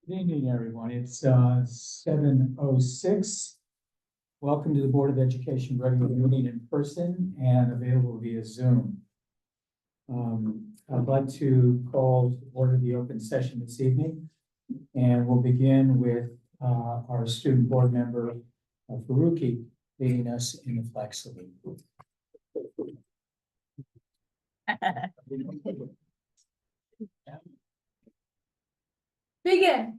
Good evening, everyone. It's 7:06. Welcome to the Board of Education regular meeting in person and available via Zoom. I'd like to call to order the open session this evening, and we'll begin with our student board member, Faruqi, leading us in the flag salute. Begin.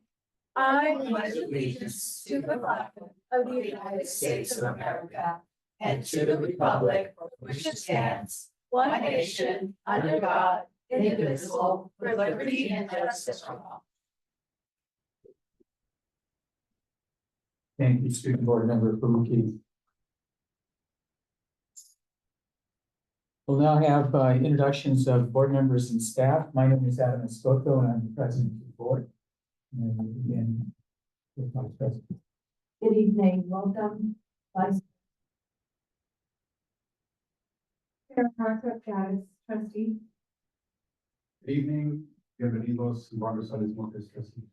I pledge allegiance to the flag of the United States of America and to the republic for which it stands, one nation, under God, indivisible, with liberty and justice for all. Thank you, student board member Faruqi. We'll now have introductions of board members and staff. My name is Adam Escoto, and I'm the president of the board. And we'll begin with my president. Good evening, welcome. Vice Chair Martha Gaddis, trustee. Good evening, bienvenidos, Eduardo Sales Montes, trustee.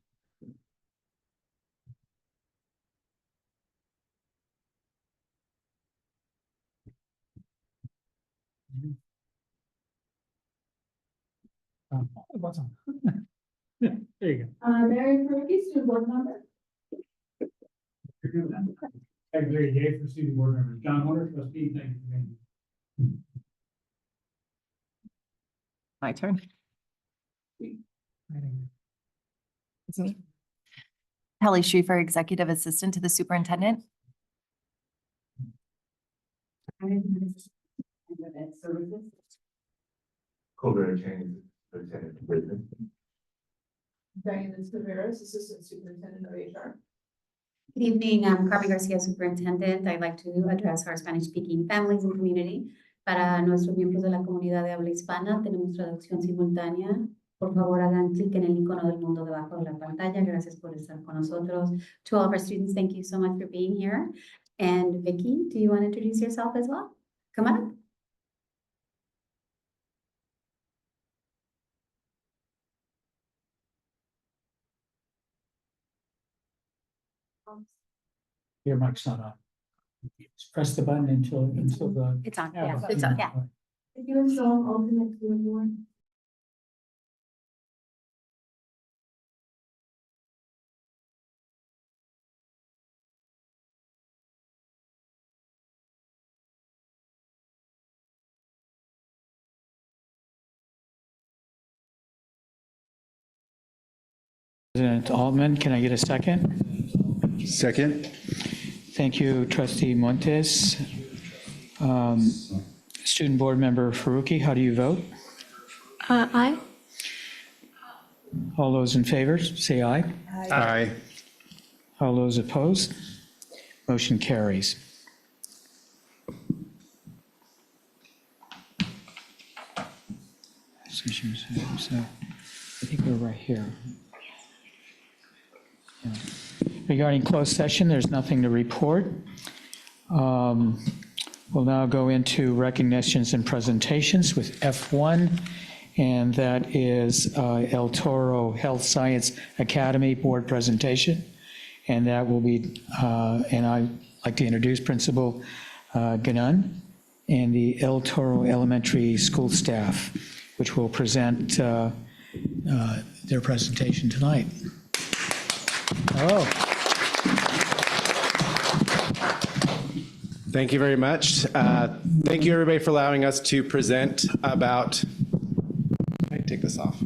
What's on? There you Mary Faruqi, student board member. Secretary Jay for student board member, John Hunter, trustee, thank you. My turn. It's me. Kelly Schaefer, Executive Assistant to the Superintendent. Services. Colbert Cheney, Lieutenant Britton. Diana Taveras, Assistant Superintendent of HR. Good evening, I'm Carmen Garcia, Superintendent. I'd like to address our Spanish-speaking families and community. Para nuestros miembros de la comunidad de habla hispana, tenemos traducción simultánea. Por favor, hagan clic en el icono del mundo debajo de la pantalla. Gracias por estar con nosotros. To all of our students, thank you so much for being here. And Vicky, do you want to introduce yourself as well? Come on. Your mic's not on. Just press the button until the. It's on, yeah, it's on, yeah. If you have song alternate to everyone. President Altman, can I get a second? Second. Thank you, trustee Montes. Student board member Faruqi, how do you vote? Aye. All those in favor, say aye. Aye. All those opposed? Motion carries. So, I think we're right here. Yeah. Regarding closed session, there's nothing to report. We'll now go into recognitions and presentations with F1, and that is El Toro Health Science Academy Board presentation. And that will be, and I'd like to introduce Principal Ganon and the El Toro Elementary School staff, which will present their presentation tonight. Oh. Thank you very much. Thank you, everybody, for allowing us to present about, I take this off.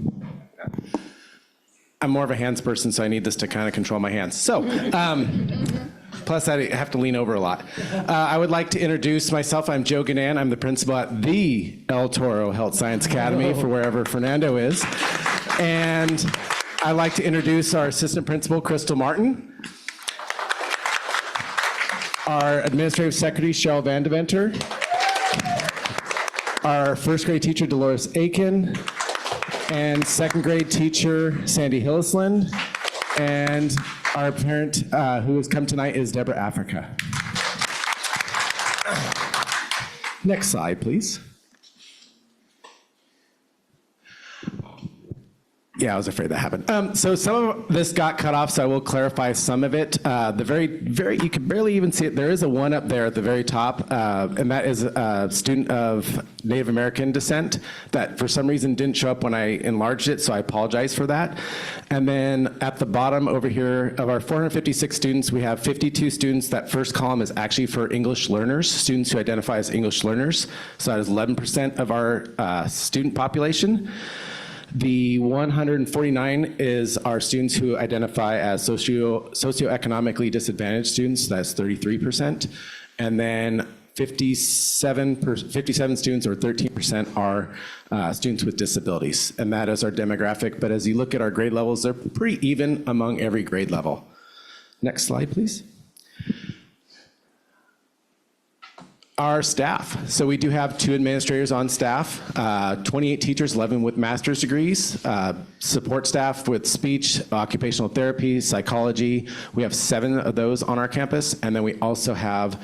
I'm more of a hands person, so I need this to kind of control my hands. So, plus I have to lean over a lot. I would like to introduce myself. I'm Joe Ganan. I'm the principal at the El Toro Health Science Academy for wherever Fernando is. And I'd like to introduce our assistant principal, Crystal Martin. Our administrative secretary, Cheryl Vandeventer. Our first grade teacher, Dolores Aiken. And second grade teacher, Sandy Hillisland. And our parent who has come tonight is Deborah Africa. Next slide, please. Yeah, I was afraid that happened. So some of this got cut off, so I will clarify some of it. You can barely even see it. There is a one up there at the very top, and that is a student of Native American descent that for some reason didn't show up when I enlarged it, so I apologize for that. And then at the bottom over here, of our 456 students, we have 52 students. That first column is actually for English learners, students who identify as English learners. So that is 11% of our student population. The 149 is our students who identify as socioeconomically disadvantaged students, that's 33%. And then 57 students, or 13%, are students with disabilities. And that is our demographic. But as you look at our grade levels, they're pretty even among every grade level. Next slide, please. Our staff. So we do have 2 administrators on staff, 28 teachers, 11 with master's degrees, support staff with speech, occupational therapy, psychology. We have 7 of those on our campus. And then we also have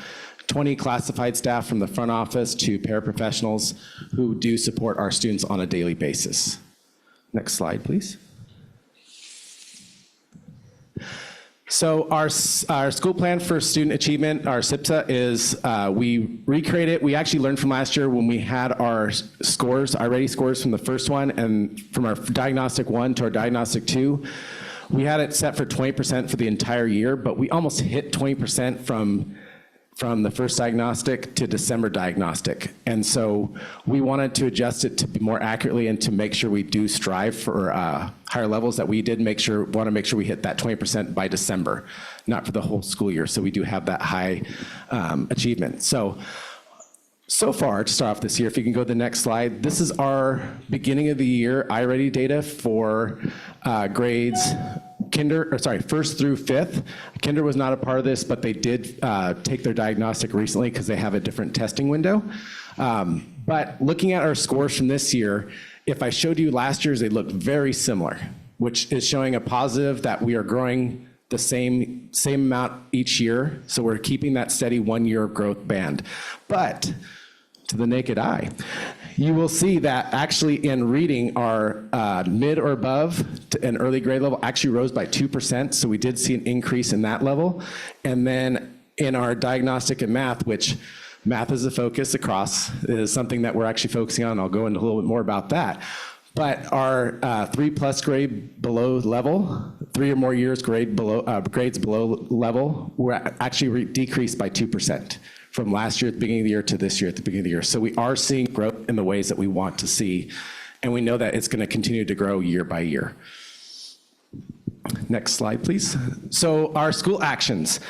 20 classified staff from the front office to paraprofessionals who do support our students on a daily basis. Next slide, please. So our school plan for student achievement, our SIPSA, is we recreate it. We actually learned from last year when we had our scores, our ready scores from the first one, and from our diagnostic 1 to our diagnostic 2. We had it set for 20% for the entire year, but we almost hit 20% from the first diagnostic to December diagnostic. And so we wanted to adjust it to be more accurately and to make sure we do strive for higher levels, that we did want to make sure we hit that 20% by December, not for the whole school year. So we do have that high achievement. So far, to start off this year, if you can go to the next slide, this is our beginning of the year iReady data for grades first through fifth. Kinder was not a part of this, but they did take their diagnostic recently because they have a different testing window. But looking at our scores from this year, if I showed you last year's, they look very similar, which is showing a positive that we are growing the same amount each year. So we're keeping that steady 1-year growth band. But to the naked eye, you will see that actually in reading, our mid or above and early grade level actually rose by 2%. So we did see an increase in that level. And then in our diagnostic and math, which math is a focus across, is something that we're actually focusing on. I'll go into a little bit more about that. But our 3+ grade below level, 3 or more years grades below level, were actually decreased by 2%. From last year at the beginning of the year to this year at the beginning of the year. So we are seeing growth in the ways that we want to see, and we know that it's going to continue to grow year by year. Next slide, please. So our school actions.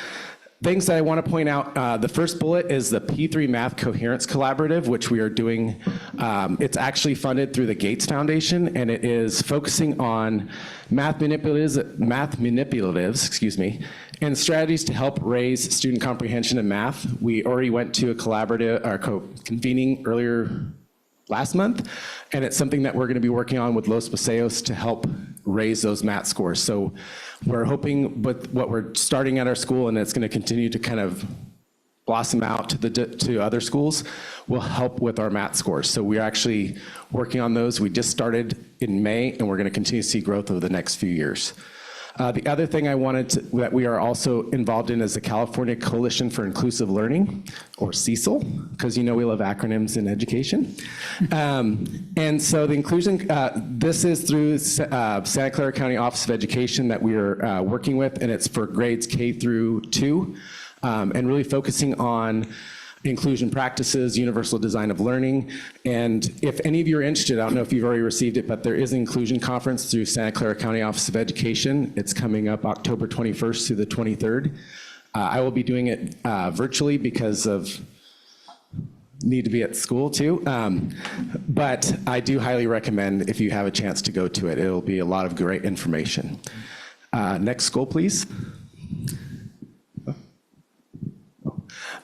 Things that I want to point out, the first bullet is the P3 Math Coherence Collaborative, which we are doing. It's actually funded through the Gates Foundation, and it is focusing on math manipulatives, and strategies to help raise student comprehension in math. We already went to a collaborative, or convening earlier last month, and it's something that we're going to be working on with Los Paseos to help raise those math scores. So we're hoping with what we're starting at our school, and it's going to continue to kind of blossom out to other schools, will help with our math scores. So we're actually working on those. We just started in May, and we're going to continue to see growth over the next few years. The other thing that we are also involved in is the California Coalition for Inclusive Learning, or CECL, because you know we love acronyms in education. And so the inclusion, this is through Santa Clara County Office of Education that we are working with, and it's for grades K through 2, and really focusing on inclusion practices, universal design of learning. And if any of you are interested, I don't know if you've already received it, but there is an inclusion conference through Santa Clara County Office of Education. It's coming up October 21st through the 23rd. I will be doing it virtually because of need to be at school too. But I do highly recommend if you have a chance to go to it. It'll be a lot of great information. Next goal, please.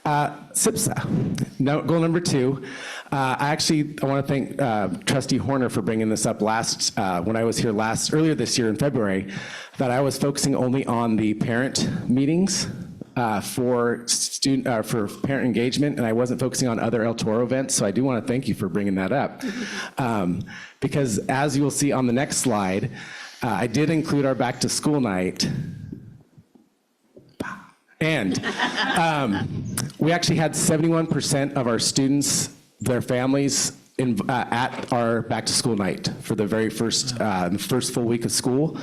SIPSA, now, goal number 2. I want to thank Trustee Horner for bringing this up when I was here earlier this year in February, that I was focusing only on the parent meetings for parent engagement, and I wasn't focusing on other El Toro events, so I do want to thank you for bringing that up. Because as you will see on the next slide, I did include our back to school night. And we actually had 71% of our students, their families, at our back to school night for the very first full week of school,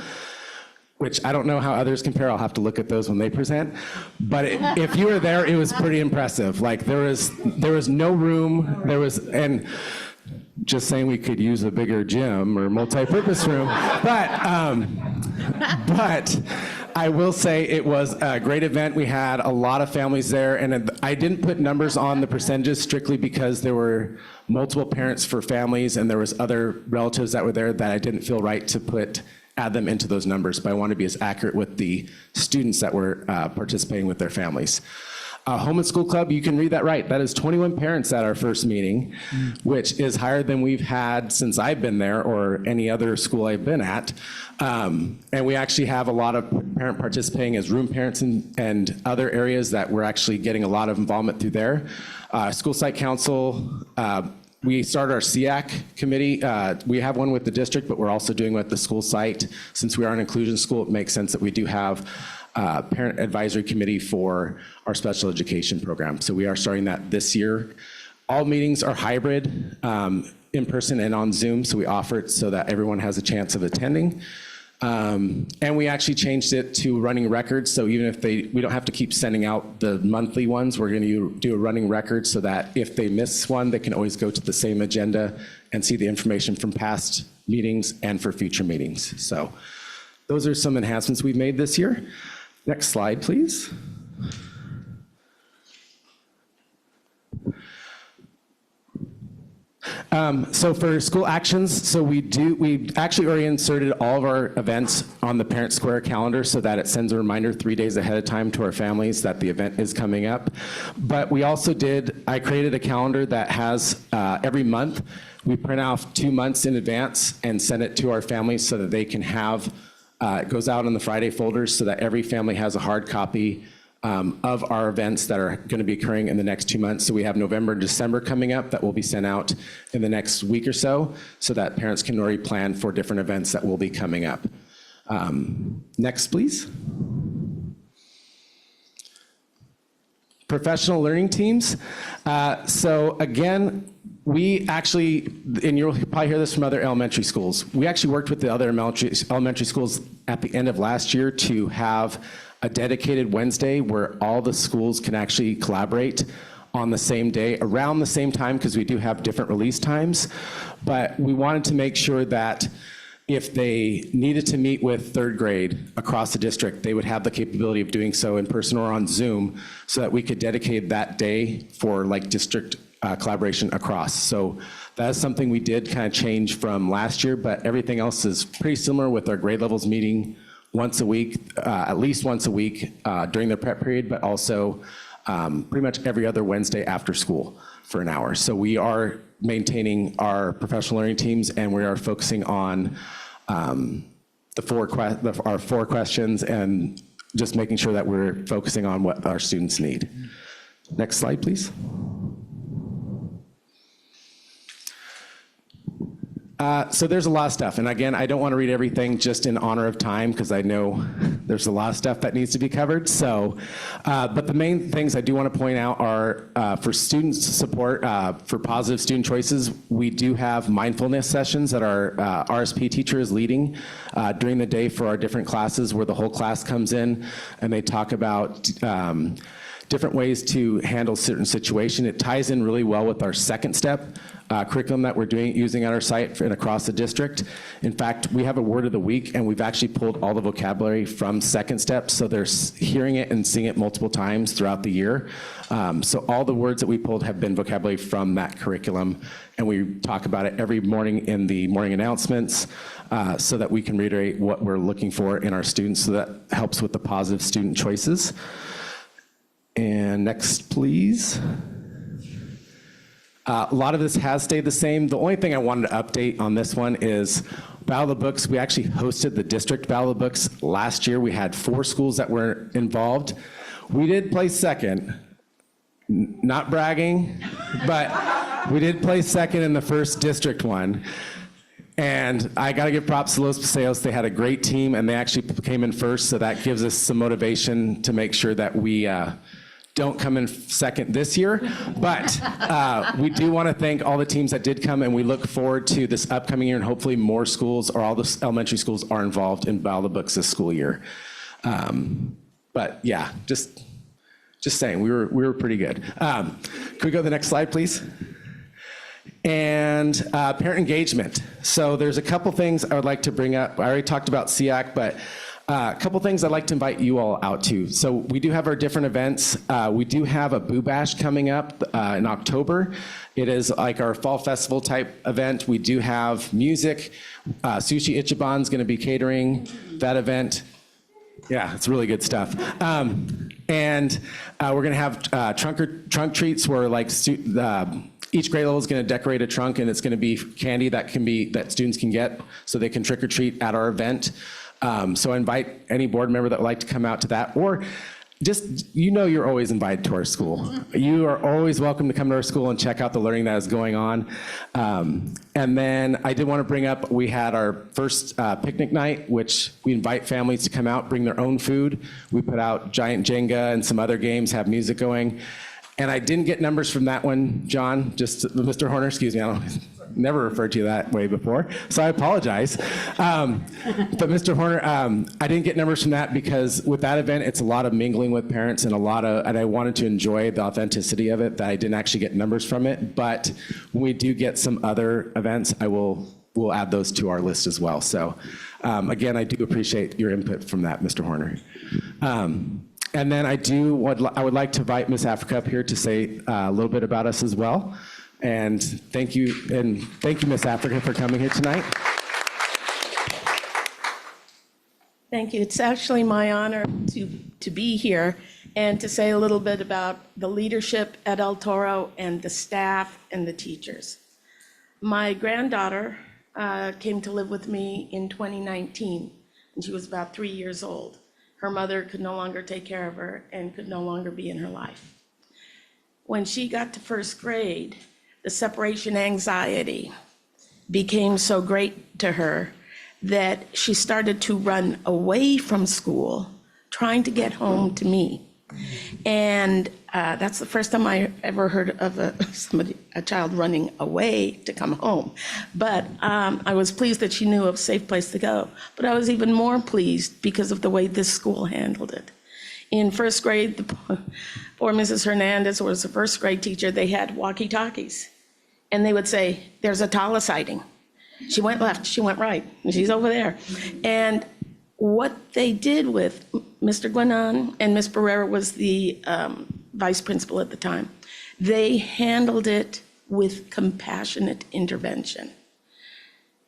which I don't know how others compare. I'll have to look at those when they present. But if you were there, it was pretty impressive. Like there was no room. And just saying we could use a bigger gym or multi-purpose room, but I will say it was a great event. We had a lot of families there, and I didn't put numbers on the percentages strictly because there were multiple parents for families, and there was other relatives that were there that I didn't feel right to add them into those numbers, but I want to be as accurate with the students that were participating with their families. Home and School Club, you can read that right. That is 21 parents at our first meeting, which is higher than we've had since I've been there or any other school I've been at. And we actually have a lot of parent participating as room parents and other areas that we're actually getting a lot of involvement through there. School Site Council, we started our SEAC committee. We have one with the district, but we're also doing with the school site. Since we are an inclusion school, it makes sense that we do have parent advisory committee for our special education program. So we are starting that this year. All meetings are hybrid, in person and on Zoom, so we offer it so that everyone has a chance of attending. And we actually changed it to running records, so even if we don't have to keep sending out the monthly ones, we're gonna do a running record so that if they miss one, they can always go to the same agenda and see the information from past meetings and for future meetings. So those are some enhancements we've made this year. Next slide, please. So for school actions, so we actually already inserted all of our events on the Parent Square calendar so that it sends a reminder 3 days ahead of time to our families that the event is coming up. But we also I created a calendar that has every month, we print off 2 months in advance and send it to our families so that they can have, it goes out in the Friday folders so that every family has a hard copy of our events that are going to be occurring in the next 2 months. So we have November and December coming up that will be sent out in the next week or so that parents can already plan for different events that will be coming up. Next, please. Professional learning teams. So again, we actually, and you'll probably hear this from other elementary schools, we actually worked with the other elementary schools at the end of last year to have a dedicated Wednesday where all the schools can actually collaborate on the same day around the same time, because we do have different release times. But we wanted to make sure that if they needed to meet with third grade across the district, they would have the capability of doing so in person or on Zoom so that we could dedicate that day for like district collaboration across. So that is something we did kind of change from last year, but everything else is pretty similar with our grade levels meeting once a week, at least once a week during their prep period, but also pretty much every other Wednesday after school for an hour. So we are maintaining our professional learning teams, and we are focusing on our 4 questions and just making sure that we're focusing on what our students need. Next slide, please. So there's a lot of stuff, and again, I don't want to read everything just in honor of time because I know there's a lot of stuff that needs to be covered. So, but the main things I do want to point out are for student support, for positive student choices, we do have mindfulness sessions that our RSP teacher is leading during the day for our different classes, where the whole class comes in and they talk about different ways to handle certain situation. It ties in really well with our second step curriculum that we're using at our site and across the district. In fact, we have a word of the week, and we've actually pulled all the vocabulary from second step, so they're hearing it and seeing it multiple times throughout the year. So all the words that we pulled have been vocabulary from that curriculum, and we talk about it every morning in the morning announcements so that we can reiterate what we're looking for in our students, so that helps with the positive student choices. And next, please. A lot of this has stayed the same. The only thing I wanted to update on this one is Battle of the Books. We actually hosted the district Battle of the Books last year. We had 4 schools that were involved. We did place second, not bragging, but we did place second in the first district one. And I got to give props to Los Paseos. They had a great team, and they actually came in first, so that gives us some motivation to make sure that we don't come in second this year. But we do want to thank all the teams that did come, and we look forward to this upcoming year, and hopefully more schools or all the elementary schools are involved in Battle of the Books this school year. But yeah, just saying, we were pretty good. Can we go to the next slide, please? And parent engagement. So there's a couple things I would like to bring up. I already talked about SEAC, but a couple things I'd like to invite you all out to. So we do have our different events. We do have a Boo Bash coming up in October. It is like our fall festival type event. We do have music. Sushi Ichiban's going to be catering that event. Yeah, it's really good stuff. And we're going to have trunk treats where like each grade level is going to decorate a trunk, and it's going to be candy that students can get so they can trick or treat at our event. So I invite any board member that would like to come out to that, or just, you're always invited to our school. You are always welcome to come to our school and check out the learning that is going on. And then I did want to bring up, we had our first picnic night, which we invite families to come out, bring their own food. We put out giant Jenga and some other games, have music going. And I didn't get numbers from that one, John, just Mr. Horner, excuse me, I never referred to you that way before, so I apologize. But Mr. Horner, I didn't get numbers from that because with that event, it's a lot of mingling with parents and and I wanted to enjoy the authenticity of it, that I didn't actually get numbers from it. But when we do get some other events, we'll add those to our list as well. So again, I do appreciate your input from that, Mr. Horner. And then I would like to invite Miss Africa up here to say a little bit about us as well. And thank you, Miss Africa, for coming here tonight. Thank you. It's actually my honor to be here and to say a little bit about the leadership at El Toro and the staff and the teachers. My granddaughter came to live with me in 2019, and she was about 3 years old. Her mother could no longer take care of her and could no longer be in her life. When she got to first grade, the separation anxiety became so great to her that she started to run away from school, trying to get home to me. And that's the first time I ever heard of a child running away to come home. But I was pleased that she knew of a safe place to go. But I was even more pleased because of the way this school handled it. In first grade, poor Mrs. Hernandez was the first grade teacher. They had walkie-talkies. And they would say, there's a Tala sighting. She went left, she went right, and she's over there. And what they did with Mr. Guinan, and Ms. Barrera was the vice principal at the time, they handled it with compassionate intervention.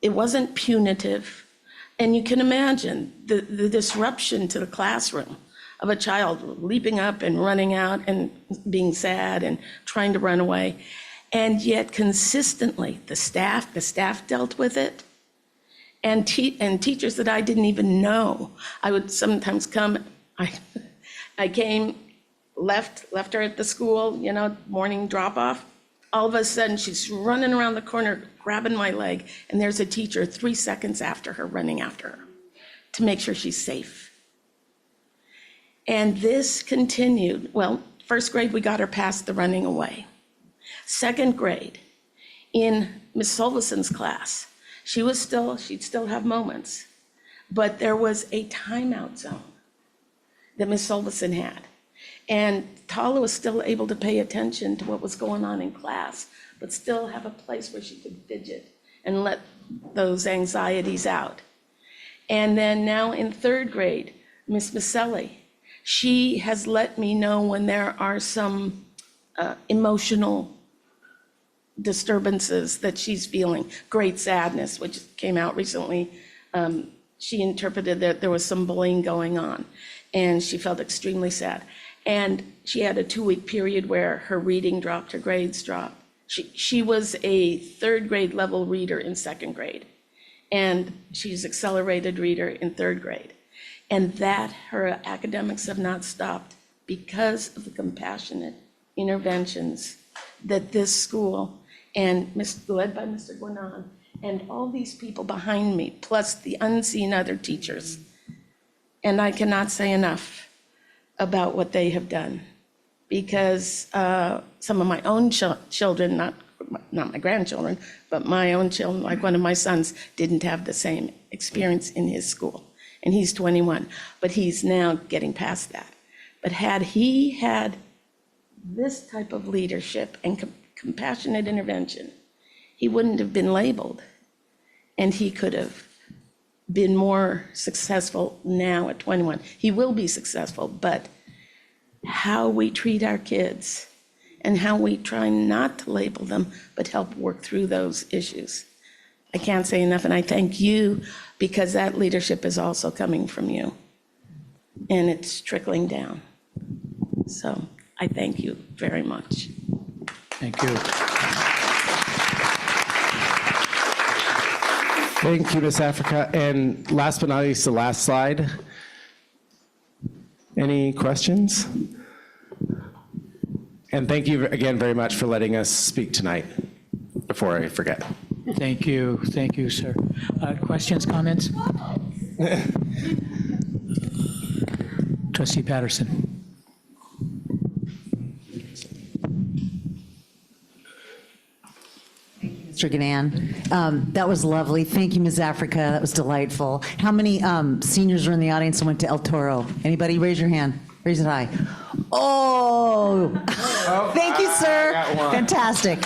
It wasn't punitive. And you can imagine the disruption to the classroom of a child leaping up and running out and being sad and trying to run away. And yet consistently, the staff dealt with it. And teachers that I didn't even know. I would sometimes come, I came, left her at the school, morning drop off. All of a sudden, she's running around the corner, grabbing my leg, and there's a teacher 3 seconds after her, running after her to make sure she's safe. And this continued. Well, first grade, we got her past the running away. Second grade, in Miss Solvesen's class, she'd still have moments, but there was a timeout zone that Miss Solvesen had. And Tala was still able to pay attention to what was going on in class, but still have a place where she could fidget and let those anxieties out. And then now in third grade, Miss Maselli, she has let me know when there are some emotional disturbances that she's feeling, great sadness, which came out recently. She interpreted that there was some bullying going on, and she felt extremely sad. And she had a 2-week period where her reading dropped, her grades dropped. She was a third grade level reader in second grade, and she's accelerated reader in third grade. And that her academics have not stopped because of the compassionate interventions that this school and led by Mr. Guinan and all these people behind me, plus the unseen other teachers. And I cannot say enough about what they have done, because some of my own children, not my grandchildren, but my own children, like one of my sons, didn't have the same experience in his school. And he's 21, but he's now getting past that. But had he had this type of leadership and compassionate intervention, he wouldn't have been labeled, and he could have been more successful now at 21. He will be successful, but how we treat our kids and how we try not to label them, but help work through those issues. I can't say enough, and I thank you, because that leadership is also coming from you, and it's trickling down. So I thank you very much. Thank you. Thank you, Ms. Africa. And last but not least, the last slide. Any questions? And thank you again very much for letting us speak tonight, before I forget. Thank you, sir. Questions, comments? Trustee Patterson. Mr. Ganan. That was lovely. Thank you, Ms. Africa. That was delightful. How many seniors are in the audience that went to El Toro? Anybody? Raise your hand. Raise it high. Oh, thank you, sir. Fantastic.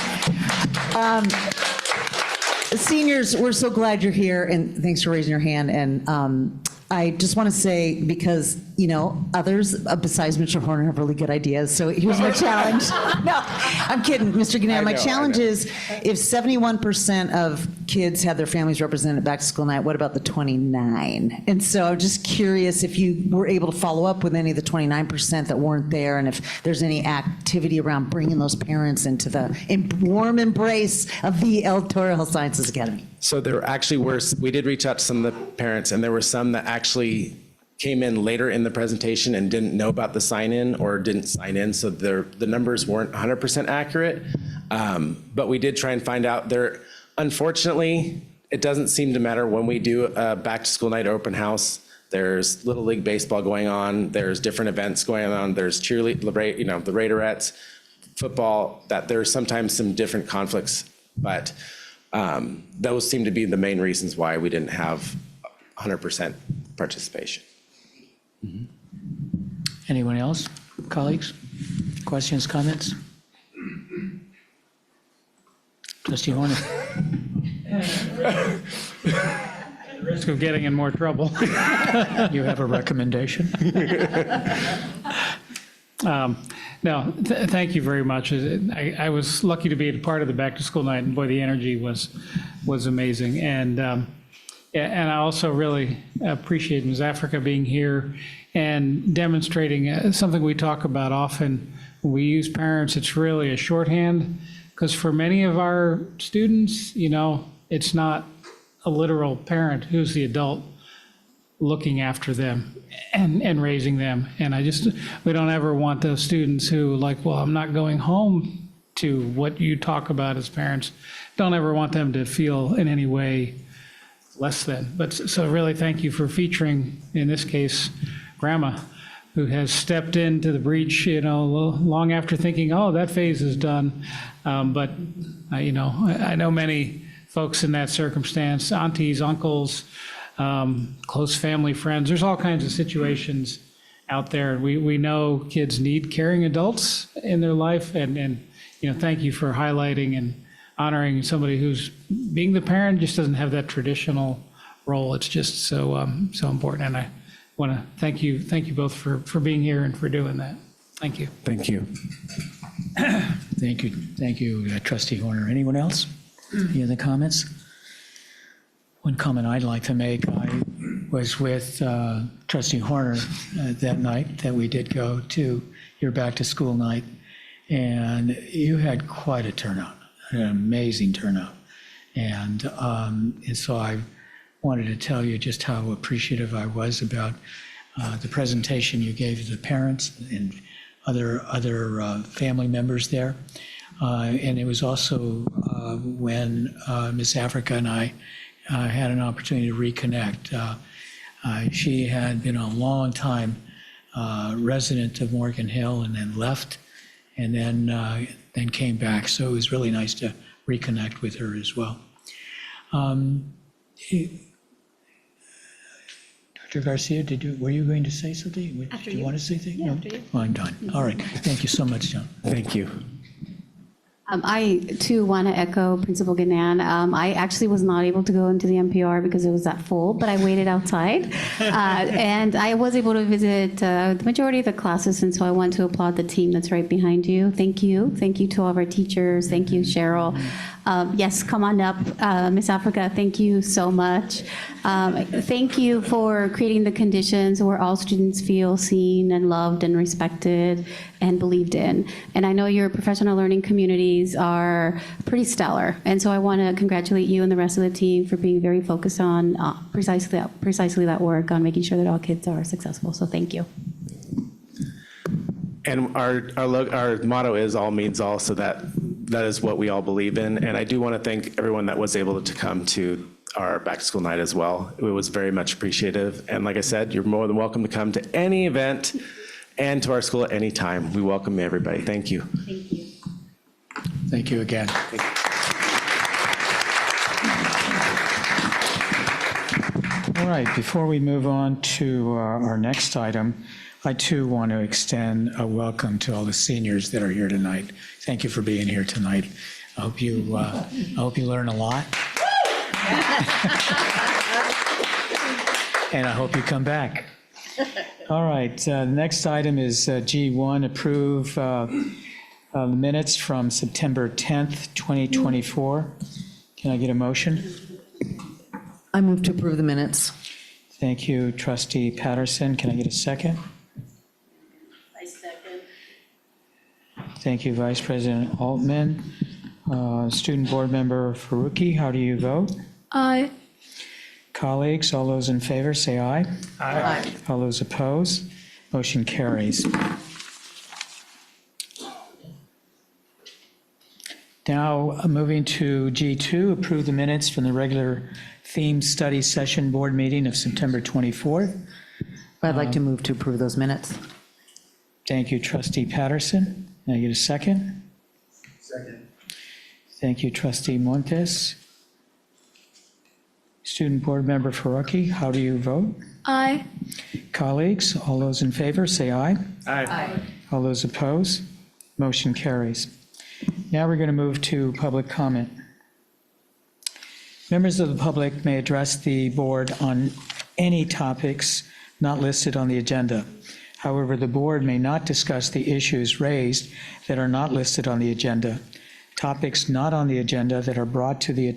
Seniors, we're so glad you're here, and thanks for raising your hand. And I just want to say, because, you know, others besides Mr. Horner have really good ideas, so here's my challenge. No, I'm kidding, Mr. Ganan. My challenge is, if 71% of kids have their families represented at back to school night, what about the 29? And so I'm just curious if you were able to follow up with any of the 29% that weren't there, and if there's any activity around bringing those parents into the warm embrace of the El Toro Health Sciences Academy. So there actually were, we did reach out to some of the parents, and there were some that actually came in later in the presentation and didn't know about the sign-in or didn't sign in, so the numbers weren't 100% accurate. But we did try and find out there. Unfortunately, it doesn't seem to matter when we do a back-to-school night open house. There's Little League Baseball going on, there's different events going on, there's cheerleading, you know, the Raiderettes, football, that there's sometimes some different conflicts, but those seem to be the main reasons why we didn't have 100% participation. Anyone else? Colleagues? Questions, comments? Trustee Horner. Risk of getting in more trouble. You have a recommendation? No, thank you very much. I was lucky to be a part of the back to school night, and boy, the energy was amazing. And I also really appreciate Ms. Africa being here and demonstrating something we talk about often. When we use parents, it's really a shorthand, because for many of our students, you know, it's not a literal parent who's the adult looking after them and raising them. And we don't ever want those students who like, well, I'm not going home to what you talk about as parents. Don't ever want them to feel in any way less than. But so really thank you for featuring, in this case, Grandma, who has stepped into the breach, you know, long after thinking, oh, that phase is done. But, you know, I know many folks in that circumstance, aunties, uncles, close family, friends. There's all kinds of situations out there. We know kids need caring adults in their life, and you know, thank you for highlighting and honoring somebody who's being the parent, just doesn't have that traditional role. It's just so so important, and I want to thank you both for being here and for doing that. Thank you. Thank you. Thank you, Trustee Horner. Anyone else? Any other comments? One comment I'd like to make, I was with Trustee Horner that night that we did go to your back to school night, and you had quite a turnout, an amazing turnout. And so I wanted to tell you just how appreciative I was about the presentation you gave to the parents and other family members there. And it was also when Miss Africa and I had an opportunity to reconnect. She had been a long time resident of Morgan Hill and then left and then came back. So it was really nice to reconnect with her as well. Dr. Garcia, were you going to say something? Do you want to say something? Yeah, after you. Well, I'm done. All right. Thank you so much, John. Thank you. I too want to echo Principal Ganan. I actually was not able to go into the NPR because it was that full, but I waited outside. And I was able to visit the majority of the classes, and so I want to applaud the team that's right behind you. Thank you. Thank you to all of our teachers. Thank you, Cheryl. Yes, come on up. Miss Africa, thank you so much. Thank you for creating the conditions where all students feel seen and loved and respected and believed in. And I know your professional learning communities are pretty stellar. And so I want to congratulate you and the rest of the team for being very focused on precisely that work, on making sure that all kids are successful. So thank you. And our motto is all means all, so that is what we all believe in. And I do want to thank everyone that was able to come to our back to school night as well. It was very much appreciative. And like I said, you're more than welcome to come to any event and to our school at any time. We welcome everybody. Thank you. Thank you. Thank you again. All right, before we move on to our next item, I too want to extend a welcome to all the seniors that are here tonight. Thank you for being here tonight. I hope you learn a lot. And I hope you come back. All right, the next item is G1, approve the minutes from September 10th, 2024. Can I get a motion? I move to approve the minutes. Thank you, Trustee Patterson. Can I get a second? I second. Thank you, Vice President Altman. Student Board Member Faruqi, how do you vote? Aye. Colleagues, all those in favor, say aye. Aye. All those opposed, motion carries. Now, moving to G2, approve the minutes from the regular theme study session board meeting of September 24th. I'd like to move to approve those minutes. Thank you, Trustee Patterson. Can I get a second? Second. Thank you, Trustee Montes. Student Board Member Faruqi, how do you vote? Aye. Colleagues, all those in favor, say aye. Aye. All those opposed, motion carries. Now we're going to move to public comment. Members of the public may address the board on any topics not listed on the agenda. However, the board may not discuss the issues raised that are not listed on the agenda. Topics not on the agenda that are brought to the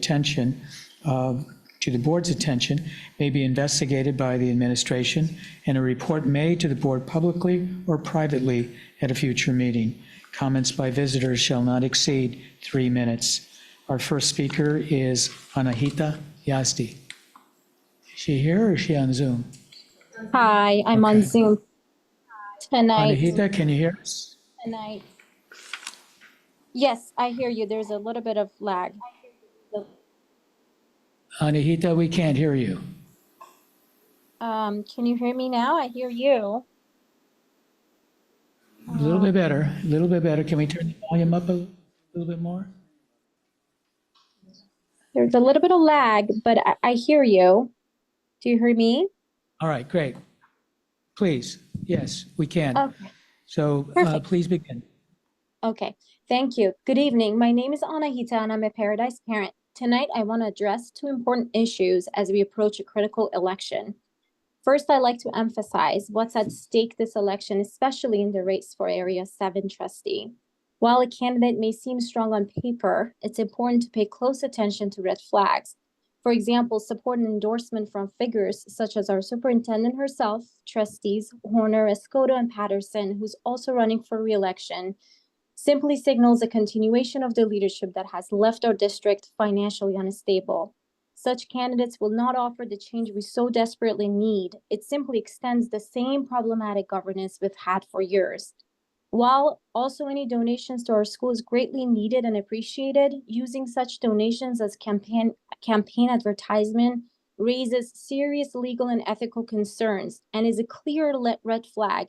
board's attention may be investigated by the administration, and a report made to the board publicly or privately at a future meeting. Comments by visitors shall not exceed 3 minutes. Our first speaker is Anahita Yazdi. Is she here or is she on Zoom? Hi, I'm on Okay. Zoom tonight. Anahita, can you hear us? Tonight. Yes, I hear you. There's a little bit of lag. Anahita, we can't hear you. Can you hear me now? I hear you. A little bit better, a little bit better. Can we turn the volume up a little bit more? There's a little bit of lag, but I hear you. Do you hear me? All right, great. Please, yes, we can. Okay. So Perfect. please begin. Okay, thank you. Good evening. My name is Anahita and I'm a Paradise parent. Tonight, I want to address 2 important issues as we approach a critical election. First, I'd like to emphasize what's at stake this election, especially in the race for Area 7 trustee. While a candidate may seem strong on paper, it's important to pay close attention to red flags. For example, support and endorsement from figures such as our superintendent herself, trustees Horner, Escoto, and Patterson, who's also running for re-election, simply signals a continuation of the leadership that has left our district financially unstable. Such candidates will not offer the change we so desperately need. It simply extends the same problematic governance we've had for years. While also any donations to our school is greatly needed and appreciated, using such donations as campaign advertisement raises serious legal and ethical concerns and is a clear red flag.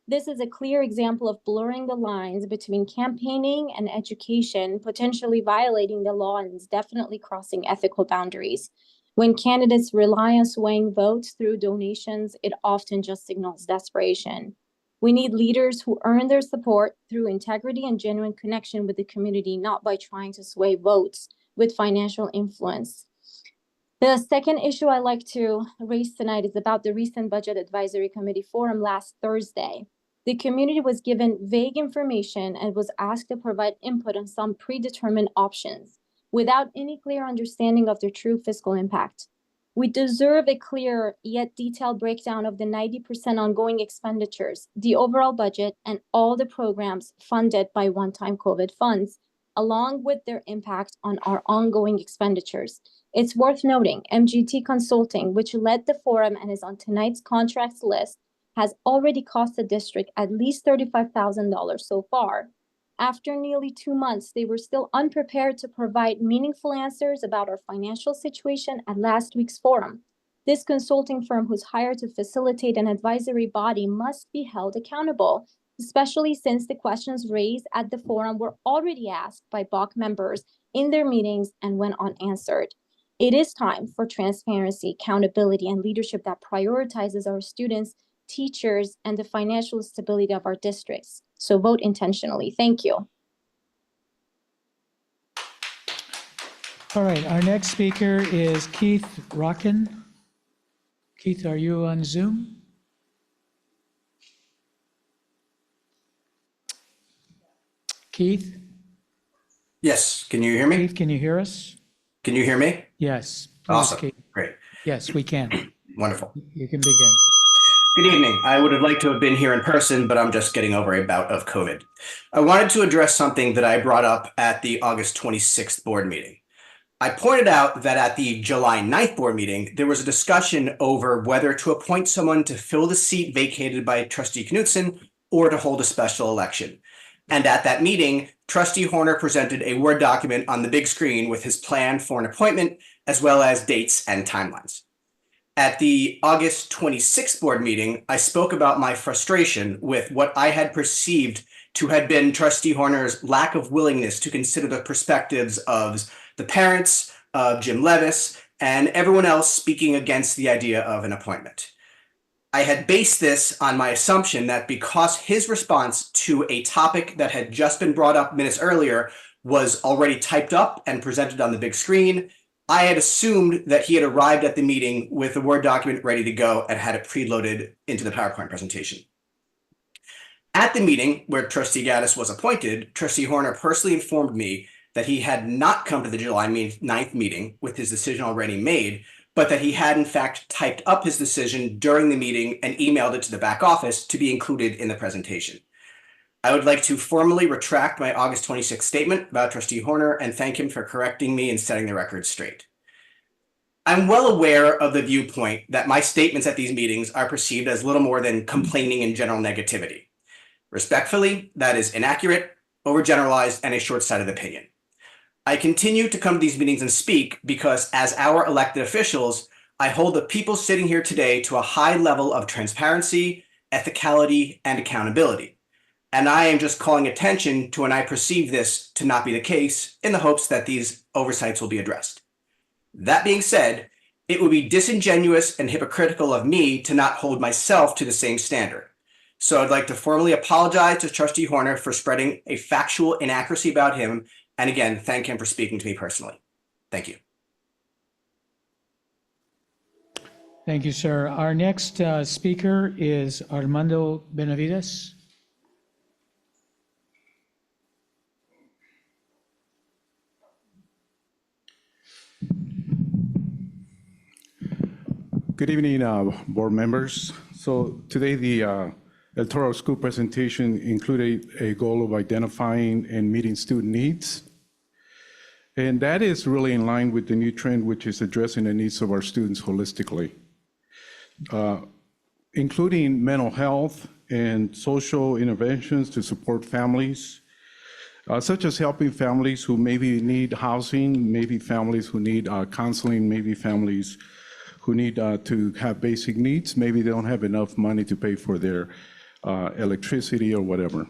This is a clear example of blurring the lines between campaigning and education, potentially violating the law and is definitely crossing ethical boundaries. When candidates rely on swaying votes through donations, it often just signals desperation. We need leaders who earn their support through integrity and genuine connection with the community, not by trying to sway votes with financial influence. The second issue I'd like to raise tonight is about the recent Budget Advisory Committee forum last Thursday. The community was given vague information and was asked to provide input on some predetermined options without any clear understanding of their true fiscal impact. We deserve a clear yet detailed breakdown of the 90% ongoing expenditures, the overall budget, and all the programs funded by one-time COVID funds, along with their impact on our ongoing expenditures. It's worth noting, MGT Consulting, which led the forum and is on tonight's contracts list, has already cost the district at least $35,000 so far. After nearly 2 months, they were still unprepared to provide meaningful answers about our financial situation at last week's forum. This consulting firm, who's hired to facilitate an advisory body, must be held accountable, especially since the questions raised at the forum were already asked by BOC members in their meetings and went unanswered. It is time for transparency, accountability, and leadership that prioritizes our students, teachers, and the financial stability of our districts. So vote intentionally. Thank you. All right, our next speaker is Keith Rockin. Keith, are you on Zoom? Keith? Yes, can you hear me? Keith, can you hear us? Can you hear me? Yes. Please, Awesome, Keith. great, Yes, we can. wonderful. You can begin. Good evening. I would have liked to have been here in person, but I'm just getting over a bout of COVID. I wanted to address something that I brought up at the August 26th board meeting. I pointed out that at the July 9th board meeting, there was a discussion over whether to appoint someone to fill the seat vacated by Trustee Knutson or to hold a special election. And at that meeting, Trustee Horner presented a Word document on the big screen with his plan for an appointment, as well as dates and timelines. At the August 26th board meeting, I spoke about my frustration with what I had perceived to have been Trustee Horner's lack of willingness to consider the perspectives of the parents, of Jim Levis, and everyone else speaking against the idea of an appointment. I had based this on my assumption that because his response to a topic that had just been brought up minutes earlier was already typed up and presented on the big screen, I had assumed that he had arrived at the meeting with the Word document ready to go and had it preloaded into the PowerPoint presentation. At the meeting where Trustee Gaddis was appointed, Trustee Horner personally informed me that he had not come to the July 9th meeting with his decision already made, but that he had in fact typed up his decision during the meeting and emailed it to the back office to be included in the presentation. I would like to formally retract my August 26th statement about Trustee Horner and thank him for correcting me and setting the record straight. I'm well aware of the viewpoint that my statements at these meetings are perceived as little more than complaining and general negativity. Respectfully, that is inaccurate, overgeneralized, and a short-sighted opinion. I continue to come to these meetings and speak because as our elected officials, I hold the people sitting here today to a high level of transparency, ethicality, and accountability. And I am just calling attention to when I perceive this to not be the case in the hopes that these oversights will be addressed. That being said, it would be disingenuous and hypocritical of me to not hold myself to the same standard. So I'd like to formally apologize to Trustee Horner for spreading a factual inaccuracy about him, and again, thank him for speaking to me personally. Thank you. Thank you, sir. Our next speaker is Armando Benavides. Good evening, board members. So today the El Toro School presentation included a goal of identifying and meeting student needs. And that is really in line with the new trend, which is addressing the needs of our students holistically, including mental health, and social interventions to support families, such as helping families who maybe need housing, maybe families who need counseling, maybe families who need to have basic needs. Maybe they don't have enough money to pay for their electricity or whatever.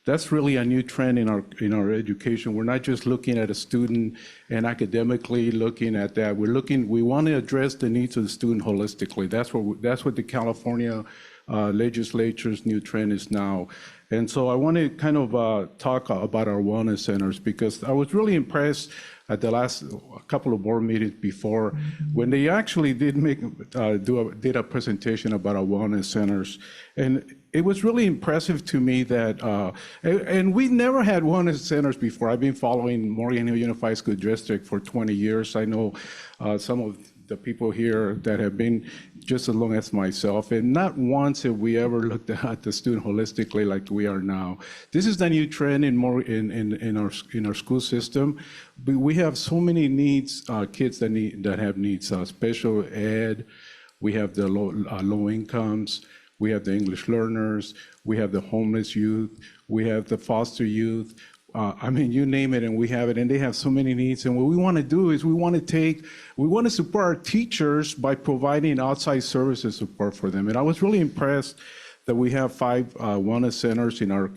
That's really a new trend in our education. We're not just looking at a student and academically looking at that. We want to address the needs of the student holistically. That's what the California legislature's new trend is now. And so I want to kind of talk about our wellness centers, because I was really impressed at the last couple of board meetings before when they actually did did a presentation about our wellness centers. And it was really impressive to me that, and we never had wellness centers before. I've been following Morgan Hill Unified School District for 20 years. I know some of the people here that have been just as long as myself, and not once have we ever looked at the student holistically like we are now. This is the new trend in our school system. We have so many needs, kids that have needs, special ed. We have the low incomes. We have the English learners. We have the homeless youth. We have the foster youth. I mean, you name it, and we have it, and they have so many needs. And what we want to do is we want to support our teachers by providing outside services support for them. And I was really impressed that we have 5 wellness centers in our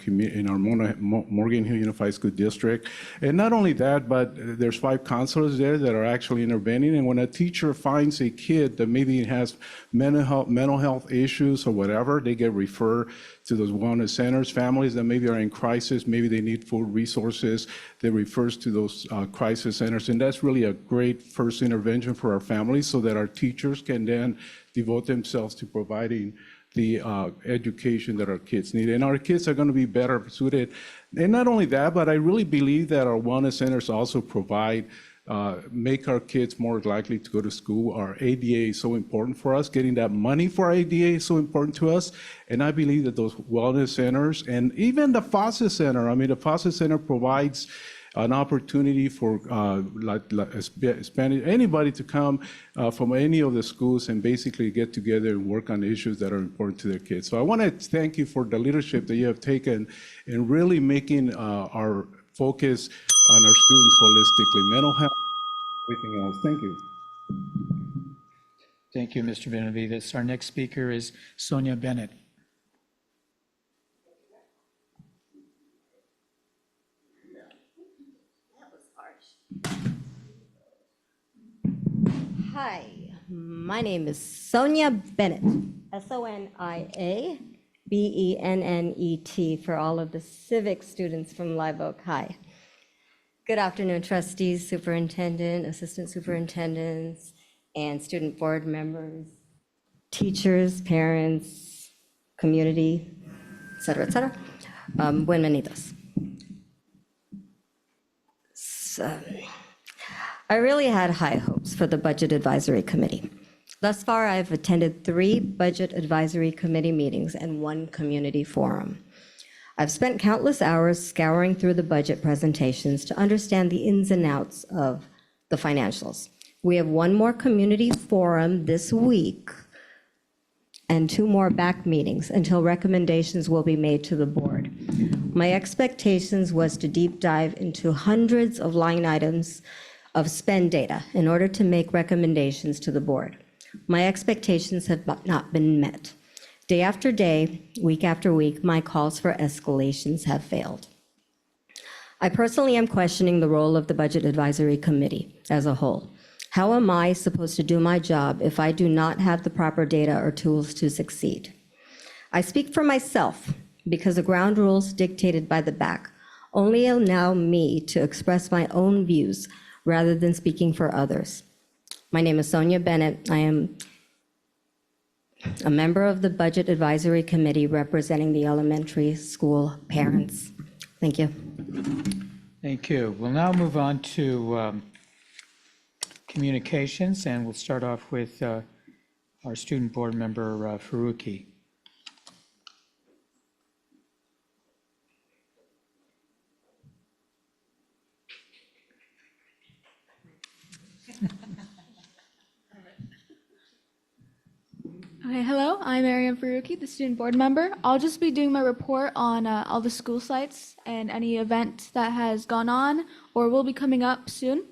Morgan Hill Unified School District. And not only that, but there's 5 counselors there that are actually intervening. And when a teacher finds a kid that maybe has mental health issues or whatever, they get referred to those wellness centers. Families that maybe are in crisis, maybe they need food resources, they refers to those crisis centers. And that's really a great first intervention for our families, so that our teachers can then devote themselves to providing the education that our kids need. And our kids are going to be better suited. And not only that, but I really believe that our wellness centers also make our kids more likely to go to school. Our ADA is so important for us. Getting that money for ADA is so important to us. And I believe that those wellness centers, and even the FASA Center, I mean, the FASA Center provides an opportunity for Spanish, anybody to come from any of the schools and basically get together and work on issues that are important to their kids. So I want to thank you for the leadership that you have taken in really making our focus on our students holistically, mental health, everything else. Thank you. Thank you, Mr. Benavides. Our next speaker is Sonia Bennett. Hi, my name is Sonia Bennett, SONIA-BENNET, for all of the civic students from Live Oak High. Good afternoon, trustees, superintendent, assistant superintendents, and student board members, teachers, parents, community, et cetera, buenvenidos. So, I really had high hopes for the Budget Advisory Committee. Thus far, I've attended 3 Budget Advisory Committee meetings and 1 community forum. I've spent countless hours scouring through the budget presentations to understand the ins and outs of the financials. We have 1 more community forum this week and 2 more back meetings until recommendations will be made to the board. My expectations was to deep dive into hundreds of line items of spend data in order to make recommendations to the board. My expectations have not been met. Day after day, week after week, my calls for escalations have failed. I personally am questioning the role of the Budget Advisory Committee as a whole. How am I supposed to do my job if I do not have the proper data or tools to succeed? I speak for myself because the ground rules dictated by the back only allow me to express my own views rather than speaking for others. My name is Sonia Bennett. I am a member of the Budget Advisory Committee representing the elementary school parents. Thank you. Thank you. We'll now move on to communications, and we'll start off with our student board member, Faruqi. Okay, hello, I'm Mariam Faruqi, the student board member. I'll just be doing my report on all the school sites and any event that has gone on or will be coming up soon.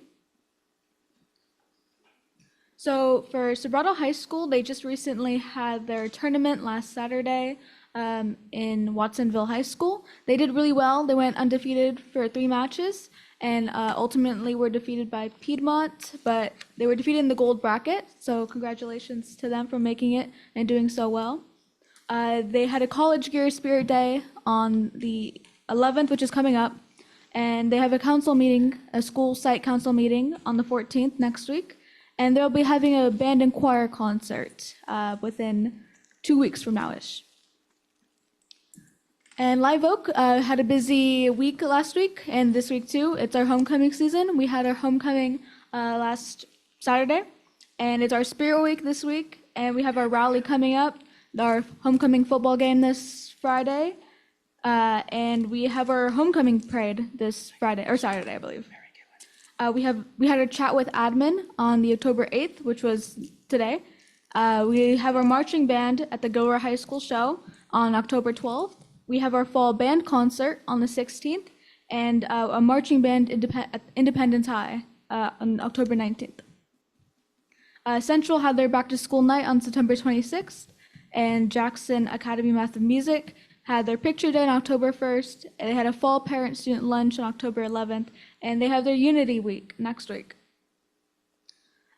So for Sobrato High School, they just recently had their tournament last Saturday in Watsonville High School. They did really well. They went undefeated for 3 matches and ultimately were defeated by Piedmont, but they were defeated in the gold bracket. So congratulations to them for making it and doing so well. They had a College Gear Spirit Day on the 11th, which is coming up. And they have a council meeting, a school site council meeting on the 14th next week. And they'll be having a band and choir concert within 2 weeks from now-ish. And Live Oak had a busy week last week and this week too. It's our homecoming season. We had our homecoming last Saturday, and it's our Spirit Week this week. And we have our rally coming up, our homecoming football game this Friday, and we have our homecoming parade this Friday or Saturday, I believe. We had a chat with admin on the October 8th, which was today. We have our marching band at the Gilroy High School show on October 12th. We have our fall band concert on the 16th, and a marching band at Independence High on October 19th. Central had their back to school night on September 26th, and Jackson Academy Math and Music had their picture day on October 1st, and they had a fall parent-student lunch on October 11th, and they have their Unity Week next week.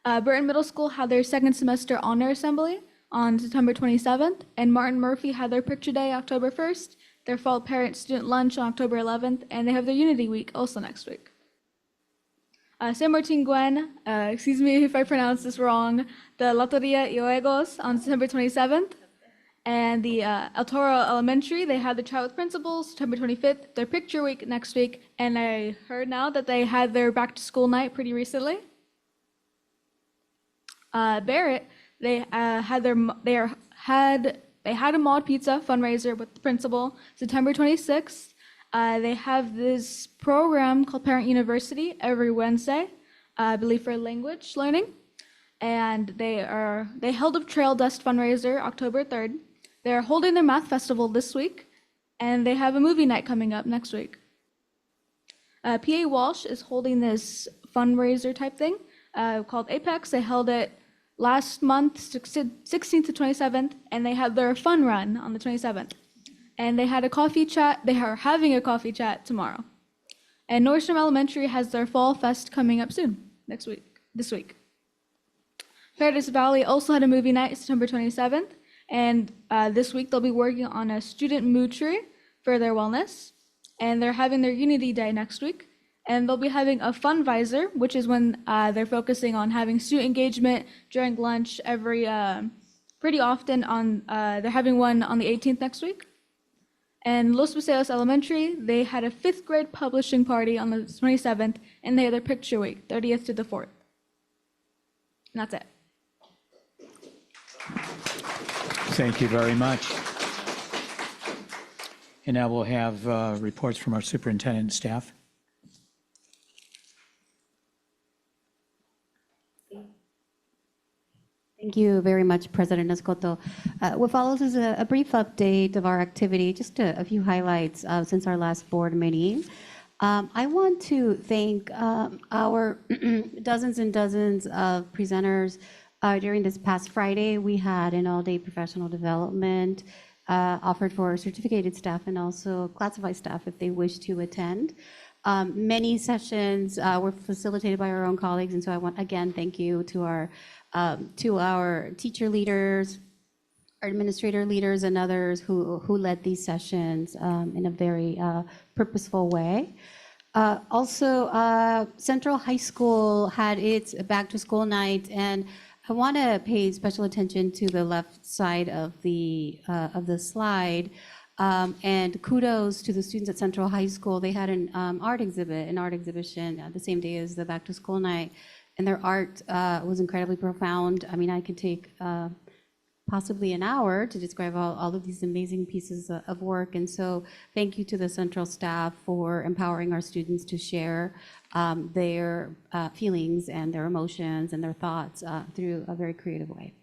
Burton Middle School had their second semester honor assembly on September 27th, and Martin Murphy had their picture day October 1st, their fall parent-student lunch on October 11th, and they have their Unity Week also next week. San Martin Gwen, excuse me if I pronounce this wrong, the Loteria Iuegos on September 27th, and the El Toro Elementary, they had the chat with principals September 25th, their picture week next week, and I heard now that they had their back to school night pretty recently. Barrett, they had a Mod Pizza fundraiser with the principal September 26th. They have this program called Parent University every Wednesday, I believe for language learning. And they held a Trail Dust fundraiser October 3rd. They're holding their math festival this week, and they have a movie night coming up next week. PA Walsh is holding this fundraiser type thing called Apex. They held it last month, 16th to 27th, and they had their fun run on the 27th. And they had a coffee chat. They are having a coffee chat tomorrow. And Nordstrom Elementary has their Fall Fest coming up soon, this week. Paradise Valley also had a movie night September 27th, and this week they'll be working on a student mood tree for their wellness, and they're having their Unity Day next week. And they'll be having a funvisor, which is when they're focusing on having student engagement during lunch pretty often they're having one on the 18th next week. And Los Paseos Elementary, they had a 5th grade publishing party on the 27th, and they had their picture week, 30th to the 4th. And that's it. Thank you very much. And now we'll have reports from our superintendent and staff. Thank you very much, President Escoto. What follows is a brief update of our activity, just a few highlights since our last board meeting. I want to thank our dozens and dozens of presenters. During this past Friday, we had an all-day professional development offered for certificated staff and also classified staff if they wish to attend. Many sessions were facilitated by our own colleagues, and so I want, again, thank you to our teacher leaders, our administrator leaders, and others who led these sessions in a very purposeful way. Also, Central High School had its back-to-school night, and I want to pay special attention to the left side of the slide. And kudos to the students at Central High School. They had an art exhibition the same day as the back to school night. And their art was incredibly profound. I mean, I could take possibly an hour to describe all of these amazing pieces of work. And so thank you to the Central staff for empowering our students to share their feelings and their emotions and their thoughts through a very creative way.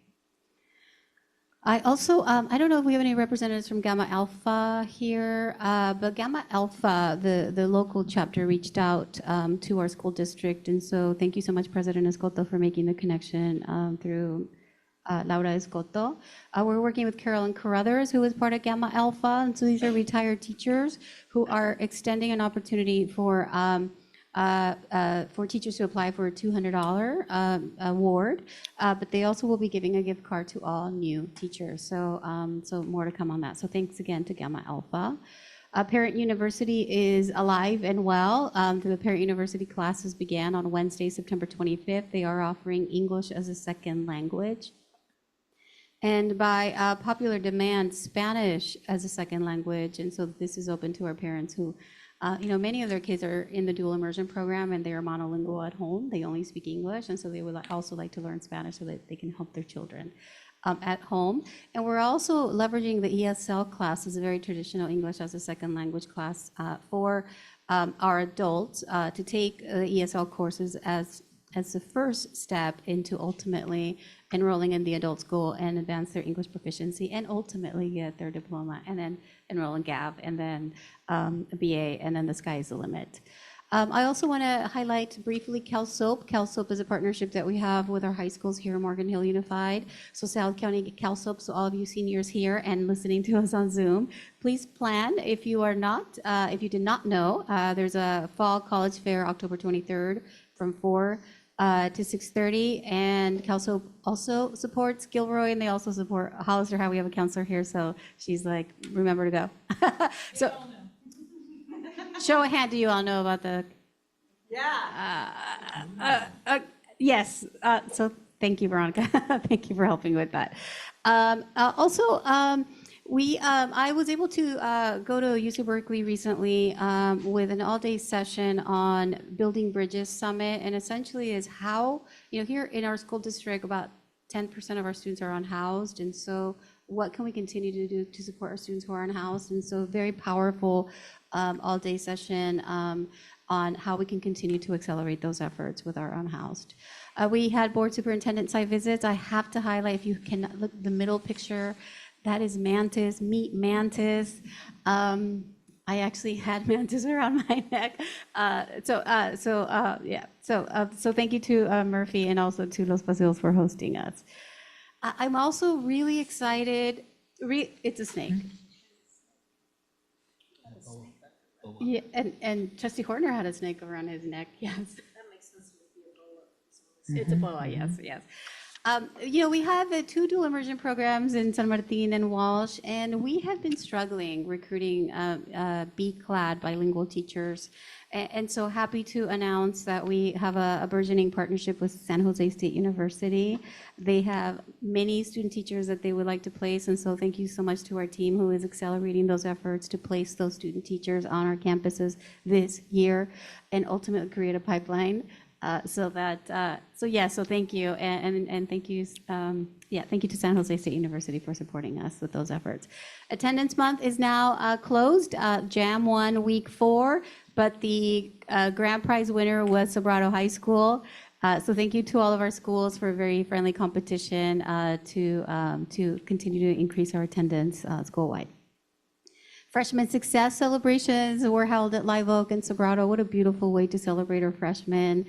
I also, I don't know if we have any representatives from Gamma Alpha here, but Gamma Alpha, the local chapter reached out to our school district. And so thank you so much, President Escoto, for making the connection through Laura Escoto. We're working with Carolyn Carruthers, who is part of Gamma Alpha. And so these are retired teachers who are extending an opportunity for teachers to apply for a $200 award, but they also will be giving a gift card to all new teachers. So, so more to come on that. So thanks again to Gamma Alpha. Parent University is alive and well. The Parent University classes began on Wednesday, September 25th. They are offering English as a second language. And by popular demand, Spanish as a second language. And so this is open to our parents who many of their kids are in the dual immersion program and they are monolingual at home. They only speak English, and so they would also like to learn Spanish so that they can help their children at home. And we're also leveraging the ESL class as a very traditional English as a second language class for our adults to take the ESL courses as the first step into ultimately enrolling in the adult school and advance their English proficiency and ultimately get their diploma and then enroll in GAV and then a BA, and then the sky is the limit. I also want to highlight briefly CalSoap. CalSoap is a partnership that we have with our high schools here in Morgan Hill Unified. So South County CalSoap, so all of you seniors here and listening to us on Zoom, please plan. If you are not, if you did not know, there's a fall college fair October 23rd from 4 to 6:30, and CalSoap also supports Gilroy, and they also support Hollister High. We have a counselor here, so she's like, remember to go. So, show a hand, do you all know about the? Yeah. Yes. So thank you, Veronica. Thank you for helping with that. I was able to go to UC Berkeley recently with an all-day session on Building Bridges Summit, and essentially is how, here in our school district, about 10% of our students are unhoused, and so what can we continue to do to support our students who are unhoused? And so very powerful all-day session on how we can continue to accelerate those efforts with our unhoused. We had board superintendent site visits. I have to highlight, if you can look the middle picture, that is Mantis, meet Mantis. I actually had Mantis around my neck. So thank you to Murphy and also to Los Paseos for hosting us. I'm also really excited. It's a snake. Yeah, and Trustee Horner had a snake around his neck. Yes. That makes sense with the Ebola. It's Ebola. Yes. Yes. We have 2 dual immersion programs in San Martin and Walsh, and we have been struggling recruiting B-clad bilingual teachers. And so happy to announce that we have a burgeoning partnership with San Jose State University. They have many student teachers that they would like to place, and so thank you so much to our team who is accelerating those efforts to place those student teachers on our campuses this year and ultimately create a pipeline. So thank you, and thank you, thank you to San Jose State University for supporting us with those efforts. Attendance month is now closed. JAM won week 4, but the grand prize winner was Sobrato High School. So thank you to all of our schools for a very friendly competition to continue to increase our attendance school-wide. Freshman success celebrations were held at Live Oak and Sobrato. What a beautiful way to celebrate our freshmen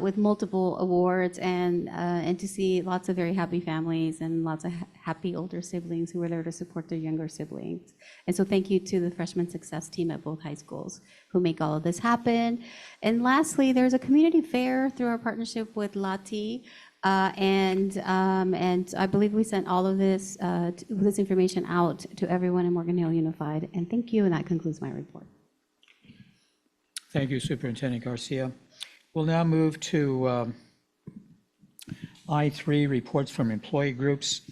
with multiple awards and to see lots of very happy families and lots of happy older siblings who were there to support their younger siblings. And so thank you to the freshman success team at both high schools who make all of this happen. And lastly, there's a community fair through our partnership with Lati. And I believe we sent all of this information out to everyone in Morgan Hill Unified. And thank you, and that concludes my report. Thank you, Superintendent Garcia. We'll now move to I3, reports from employee groups.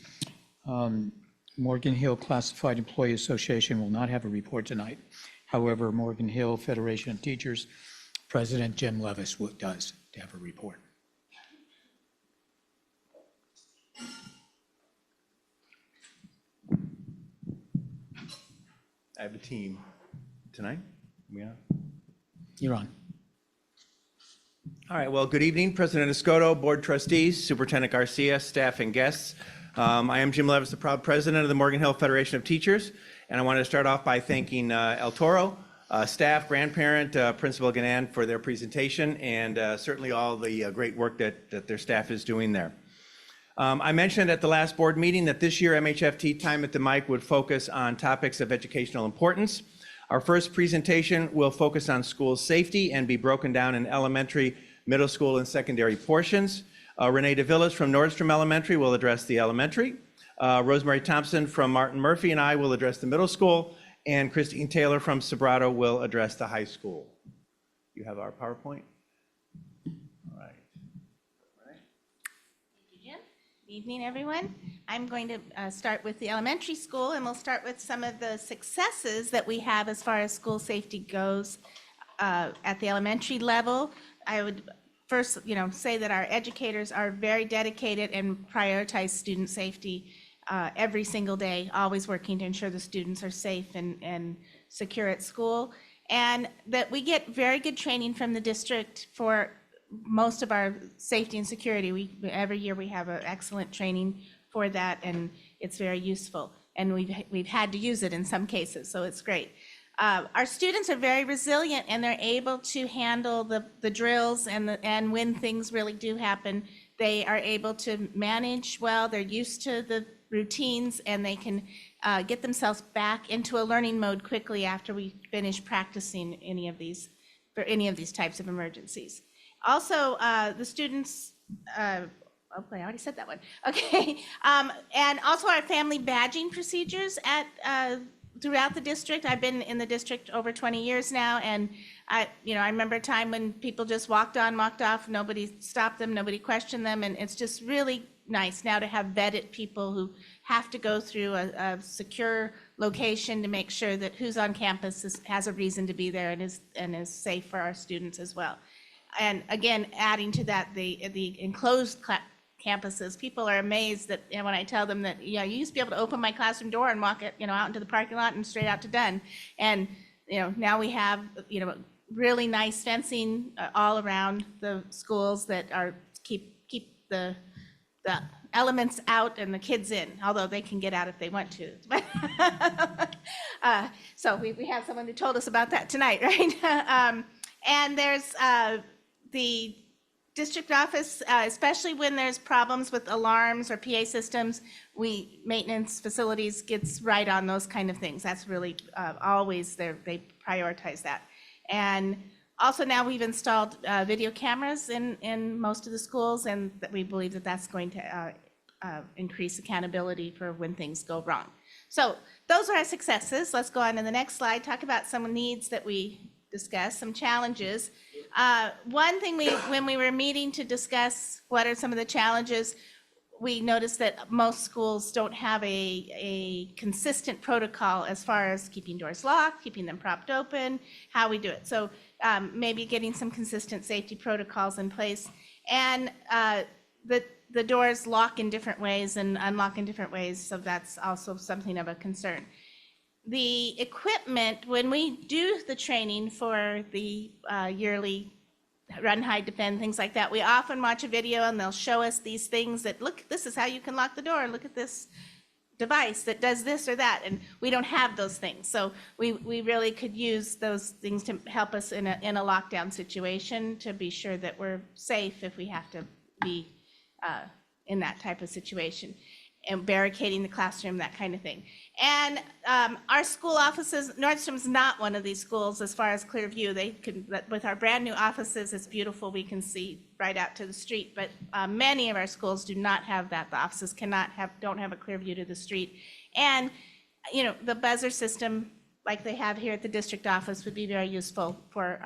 Morgan Hill Classified Employee Association will not have a report tonight. However, Morgan Hill Federation of Teachers President Jim Levis does have a report. I have a team tonight. Yeah. You're on. All right. Well, good evening, President Escoto, Board Trustees, Superintendent Garcia, staff, and guests. I am Jim Levis, the proud president of the Morgan Hill Federation of Teachers, and I wanted to start off by thanking El Toro, staff, grandparent, Principal Ganan for their presentation, and certainly all the great work that their staff is doing there. I mentioned at the last board meeting that this year MHFT Time at the Mic would focus on topics of educational importance. Our first presentation will focus on school safety and be broken down in elementary, middle school, and secondary portions. Renee DeVillis from Nordstrom Elementary will address the elementary. Rosemary Thompson from Martin Murphy and I will address the middle school, and Christine Taylor from Sobrato will address the high school. You have our PowerPoint? All right. Thank you, Jim. Good evening, everyone. I'm going to start with the elementary school, and we'll start with some of the successes that we have as far as school safety goes at the elementary level. I would first, say that our educators are very dedicated and prioritize student safety every single day, always working to ensure the students are safe and secure at school. And that we get very good training from the district for most of our safety and security. Every year we have an excellent training for that, and it's very useful. And we've had to use it in some cases, so it's great. Our students are very resilient, and they're able to handle the drills, and when things really do happen, they are able to manage well. They're used to the routines, and they can get themselves back into a learning mode quickly after we finish practicing any of these types of emergencies. Also, the students, I already said that one. Okay, and also our family badging procedures throughout the district. I've been in the district over 20 years now, and I remember a time when people just walked on, walked off, nobody stopped them, nobody questioned them, and it's just really nice now to have vetted people who have to go through a secure location to make sure that who's on campus has a reason to be there and is safe for our students as well. And again, adding to that, the enclosed campuses, people are amazed that when I tell them that you used to be able to open my classroom door and walk it out into the parking lot and straight out to Dunn, and now we have really nice fencing all around the schools that are keep the elements out and the kids in, although they can get out if they want to. So we have someone who told us about that tonight, right? And there's the district office, especially when there's problems with alarms or PA systems, maintenance facilities gets right on those kind of things. That's really always they prioritize that. And also now we've installed video cameras in most of the schools, and that we believe that that's going to increase accountability for when things go wrong. So those are our successes. Let's go on to the next slide, talk about some needs that we discussed, some challenges. One thing when we were meeting to discuss what are some of the challenges, we noticed that most schools don't have a consistent protocol as far as keeping doors locked, keeping them propped open, how we do it. So maybe getting some consistent safety protocols in place. And the doors lock in different ways and unlock in different ways, so that's also something of a concern. The equipment, when we do the training for the yearly run, hide, defend, things like that, we often watch a video and they'll show us these things that, look, this is how you can lock the door, look at this device that does this or that, and we don't have those things. So we really could use those things to help us in a lockdown situation, to be sure that we're safe if we have to be in that type of situation, and barricading the classroom, that kind of thing. And our school offices, Nordstrom's not one of these schools as far as clear view. They can, with our brand new offices, it's beautiful. We can see right out to the street, but many of our schools do not have that. The offices don't have a clear view to the street. And the buzzer system, like they have here at the district office, would be very useful for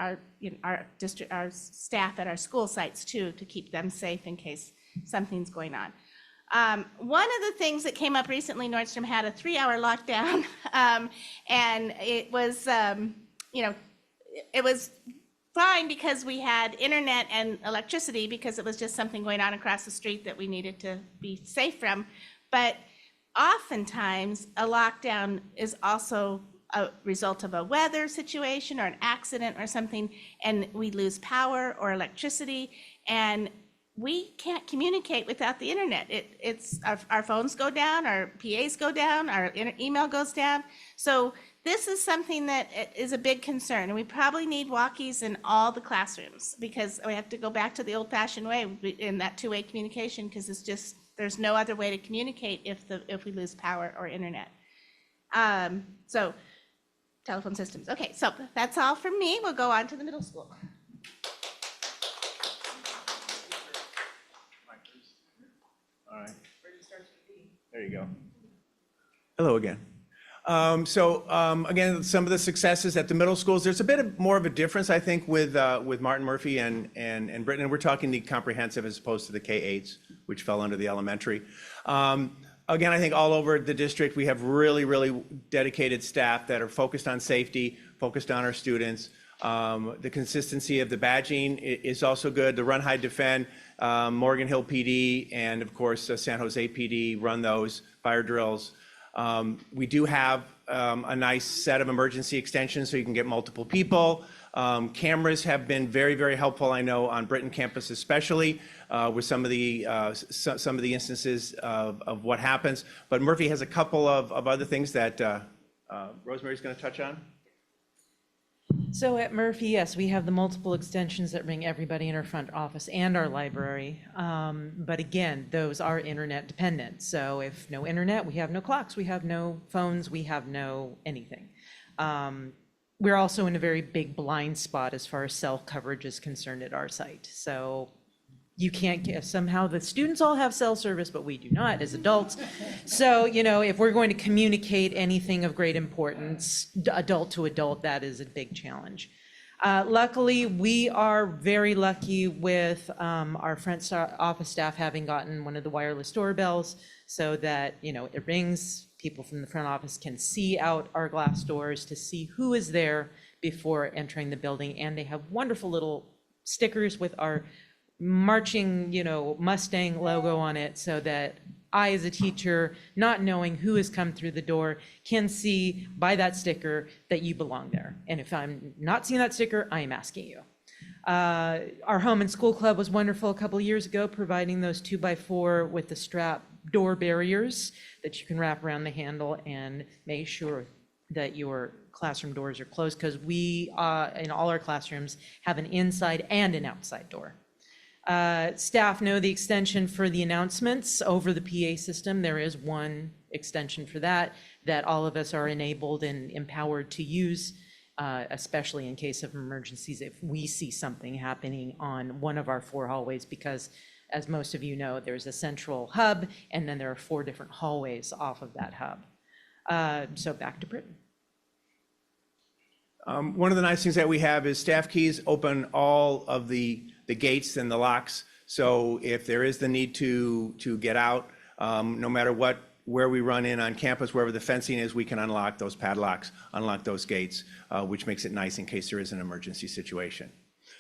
our staff at our school sites too, to keep them safe in case something's going on. One of the things that came up recently, Nordstrom had a 3-hour lockdown, and it was, it was fine because we had internet and electricity, because it was just something going on across the street that we needed to be safe from. But oftentimes, a lockdown is also a result of a weather situation or an accident or something, and we lose power or electricity, and we can't communicate without the internet. It's our phones go down, our PAs go down, our email goes down. So this is something that is a big concern, and we probably need walkies in all the classrooms because we have to go back to the old-fashioned way in that two-way communication because it's just there's no other way to communicate if we lose power or internet. So telephone systems. Okay, so that's all from me. We'll go on to the middle school. All right. There you go. Hello again. Again, some of the successes at the middle schools, there's a bit more of a difference, I think, with Martin Murphy and Britain. And we're talking the comprehensive as opposed to the K-8s, which fell under the elementary. Again, I think all over the district, we have really, really dedicated staff that are focused on safety, focused on our students. The consistency of the badging is also good. The Run, Hide, Defend, Morgan Hill PD, and of course, San Jose PD run those fire drills. We do have a nice set of emergency extensions so you can get multiple people. Cameras have been very, very helpful, I know, on Britain campus especially, with some of the instances of what happens. But Murphy has a couple of other things that Rosemary's going to touch on. So at Murphy, yes, we have the multiple extensions that bring everybody in our front office and our library. But again, those are internet dependent. So if no internet, we have no clocks, we have no phones, we have no anything. We're also in a very big blind spot as far as cell coverage is concerned at our site. So you can't get, somehow the students all have cell service, but we do not as adults. So, you know, if we're going to communicate anything of great importance, adult to adult, that is a big challenge. Luckily, we are very lucky with our front office staff having gotten one of the wireless doorbells so that, you know, it rings, people from the front office can see out our glass doors to see who is there before entering the building. And they have wonderful little stickers with our marching, you know, Mustang logo on it so that I, as a teacher, not knowing who has come through the door, can see by that sticker that you belong there. And if I'm not seeing that sticker, I am asking you. Our home and school club was wonderful a couple of years ago, providing those 2x4 with the strap door barriers that you can wrap around the handle and make sure that your classroom doors are closed, because we, in all our classrooms, have an inside and an outside door. Staff know the extension for the announcements over the PA system. There is one extension for that all of us are enabled and empowered to use, especially in case of emergencies if we see something happening on one of our 4 hallways, because as most of you know, there's a central hub and then there are 4 different hallways off of that hub. So back to Britain. One of the nice things that we have is staff keys open all of the gates and the locks. So if there is the need to get out, no matter where we run in on campus, wherever the fencing is, we can unlock those padlocks, unlock those gates, which makes it nice in case there is an emergency situation.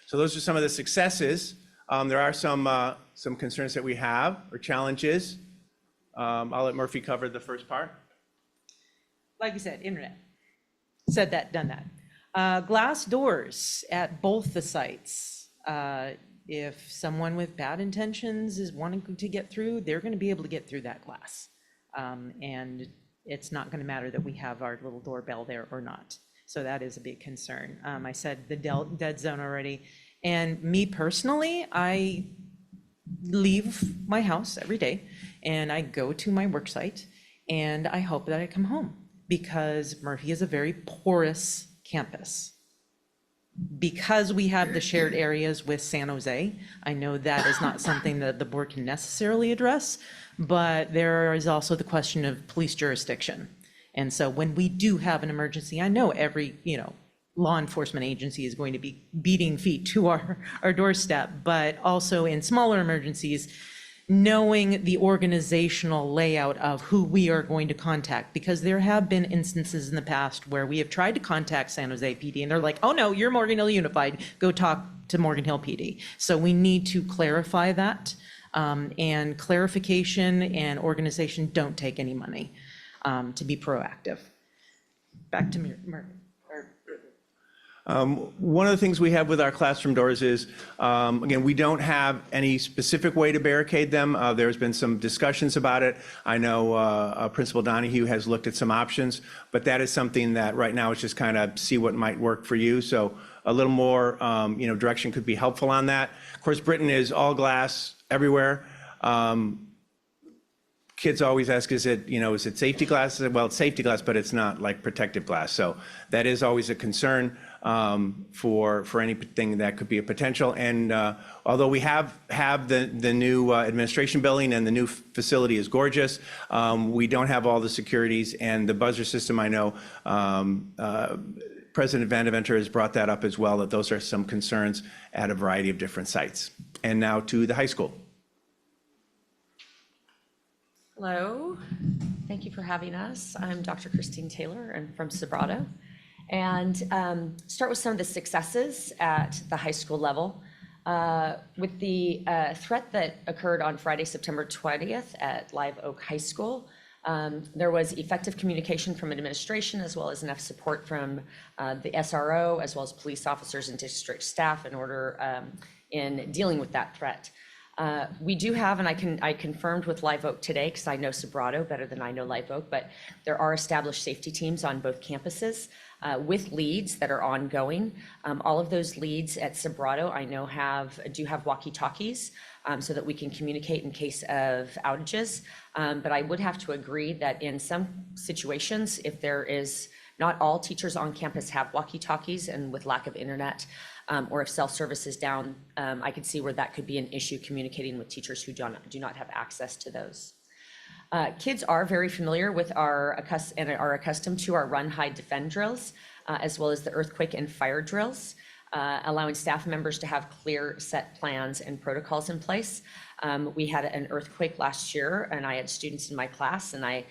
So those are some of the successes. There are some concerns that we have or challenges. I'll let Murphy cover the first part. Like you said, internet. Said that, done that. Glass doors at both the sites. If someone with bad intentions is wanting to get through, they're going to be able to get through that glass. And it's not going to matter that we have our little doorbell there or not. So that is a big concern. I said the dead zone already. And me personally, I leave my house every day and I go to my work site and I hope that I come home, because Murphy is a very porous campus. Because we have the shared areas with San Jose, I know that is not something that the board can necessarily address, but there is also the question of police jurisdiction. And so when we do have an emergency, I know every, you know, law enforcement agency is going to be beating feet to our doorstep, but also in smaller emergencies, knowing the organizational layout of who we are going to contact, because there have been instances in the past where we have tried to contact San Jose PD and they're like, oh no, you're Morgan Hill Unified, go talk to Morgan Hill PD. So we need to clarify that, and clarification and organization don't take any money to be proactive. Back to Murphy. One of the things we have with our classroom doors is, again, we don't have any specific way to barricade them. There's been some discussions about it. I know Principal Donahue has looked at some options, but that is something that right now is just kind of see what might work for you. So a little more, direction could be helpful on that. Of course, Britain is all glass everywhere. Kids always ask, is it safety glass? Well, it's safety glass, but it's not like protective glass. So that is always a concern for anything that could be a potential. And although we have the new administration building and the new facility is gorgeous, we don't have all the securities and the buzzer system. I know President Van Deventer has brought that up as well, that those are some concerns at a variety of different sites. And now to the high school. Hello, thank you for having us. I'm Dr. Christine Taylor. I'm from Sobrato. And start with some of the successes at the high school level. With the threat that occurred on Friday, September 20th at Live Oak High School, there was effective communication from administration as well as enough support from the SRO as well as police officers and district staff in dealing with that threat. We do have, and I confirmed with Live Oak today, because I know Sobrato better than I know Live Oak, but there are established safety teams on both campuses with leads that are ongoing. All of those leads at Sobrato I know do have walkie-talkies so that we can communicate in case of outages. But I would have to agree that in some situations, if there is, not all teachers on campus have walkie-talkies, and with lack of internet, or if self-service is down, I could see where that could be an issue communicating with teachers who do not have access to those. Kids are very familiar with and are accustomed to our run, hide, defend drills, as well as the earthquake and fire drills, allowing staff members to have clear set plans and protocols in place. We had an earthquake last year, and I had students in my class, and I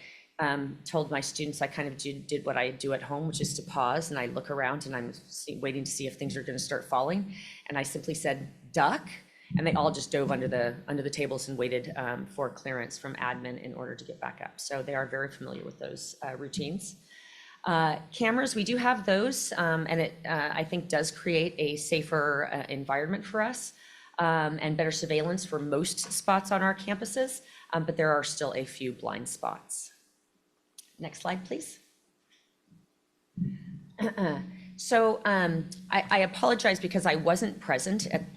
told my students I kind of did what I do at home, which is to pause and I look around and I'm waiting to see if things are going to start falling. And I simply said, duck. And they all just dove under the tables and waited for clearance from admin in order to get back up. So they are very familiar with those routines. Cameras, we do have those, and it, I think, does create a safer environment for us and better surveillance for most spots on our campuses, but there are still a few blind spots. Next slide, please. So I apologize because I wasn't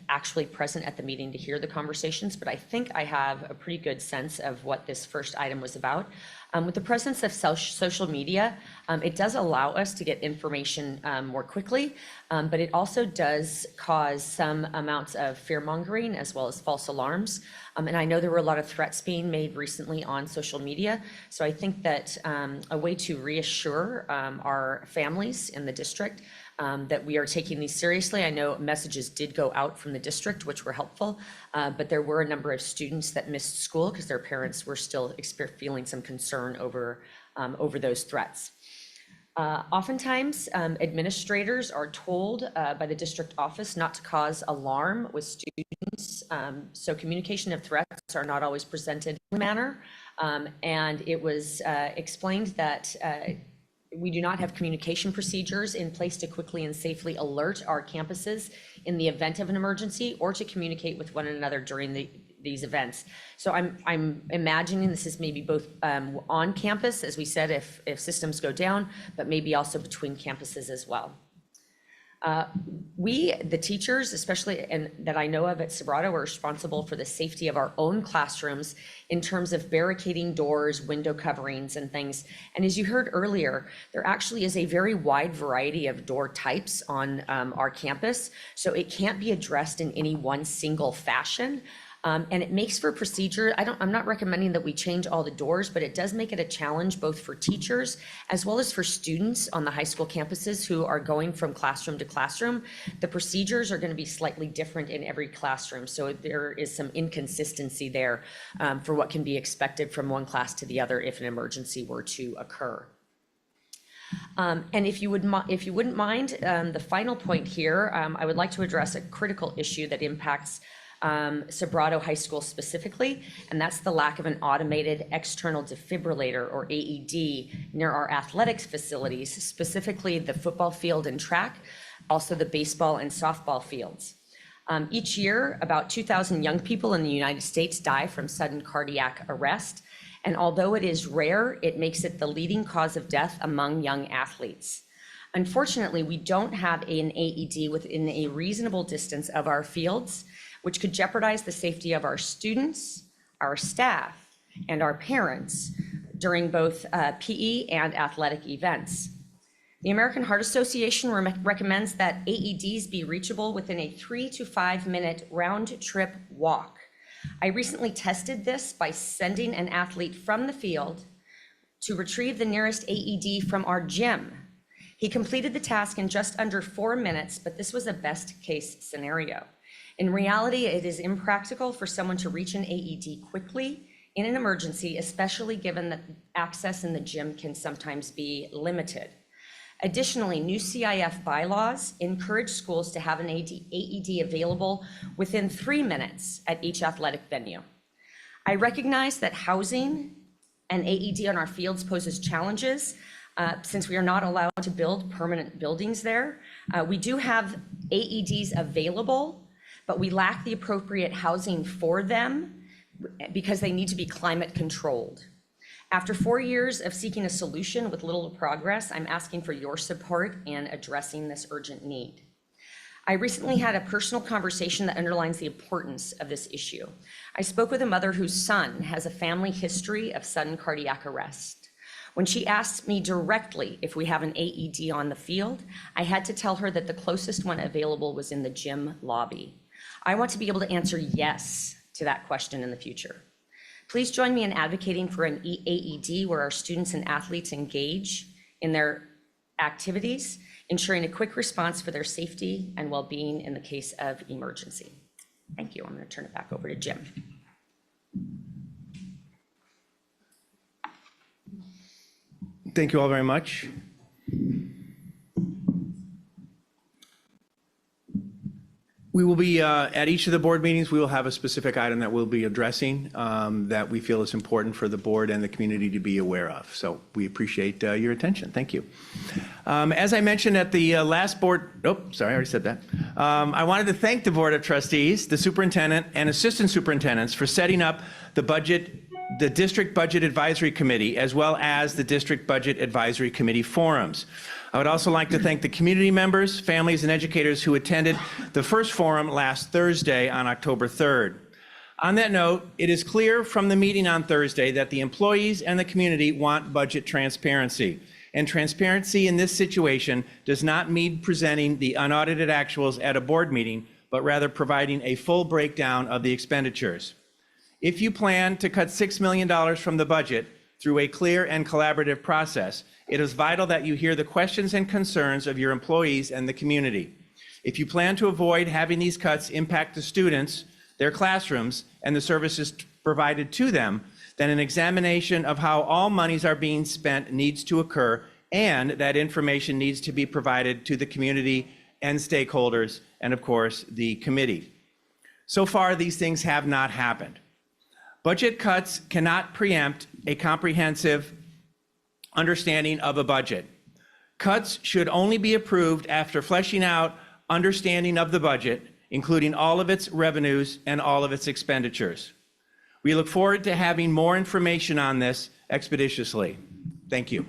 actually present at the meeting to hear the conversations, but I think I have a pretty good sense of what this first item was about. With the presence of social media, it does allow us to get information more quickly, but it also does cause some amounts of fear-mongering as well as false alarms. And I know there were a lot of threats being made recently on social media. So I think that a way to reassure our families in the district that we are taking these seriously. I know messages did go out from the district, which were helpful, but there were a number of students that missed school because their parents were still feeling some concern over those threats. Oftentimes, administrators are told by the district office not to cause alarm with students, so communication of threats are not always presented in a manner, and it was explained that we do not have communication procedures in place to quickly and safely alert our campuses in the event of an emergency or to communicate with one another during these events. So I'm imagining this is maybe both on campus, as we said, if systems go down, but maybe also between campuses as well. We, the teachers, especially and that I know of at Sobrato, are responsible for the safety of our own classrooms in terms of barricading doors, window coverings, and things. And as you heard earlier, there actually is a very wide variety of door types on our campus, so it can't be addressed in any one single fashion. And it makes for procedure. I'm not recommending that we change all the doors, but it does make it a challenge both for teachers as well as for students on the high school campuses who are going from classroom to classroom. The procedures are going to be slightly different in every classroom. So there is some inconsistency there for what can be expected from one class to the other if an emergency were to occur. And if you wouldn't mind, the final point here, I would like to address a critical issue that impacts Sobrato High School specifically, and that's the lack of an automated external defibrillator or AED near our athletics facilities, specifically the football field and track. also the baseball and softball fields. Each year, about 2,000 young people in the United States die from sudden cardiac arrest. And although it is rare, it makes it the leading cause of death among young athletes. Unfortunately, we don't have an AED within a reasonable distance of our fields, which could jeopardize the safety of our students, our staff, and our parents during both PE and athletic events. The American Heart Association recommends that AEDs be reachable within a 3 to 5 minute round trip walk. I recently tested this by sending an athlete from the field to retrieve the nearest AED from our gym. He completed the task in just under 4 minutes, but this was a best case scenario. In reality, it is impractical for someone to reach an AED quickly in an emergency, especially given that access in the gym can sometimes be limited. Additionally, new CIF bylaws encourage schools to have an AED available within 3 minutes at each athletic venue. I recognize that housing an AED on our fields poses challenges since we are not allowed to build permanent buildings there. We do have AEDs available, but we lack the appropriate housing for them because they need to be climate controlled. After 4 years of seeking a solution with little progress, I'm asking for your support in addressing this urgent need. I recently had a personal conversation that underlines the importance of this issue. I spoke with a mother whose son has a family history of sudden cardiac arrest. When she asked me directly if we have an AED on the field, I had to tell her that the closest one available was in the gym lobby. I want to be able to answer yes to that question in the future. Please join me in advocating for an AED where our students and athletes engage in their activities, ensuring a quick response for their safety and well-being in the case of emergency. Thank you. I'm going to turn it back over to Jim. Thank you all very much. We will be, at each of the board meetings, we will have a specific item that we'll be addressing that we feel is important for the board and the community to be aware of. So we appreciate your attention. Thank you. As I mentioned at the last board, sorry, I already said that. I wanted to thank the Board of Trustees, the superintendent and assistant superintendents for setting up the District Budget Advisory Committee, as well as the District Budget Advisory Committee forums. I would also like to thank the community members, families, and educators who attended the first forum last Thursday on October 3rd. On that note, it is clear from the meeting on Thursday that the employees and the community want budget transparency. And transparency in this situation does not mean presenting the unaudited actuals at a board meeting, but rather providing a full breakdown of the expenditures. If you plan to cut $6 million from the budget through a clear and collaborative process, it is vital that you hear the questions and concerns of your employees and the community. If you plan to avoid having these cuts impact the students, their classrooms, and the services provided to them, then an examination of how all monies are being spent needs to occur, and that information needs to be provided to the community and stakeholders, and of course, the committee. So far, these things have not happened. Budget cuts cannot preempt a comprehensive understanding of a budget. Cuts should only be approved after fleshing out understanding of the budget, including all of its revenues and all of its expenditures. We look forward to having more information on this expeditiously. Thank you.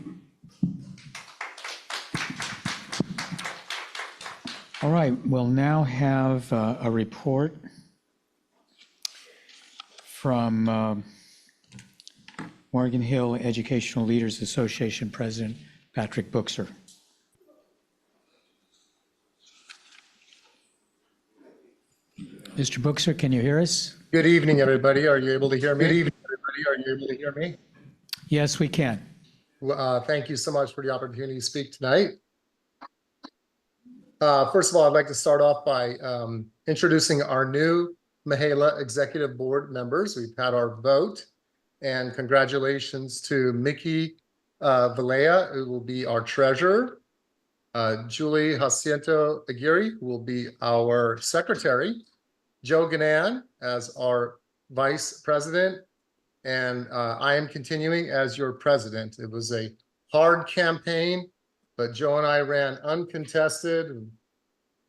All right, we'll now have a report from Morgan Hill Educational Leaders Association President Patrick Buchser. Mr. Buchser, can you hear us? Good evening, everybody. Are you able to hear me? Good evening, everybody. Are you able to hear me? Yes, we can. Thank you so much for the opportunity to speak tonight. First of all, I'd like to start off by introducing our new Mihala Executive Board members. We've had our vote, and congratulations to Mickey Valea, who will be our treasurer, Julie Jacinto Aguirre, who will be our secretary, Joe Ganan as our vice president, and I am continuing as your president. It was a hard campaign, but Joe and I ran uncontested, and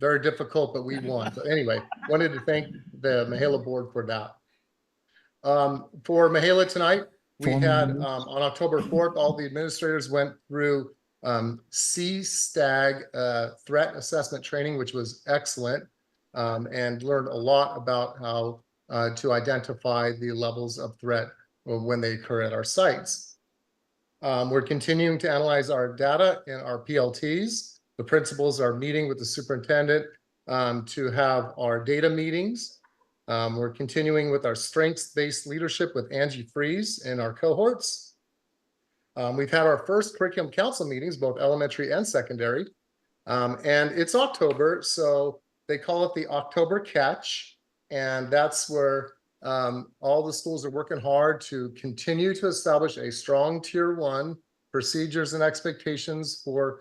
very difficult, but we won. So anyway, wanted to thank the Mahela board for that. For Mahela tonight, we had on October 4th, all the administrators went through CSTAG threat assessment training, which was excellent, and learned a lot about how to identify the levels of threat when they occur at our sites. We're continuing to analyze our data in our PLTs. The principals are meeting with the superintendent to have our data meetings. We're continuing with our strengths-based leadership with Angie Fries in our cohorts. We've had our first curriculum council meetings, both elementary and secondary. And it's October, so they call it the October Catch. And that's where all the schools are working hard to continue to establish a strong Tier 1 procedures and expectations for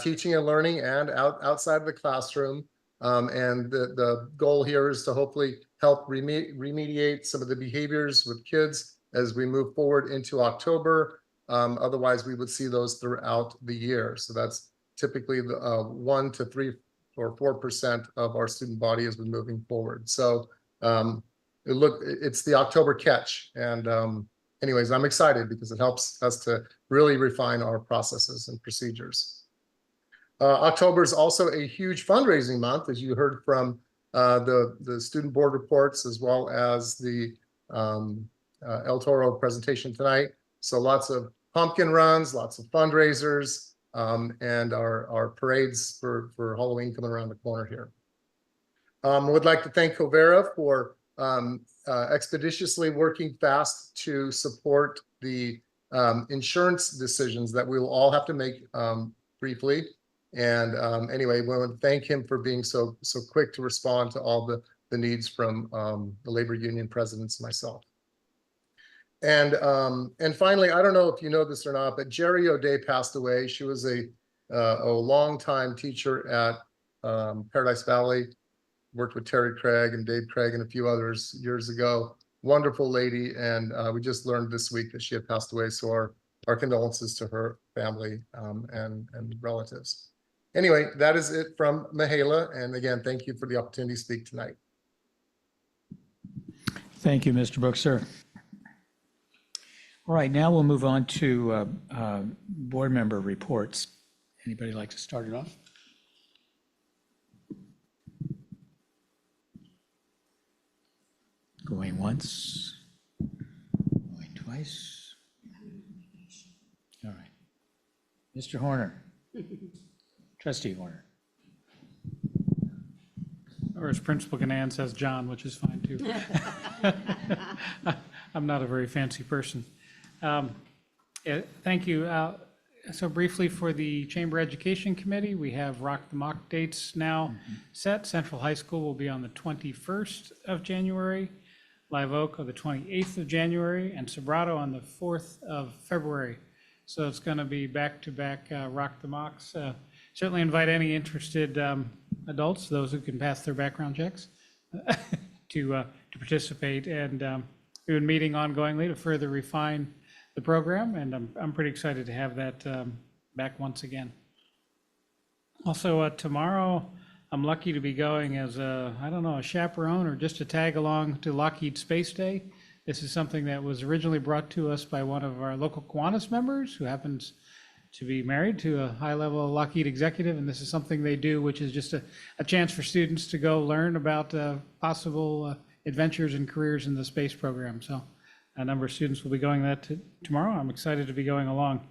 teaching and learning and outside of the classroom. And the goal here is to hopefully help remediate some of the behaviors with kids as we move forward into October. Otherwise, we would see those throughout the year. So that's typically the 1 to 3 or 4% of our student body as we're moving forward. So it's the October Catch. And anyways, I'm excited because it helps us to really refine our processes and procedures. October is also a huge fundraising month, as you heard from the student board reports, as well as the El Toro presentation tonight. So lots of pumpkin runs, lots of fundraisers, and our parades for Halloween coming around the corner here. I would like to thank Covera for expeditiously working fast to support the insurance decisions that we will all have to make briefly. And anyway, we want to thank him for being so quick to respond to all the needs from the labor union presidents and myself. And finally, I don't know if you know this or not, but Jerry O'Day passed away. She was a longtime teacher at Paradise Valley, worked with Terry Craig and Dave Craig and a few others years ago. Wonderful lady, and we just learned this week that she had passed away. So our condolences to her family and relatives. Anyway, that is it from Mahela. And again, thank you for the opportunity to speak tonight. Thank you, Mr. Brooks, sir. All right, now we'll move on to board member reports. Anybody like to start it off? Going once, going twice. All right. Mr. Horner. Trustee Horner. Or as Principal Ganan says, John, which is fine too. I'm not a very fancy person. Thank you. So briefly for the Chamber Education Committee, we have Rock the Mock dates now set. Central High School will be on the 21st of January, Live Oak on the 28th of January, and Sobrato on the 4th of February. So it's going to be back-to-back Rock the Mocks. Certainly invite any interested adults, those who can pass their background checks, to participate. And we've been meeting ongoingly to further refine the program, and I'm pretty excited to have that back once again. Also, tomorrow, I'm lucky to be going as a chaperone or just to tag along to Lockheed Space Day. This is something that was originally brought to us by one of our local Kiwanis members who happens to be married to a high-level Lockheed executive, and this is something they do, which is just a chance for students to go learn about possible adventures and careers in the space program. So a number of students will be going that tomorrow. I'm excited to be going along.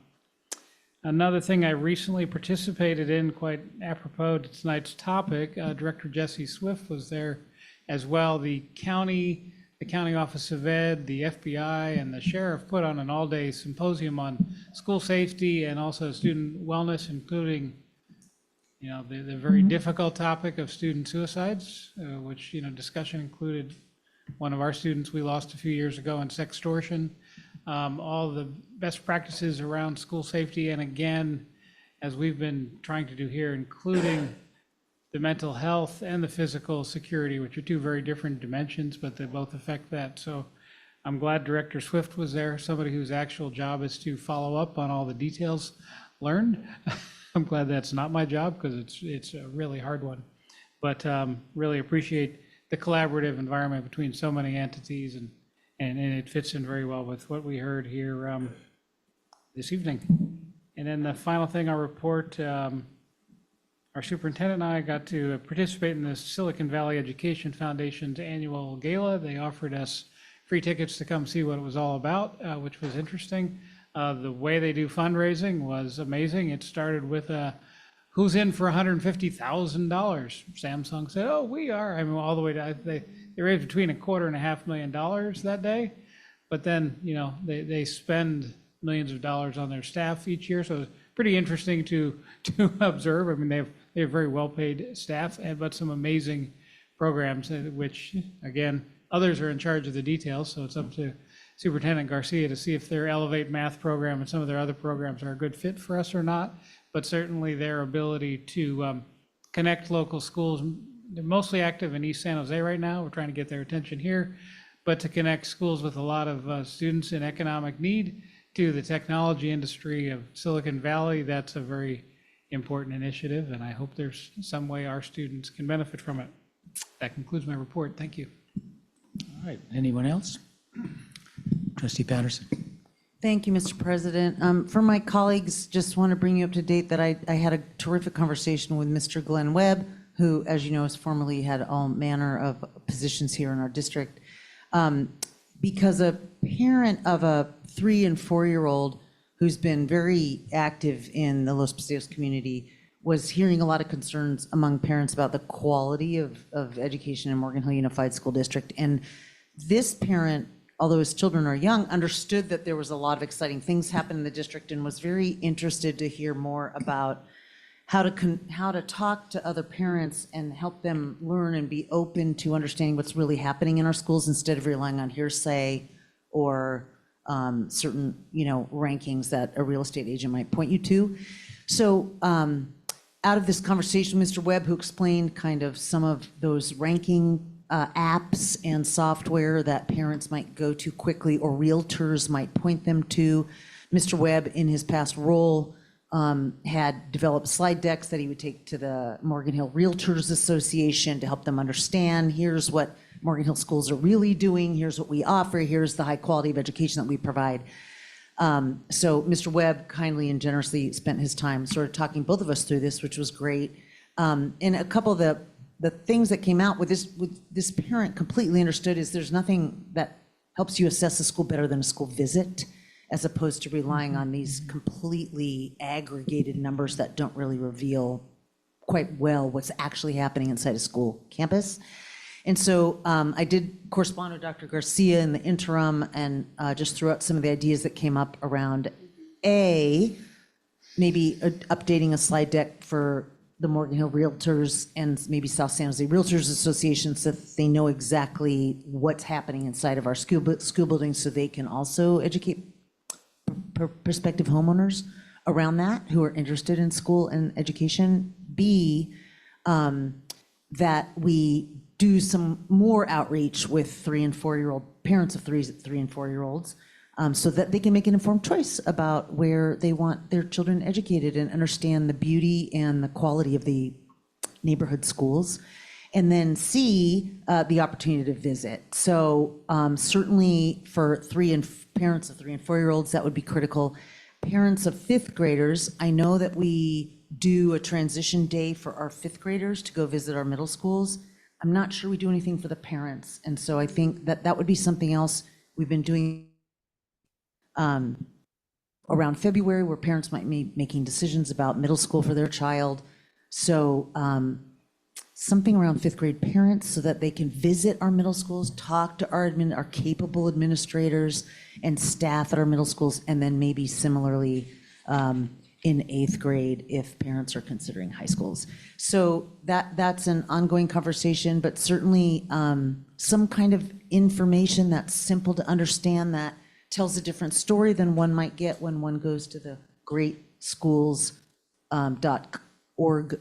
Another thing I recently participated in, quite apropos to tonight's topic, Director Jesse Swift was there as well. The county Office of Ed, the FBI, and the sheriff put on an all-day symposium on school safety and also student wellness, including, the very difficult topic of student suicides, which, discussion included one of our students we lost a few years ago in sextortion, all the best practices around school safety, and again, as we've been trying to do here, including the mental health and the physical security, which are two very different dimensions, but they both affect that. So I'm glad Director Swift was there, somebody whose actual job is to follow up on all the details learned. I'm glad that's not my job because it's a really hard one. but really appreciate the collaborative environment between so many entities, and it fits in very well with what we heard here this evening. And then the final thing I'll report, our superintendent and I got to participate in the Silicon Valley Education Foundation's annual gala. They offered us free tickets to come see what it was all about, which was interesting. The way they do fundraising was amazing. It started with who's in for $150,000? Samsung said, oh, we are. I mean, all the way to, they raised between $250,000 and $500,000 that day. But then, you know, they spend millions of dollars on their staff each year. So it's pretty interesting to observe. I mean, they have very well-paid staff, but some amazing programs, which, again, others are in charge of the details. So it's up to Superintendent Garcia to see if their Elevate Math program and some of their other programs are a good fit for us or not. But certainly their ability to connect local schools, they're mostly active in East San Jose right now. We're trying to get their attention here, but to connect schools with a lot of students in economic need to the technology industry of Silicon Valley, that's a very important initiative, and I hope there's some way our students can benefit from it. That concludes my report. Thank you. All right, anyone else? Trustee Patterson. Thank you, Mr. President. For my colleagues, just want to bring you up to date that I had a terrific conversation with Mr. Glenn Webb, who, as you know, has formerly had all manner of positions here in our district. Because a parent of a 3- and 4-year-old who's been very active in the Los Paseos community was hearing a lot of concerns among parents about the quality of education in Morgan Hill Unified School District. And this parent, although his children are young, understood that there was a lot of exciting things happening in the district and was very interested to hear more about how to talk to other parents and help them learn and be open to understanding what's really happening in our schools instead of relying on hearsay or certain, rankings that a real estate agent might point you to. So out of this conversation, Mr. Webb, who explained kind of some of those ranking apps and software that parents might go to quickly or realtors might point them to. Mr. Webb, in his past role, had developed slide decks that he would take to the Morgan Hill Realtors Association to help them understand, here's what Morgan Hill schools are really doing, here's what we offer, here's the high quality of education that we provide. So Mr. Webb kindly and generously spent his time sort of talking both of us through this, which was great. And a couple of the things that came out with this parent completely understood is there's nothing that helps you assess a school better than a school visit, as opposed to relying on these completely aggregated numbers that don't really reveal quite well what's actually happening inside a school campus. And so I did correspond with Dr. Garcia in the interim and just threw out some of the ideas that came up around maybe updating a slide deck for the Morgan Hill Realtors and maybe South San Jose Realtors Association so that they know exactly what's happening inside of our school buildings so they can also educate prospective homeowners around that who are interested in school and education. B, that we do some more outreach with 3- and 4-year-old parents of 3- and 4-year-olds so that they can make an informed choice about where they want their children educated and understand the beauty and the quality of the neighborhood schools. And then C, the opportunity to visit. So certainly for parents of 3- and 4-year-olds, that would be critical. Parents of 5th graders, I know that we do a transition day for our 5th graders to go visit our middle schools. I'm not sure we do anything for the parents. And so I think that would be something else we've been doing around February, where parents might be making decisions about middle school for their child. So something around 5th grade parents so that they can visit our middle schools, talk to our capable administrators and staff at our middle schools, and then maybe similarly in 8th grade if parents are considering high schools. So that's an ongoing conversation, but certainly some kind of information that's simple to understand that tells a different story than one might get when one goes to the greatschools.org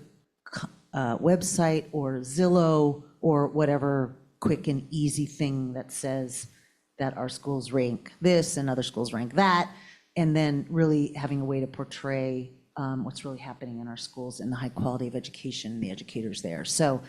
website or Zillow or whatever quick and easy thing that says that our schools rank this and other schools rank that, and then really having a way to portray what's really happening in our schools and the high quality of education and the educators there. So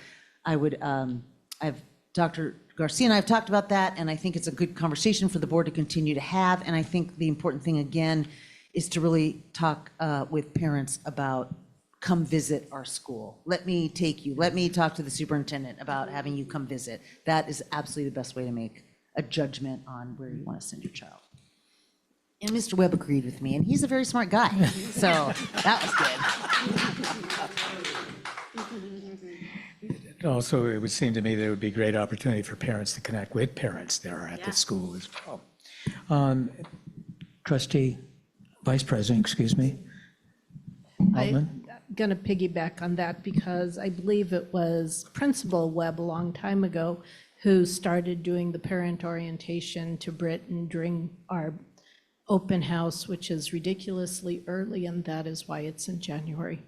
Dr. Garcia and I have talked about that, and I think it's a good conversation for the board to continue to have. And I think the important thing, again, is to really talk with parents about, come visit our school. Let me take you, let me talk to the superintendent about having you come visit. That is absolutely the best way to make a judgment on where you want to send your child. And Mr. Webb agreed with me, and he's a very smart guy, so that was good. Also, it would seem to me there would be great opportunity for parents to connect with parents there at the school as well. Trustee, Vice President, excuse me. Altman? I'm going to piggyback on that because I believe it was Principal Webb a long time ago who started doing the parent orientation to Britain during our open house, which is ridiculously early, and that is why it's in January.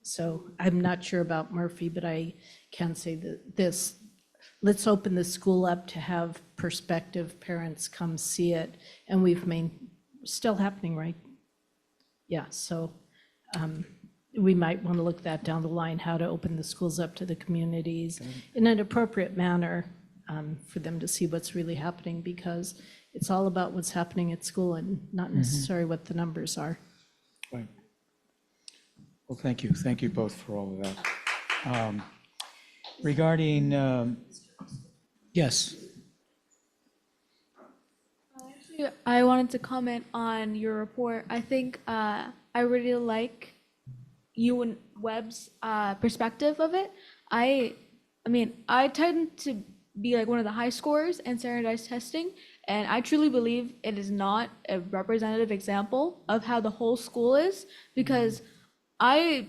So I'm not sure about Murphy, but I can say that let's open the school up to have prospective parents come see it, and still happening, right? Yeah, so we might want to look that down the line, how to open the schools up to the communities in an appropriate manner for them to see what's really happening, because it's all about what's happening at school and not necessarily what the numbers are. Right. Well, thank you. Thank you both for all of that. Regarding, yes. I wanted to comment on your report. I think I really like you and Webb's perspective of it. I mean, I tend to be like one of the high scorers in standardized testing, and I truly believe it is not a representative example of how the whole school is, because I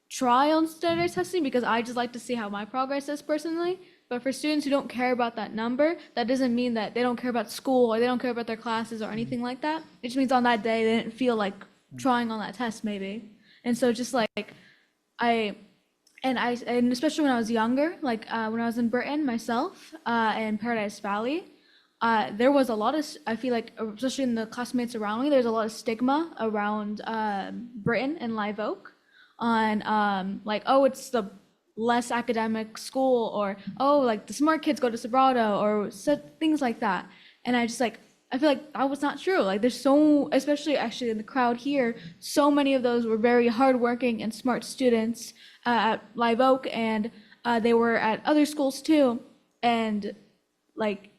try on standardized testing because I just like to see how my progress is personally. But for students who don't care about that number, that doesn't mean that they don't care about school or they don't care about their classes or anything like that. It just means on that day they didn't feel like trying on that test maybe. And so just like and especially when I was younger, like when I was in Britain myself, in Paradise Valley, there was a lot of, I feel like, especially in the classmates around me, there's a lot of stigma around Britain and Live Oak on like, oh, it's the less academic school, or oh, like the smart kids go to Sobrado, or things like that. And I feel like that was not true. Like there's especially actually in the crowd here, so many of those were very hardworking and smart students at Live Oak, and they were at other schools too. And like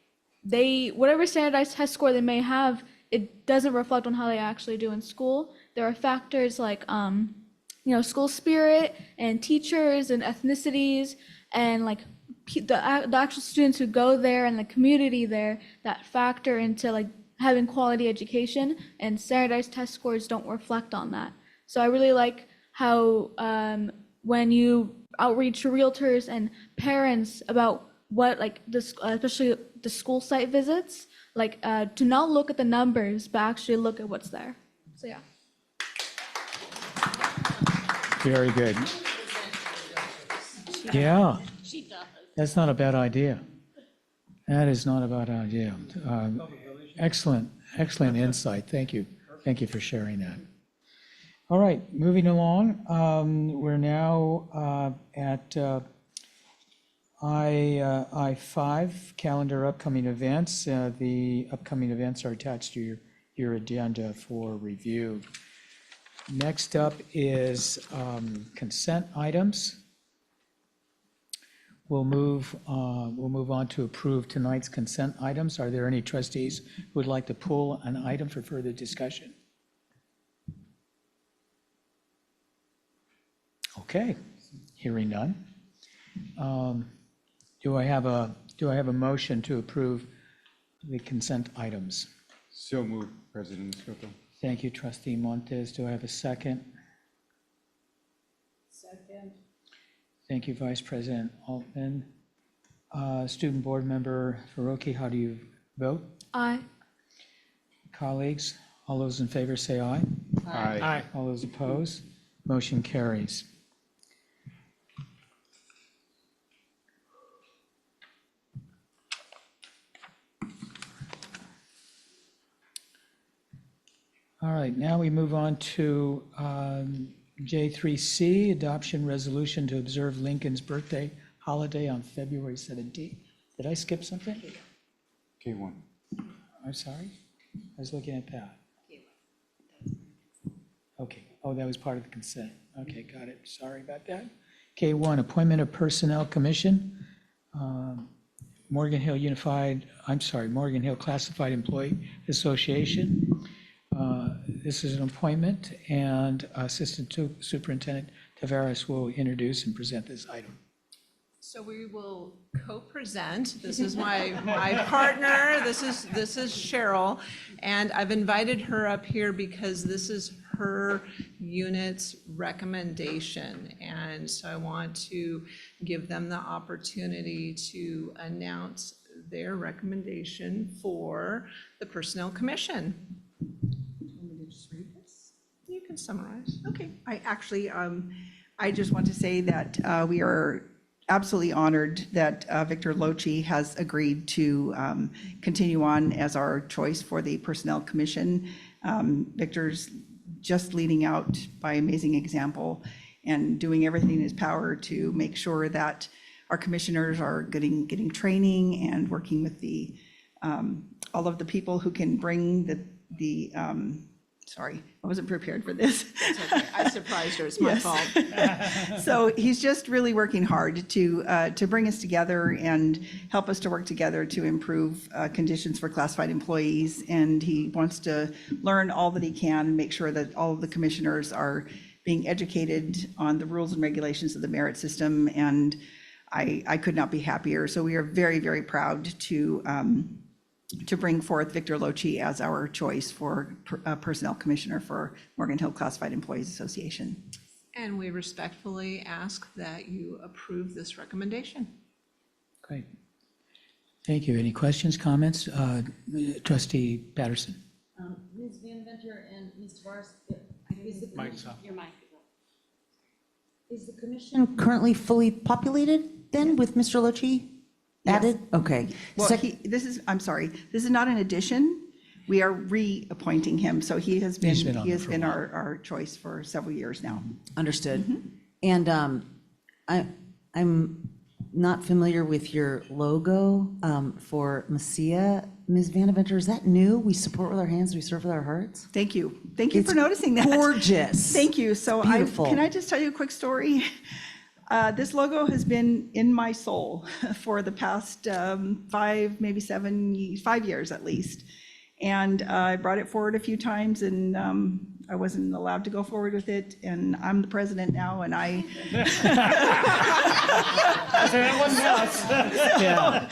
whatever standardized test score they may have, it doesn't reflect on how they actually do in school. There are factors like school spirit and teachers and ethnicities and like the actual students who go there and the community there that factor into like having quality education, and standardized test scores don't reflect on that. So I really like how when you outreach to realtors and parents about what like this, especially the school site visits, like to not look at the numbers but actually look at what's there. So yeah. Very good. Yeah, that's not a bad idea. That is not a bad idea. Excellent insight. Thank you. Thank you for sharing that. All right, moving along. We're now at I5, calendar upcoming events. The upcoming events are attached to your agenda for review. Next up is consent items. We'll move on to approve tonight's consent items. Are there any trustees who would like to pull an item for further discussion? Okay, hearing none. Do I have a motion to approve the consent items? So moved, President Escoto. Thank you, Trustee Montes. Do I have a second? Second. Thank you, Vice President Altman. Student Board Member Faroki, how do you vote? Aye. Colleagues, all those in favor say aye. Aye. Aye. All those opposed? Motion carries. All right, now we move on to J3C, adoption resolution to observe Lincoln's birthday holiday on February 17th. Did I skip something? K1. I'm sorry? I was looking at that. Okay, oh, that was part of the consent. Okay, got it. Sorry about that. K1, appointment of Personnel Commission. Morgan Hill Morgan Hill Classified Employee Association. This is an appointment, and Assistant Superintendent Tavares will introduce and present this item. So we will co-present. This is my partner. This is Cheryl, and I've invited her up here because this is her unit's recommendation. And so I want to give them the opportunity to announce their recommendation for the Personnel Commission. You can summarize. Okay, I just want to say that we are absolutely honored that Victor Lochi has agreed to continue on as our choice for the Personnel Commission. Victor's just leading out by amazing example and doing everything in his power to make sure that our commissioners are getting training and working with all of the people who can bring sorry, I wasn't prepared for this. It's okay. I surprised her. It's my Yes. fault. So he's just really working hard to bring us together and help us to work together to improve conditions for classified employees. And he wants to learn all that he can and make sure that all of the commissioners are being educated on the rules and regulations of the merit system. And I could not be happier. So we are very, very proud to bring forth Victor Lochi as our choice for Personnel Commissioner for Morgan Hill Classified Employees Association. And we respectfully ask that you approve this recommendation. Great. Thank you. Any questions, comments? Trustee Patterson. Ms. Van Venter and Ms. Tavares, Mike's off. your mic. Is the commission currently fully populated then with Mr. Lochi added? Okay. Well, Sec- this is not an addition. We are reappointing him. So he has He's been on he there has for a been while. our choice for several years now. Understood. And I'm not familiar with your logo for Messia. Ms. Vanaventer, is that new? We support with our hands, we serve with our hearts? Thank you. Thank you It's for noticing that. gorgeous. Thank you. So Beautiful. can I just tell you a quick story? This logo has been in my soul for the past 5 years at least. And I brought it forward a few times and I wasn't allowed to go forward with it. And I'm the president now and I. That wasn't us. Yeah.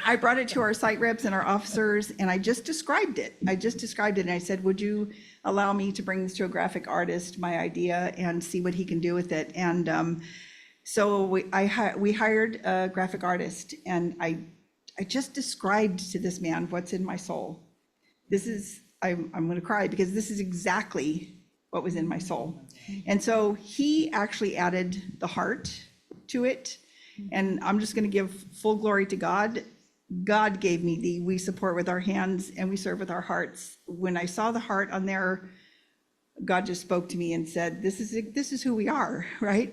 I brought it to our site reps and our officers and I just described it. And I said, would you allow me to bring this to a graphic artist, my idea, and see what he can do with it? And so we hired a graphic artist and I just described to this man what's in my soul. I'm going to cry because this is exactly what was in my soul. And so he actually added the heart to it. And I'm just going to give full glory to God. God gave me we support with our hands and we serve with our hearts. When I saw the heart on there, God just spoke to me and said, this is who we are, right?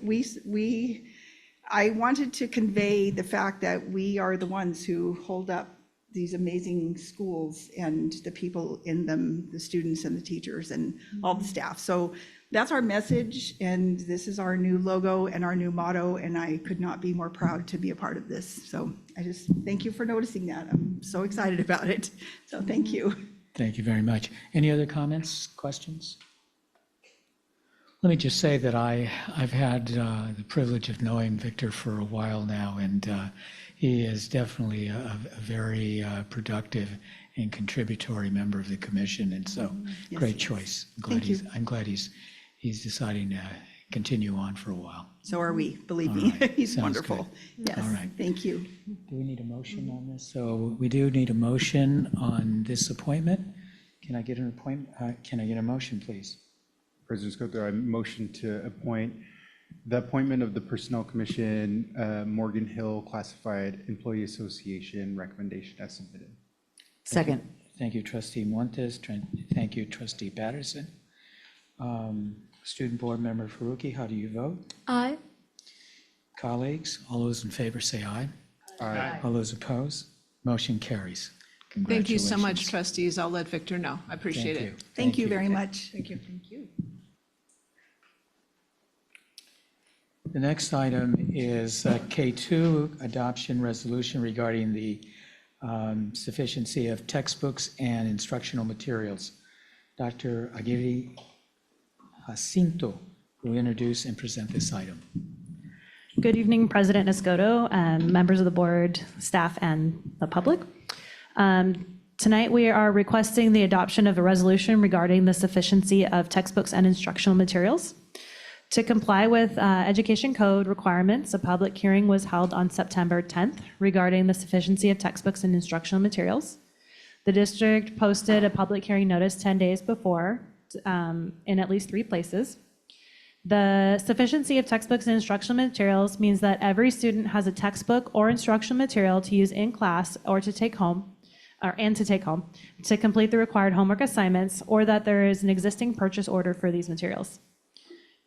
I wanted to convey the fact that we are the ones who hold up these amazing schools and the people in them, the students and the teachers and all the staff. So that's our message, and this is our new logo and our new motto, and I could not be more proud to be a part of this. So I just thank you for noticing that. I'm so excited about it. So thank you. Thank you very much. Any other comments, questions? Let me just say that I've had the privilege of knowing Victor for a while now, and he is definitely a very productive and contributory member of the commission, and so Yes, great he is. choice. Thank you. I'm glad he's deciding to continue on for a while. So are we, believe All me. right, He's sounds wonderful. good. Yes, All right. thank you. Do we need a motion on this? So we do need a motion on this appointment. Can I get an appointment? Can I get a motion, please? President Scotto, I motion to appoint the appointment of the Personnel Commission, Morgan Hill Classified Employee Association recommendation as submitted. Second. Thank you, Trustee Montes. Thank you, Trustee Patterson. Student Board Member Faruqi, how do you vote? Aye. Colleagues, all those in favor say aye. Aye. All those opposed? Motion carries. Thank you so much, Congratulations. trustees. I'll let Victor know. I appreciate Thank it. you. Thank you very much. Thank you. The next item is K2, adoption resolution regarding the sufficiency of textbooks and instructional materials. Dr. Aguirre Jacinto will introduce and present this item. Good evening, President Escoto, members of the board, staff, and the public. Tonight, we are requesting the adoption of a resolution regarding the sufficiency of textbooks and instructional materials. To comply with Education Code requirements, a public hearing was held on September 10th regarding the sufficiency of textbooks and instructional materials. The district posted a public hearing notice 10 days before in at least 3 places. The sufficiency of textbooks and instructional materials means that every student has a textbook or instructional material to use in class or to take home, to complete the required homework assignments, or that there is an existing purchase order for these materials.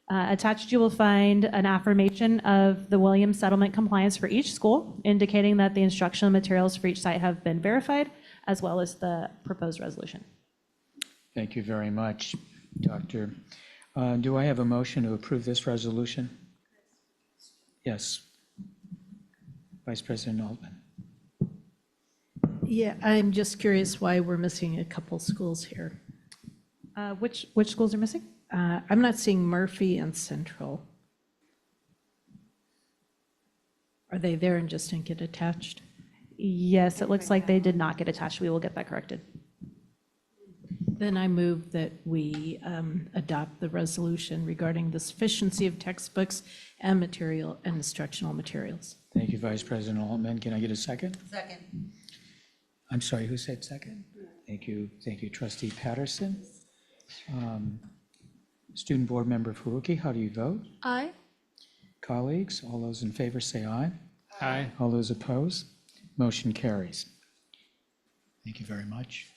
Attached, you will find an affirmation of the Williams settlement compliance for each school, indicating that the instructional materials for each site have been verified, as well as the proposed resolution. Thank you very much, Doctor. Do I have a motion to approve this resolution? Yes. Vice President Altman. Yeah, I'm just curious why we're missing a couple schools here. Which schools are missing? I'm not seeing Murphy and Central. Are they there and just didn't get attached? Yes, it looks like they did not get attached. We will get that corrected. Then I move that we adopt the resolution regarding the sufficiency of textbooks and material and instructional materials. Thank you, Vice President Altman. Can I get a second? Second. I'm sorry, who said second? Thank you, Trustee Patterson. Student Board Member Faruqi, how do you vote? Aye. Colleagues, all those in favor say aye. Aye. All those opposed? Motion carries. Thank you very much.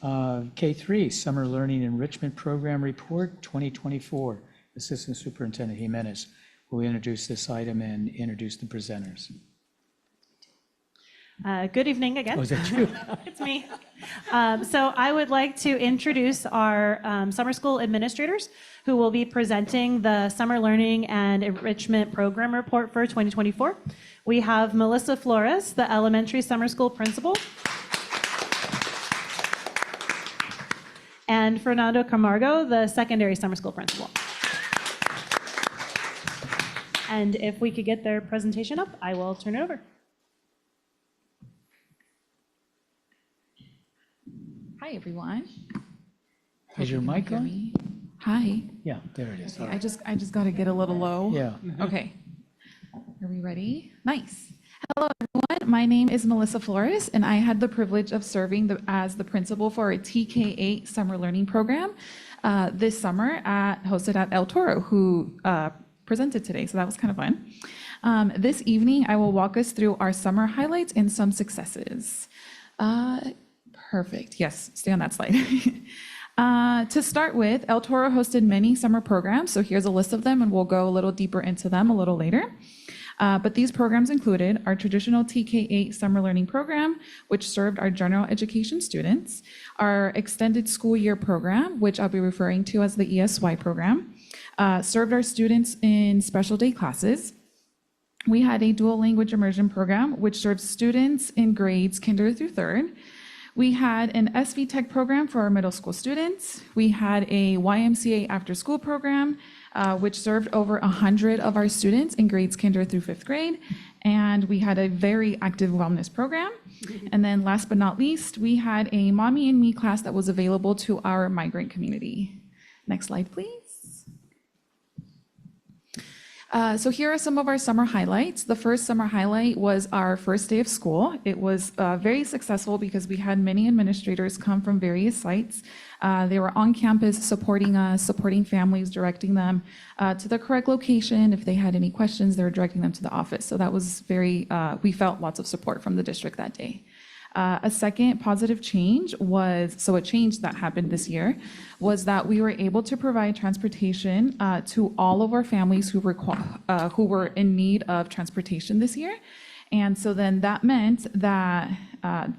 K3, Summer Learning Enrichment Program Report 2024. Assistant Superintendent Jimenez will introduce this item and introduce the presenters. Good evening again. Oh, is that you? It's me. So I would like to introduce our summer school administrators who will be presenting the Summer Learning and Enrichment Program Report for 2024. We have Melissa Flores, the elementary summer school principal, and Fernando Camargo, the secondary summer school principal. And if we could get their presentation up, I will turn it over. Hi, everyone. Is your mic on? Me. Hi. Yeah, there it is. Okay, I just got to get a little low. Yeah. Okay. Are we ready? Nice. Hello, everyone. My name is Melissa Flores, and I had the privilege of serving as the principal for a TK8 summer learning program this summer hosted at El Toro, who presented today. So that was kind of fun. This evening, I will walk us through our summer highlights and some successes. Perfect. Yes, stay on that slide. To start with, El Toro hosted many summer programs, so here's a list of them, and we'll go a little deeper into them a little later. But these programs included our traditional TK8 summer learning program, which served our general education students, our extended school year program, which I'll be referring to as the ESY program, served our students in special day classes. We had a dual language immersion program, which served students in grades kinder through third. We had an SV Tech program for our middle school students. We had a YMCA after school program, which served over 100 of our students in grades kinder through fifth grade. And we had a very active wellness program. And then last but not least, we had a Mommy and Me class that was available to our migrant community. Next slide, please. So here are some of our summer highlights. The first summer highlight was our first day of school. It was very successful because we had many administrators come from various sites. They were on campus supporting us, supporting families, directing them to the correct location. If they had any questions, they were directing them to the office. So that was we felt lots of support from the district that day. A second positive change was, so a change that happened this year, was that we were able to provide transportation to all of our families who were in need of transportation this year. And so then that meant that,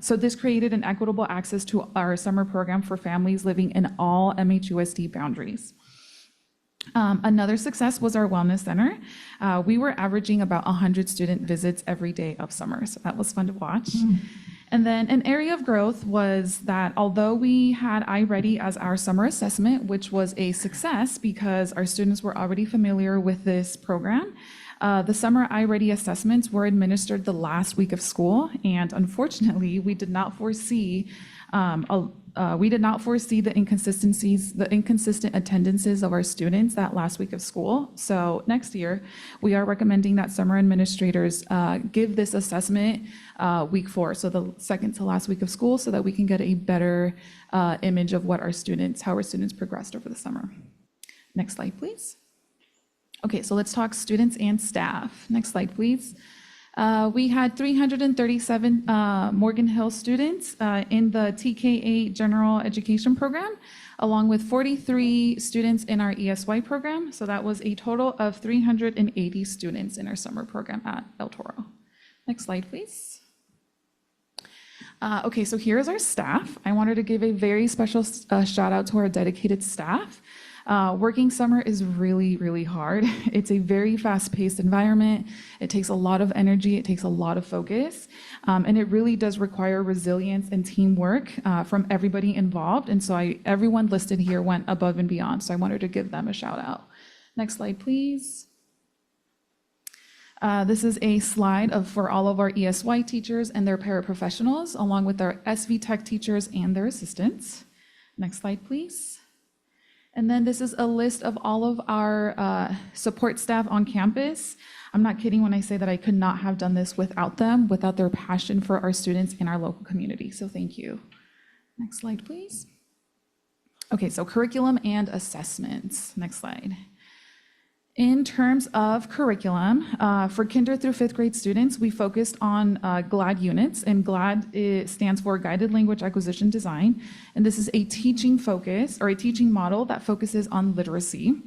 so this created an equitable access to our summer program for families living in all MHUSD boundaries. Another success was our wellness center. We were averaging about 100 student visits every day of summer, so that was fun to watch. And then an area of growth was that although we had iReady as our summer assessment, which was a success because our students were already familiar with this program, the summer iReady assessments were administered the last week of school, and unfortunately, we did not foresee the inconsistencies, the inconsistent attendances of our students that last week of school. So next year, we are recommending that summer administrators give this assessment week 4, so the second to last week of school, so that we can get a better image of what our students, how our students progressed over the summer. Next slide, please. Okay, so let's talk students and staff. Next slide, please. We had 337 Morgan Hill students in the TK8 General Education Program, along with 43 students in our ESY program. So that was a total of 380 students in our summer program at El Toro. Next slide, please. Okay, so here's our staff. I wanted to give a very special shout out to our dedicated staff. Working summer is really, really hard. It's a very fast-paced environment. It takes a lot of energy. It takes a lot of focus. And it really does require resilience and teamwork from everybody involved. And so everyone listed here went above and beyond. So I wanted to give them a shout out. Next slide, please. This is a slide for all of our ESY teachers and their paraprofessionals, along with our SV Tech teachers and their assistants. Next slide, please. And then this is a list of all of our support staff on campus. I'm not kidding when I say that I could not have done this without them, without their passion for our students in our local community. So thank you. Next slide, please. Okay, so curriculum and assessments. Next slide. In terms of curriculum, for kinder through 5th grade students, we focused on GLAD units, and GLAD stands for Guided Language Acquisition Design. And this is a teaching focus, or a teaching model that focuses on literacy.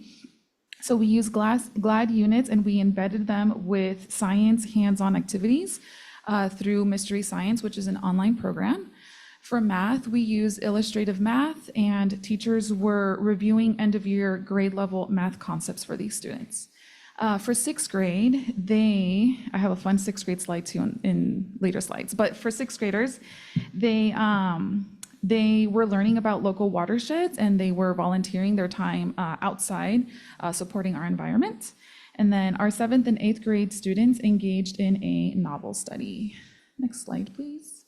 So we use GLAD units and we embedded them with science hands-on activities through Mystery Science, which is an online program. For math, we use illustrative math, and teachers were reviewing end-of-year grade level math concepts for these students. For 6th grade, I have a fun 6th grade slide too in later slides, but for 6th graders, they were learning about local watersheds, and they were volunteering their time outside supporting our environment. And then our 7th and 8th grade students engaged in a novel study. Next slide, please.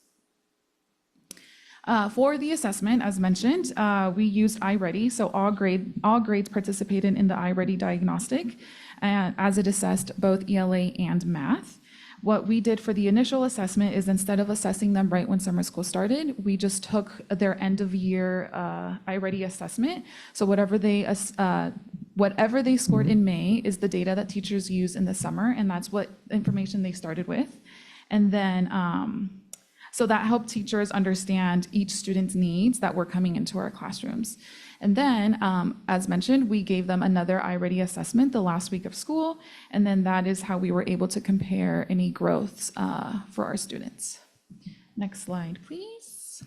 For the assessment, as mentioned, we used iReady, so all grades participated in the iReady diagnostic, as it assessed both ELA and math. What we did for the initial assessment is, instead of assessing them right when summer school started, we just took their end of year iReady assessment. So whatever they scored in May is the data that teachers use in the summer, and that's what information they started with. And then, so that helped teachers understand each student's needs that were coming into our classrooms. And then, as mentioned, we gave them another iReady assessment the last week of school, and then that is how we were able to compare any growths for our students. Next slide, please.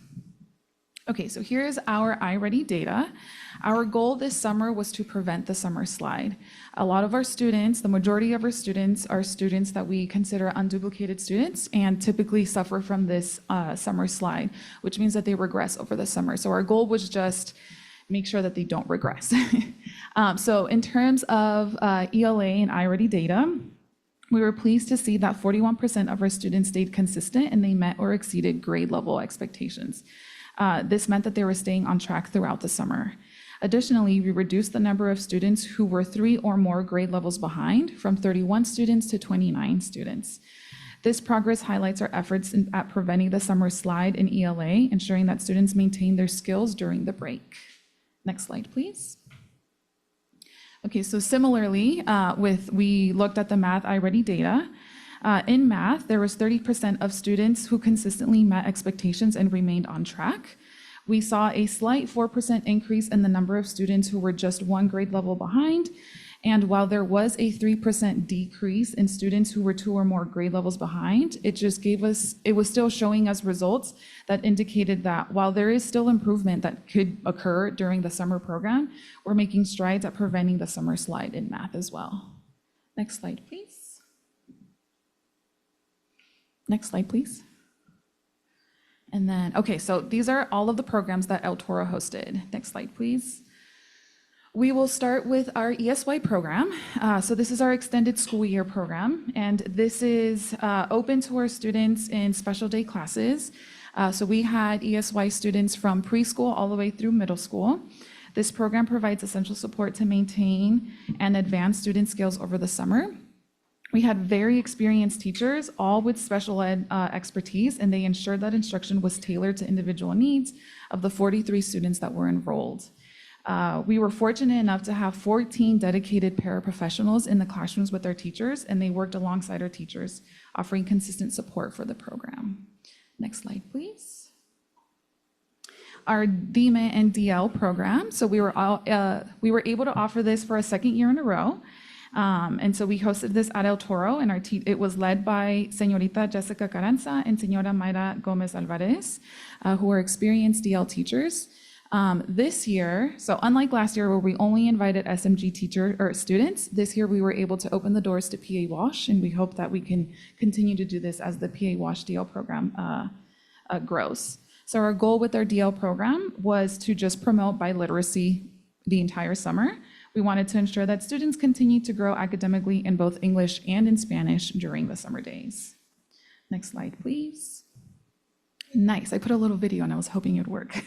Okay, so here's our iReady data. Our goal this summer was to prevent the summer slide. A lot of our students, the majority of our students, are students that we consider unduplicated students and typically suffer from this summer slide, which means that they regress over the summer. So our goal was just make sure that they don't regress. So in terms of ELA and iReady data, we were pleased to see that 41% of our students stayed consistent and they met or exceeded grade level expectations. This meant that they were staying on track throughout the summer. Additionally, we reduced the number of students who were 3 or more grade levels behind from 31 students to 29 students. This progress highlights our efforts at preventing the summer slide in ELA, ensuring that students maintain their skills during the break. Next slide, please. Okay, so similarly, we looked at the math iReady data. In math, there was 30% of students who consistently met expectations and remained on track. We saw a slight 4% increase in the number of students who were just one grade level behind. And while there was a 3% decrease in students who were 2 or more grade levels behind, it was still showing us results that indicated that while there is still improvement that could occur during the summer program, we're making strides at preventing the summer slide in math as well. Next slide, please. Next slide, please. And then, okay, so these are all of the programs that El Toro hosted. Next slide, please. We will start with our ESY program. So this is our extended school year program, and this is open to our students in special day classes. So we had ESY students from preschool all the way through middle school. This program provides essential support to maintain and advance student skills over the summer. We had very experienced teachers, all with special ed expertise, and they ensured that instruction was tailored to individual needs of the 43 students that were enrolled. We were fortunate enough to have 14 dedicated paraprofessionals in the classrooms with our teachers, and they worked alongside our teachers, offering consistent support for the program. Next slide, please. Our DME and DL program. So we were able to offer this for a second year in a row. And so we hosted this at El Toro, and it was led by Señorita Jessica Carranza and Señora Mayra Gomez Alvarez, who are experienced DL teachers. This year, so unlike last year where we only invited SMG students, this year we were able to open the doors to PA Wash, and we hope that we can continue to do this as the PA Wash DL program grows. So our goal with our DL program was to just promote biliteracy the entire summer. We wanted to ensure that students continue to grow academically in both English and in Spanish during the summer days. Next slide, please. Nice. I put a little video and I was hoping it'd work.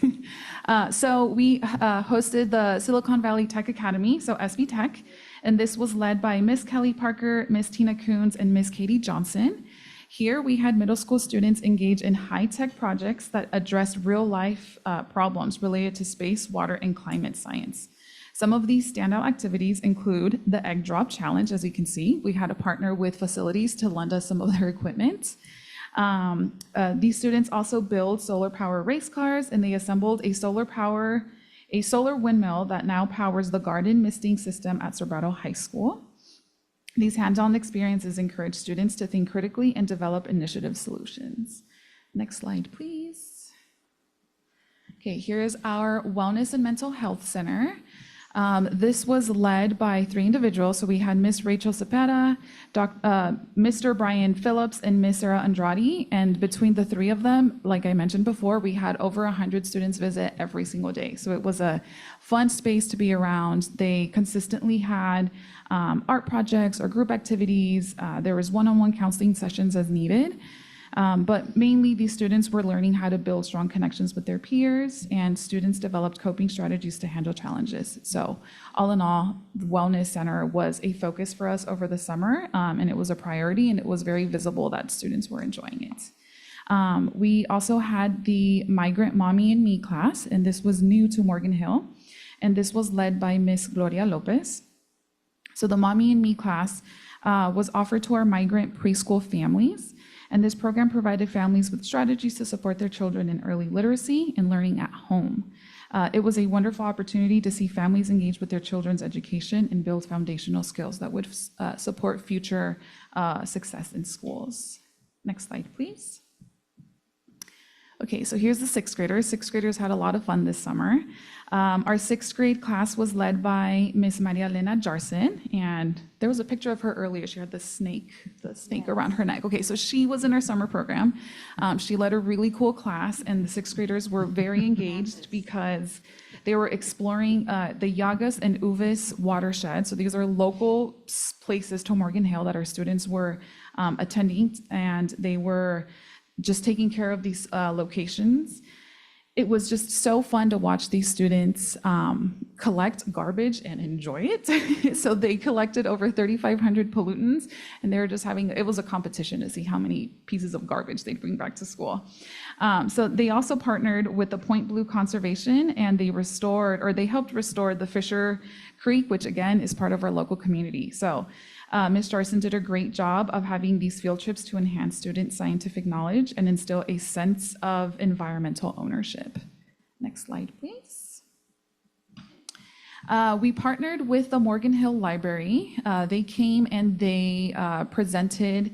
So we hosted the Silicon Valley Tech Academy, so SB Tech, and this was led by Miss Kelly Parker, Miss Tina Coons, and Miss Katie Johnson. Here we had middle school students engage in high-tech projects that addressed real-life problems related to space, water, and climate science. Some of these standout activities include the Egg Drop Challenge. As you can see, we had to partner with facilities to lend us some of their equipment. These students also build solar power race cars, and they assembled a solar windmill that now powers the garden misting system at Sobrado High School. These hands-on experiences encourage students to think critically and develop initiative solutions. Next slide, please. Okay, here's our Wellness and Mental Health Center. This was led by 3 individuals. So we had Miss Rachel Cepeda, Mr. Brian Phillips, and Miss Sarah Andrade. And between the 3 of them, like I mentioned before, we had over 100 students visit every single day. So it was a fun space to be around. They consistently had art projects or group activities. There was one-on-one counseling sessions as needed. But mainly these students were learning how to build strong connections with their peers, and students developed coping strategies to handle challenges. So all in all, the Wellness Center was a focus for us over the summer, and it was a priority, and it was very visible that students were enjoying it. We also had the Migrant Mommy and Me class, and this was new to Morgan Hill, and this was led by Miss Gloria Lopez. So the Mommy and Me class was offered to our migrant preschool families. And this program provided families with strategies to support their children in early literacy and learning at home. It was a wonderful opportunity to see families engage with their children's education and build foundational skills that would support future success in schools. Next slide, please. Okay, so here's the 6th graders. 6th graders had a lot of fun this summer. Our 6th grade class was led by Miss Maria Elena Jarson, and there was a picture of her earlier. She had the snake around her neck. Okay, so she was in our summer program. She led a really cool class, and the 6th graders were very engaged because they were exploring the Llagas and Uvis watershed. So these are local places to Morgan Hill that our students were attending, and they were just taking care of these locations. It was just so fun to watch these students collect garbage and enjoy it. So they collected over 3,500 pollutants, and they were just it was a competition to see how many pieces of garbage they'd bring back to school. So they also partnered with the Point Blue Conservation, and they helped restore the Fisher Creek, which again is part of our local community. So Ms. Jarson did a great job of having these field trips to enhance student scientific knowledge and instill a sense of environmental ownership. Next slide, please. We partnered with the Morgan Hill Library. They came and they presented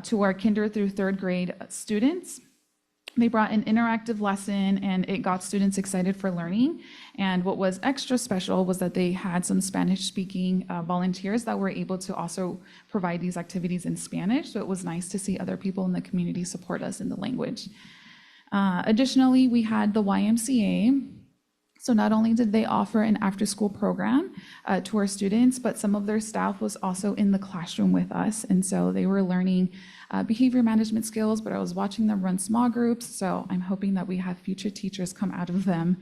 to our kinder through third grade students. They brought an interactive lesson and it got students excited for learning. And what was extra special was that they had some Spanish-speaking volunteers that were able to also provide these activities in Spanish. So it was nice to see other people in the community support us in the language. Additionally, we had the YMCA. So not only did they offer an after-school program to our students, but some of their staff was also in the classroom with us. And so they were learning behavior management skills, but I was watching them run small groups. So I'm hoping that we have future teachers come out of them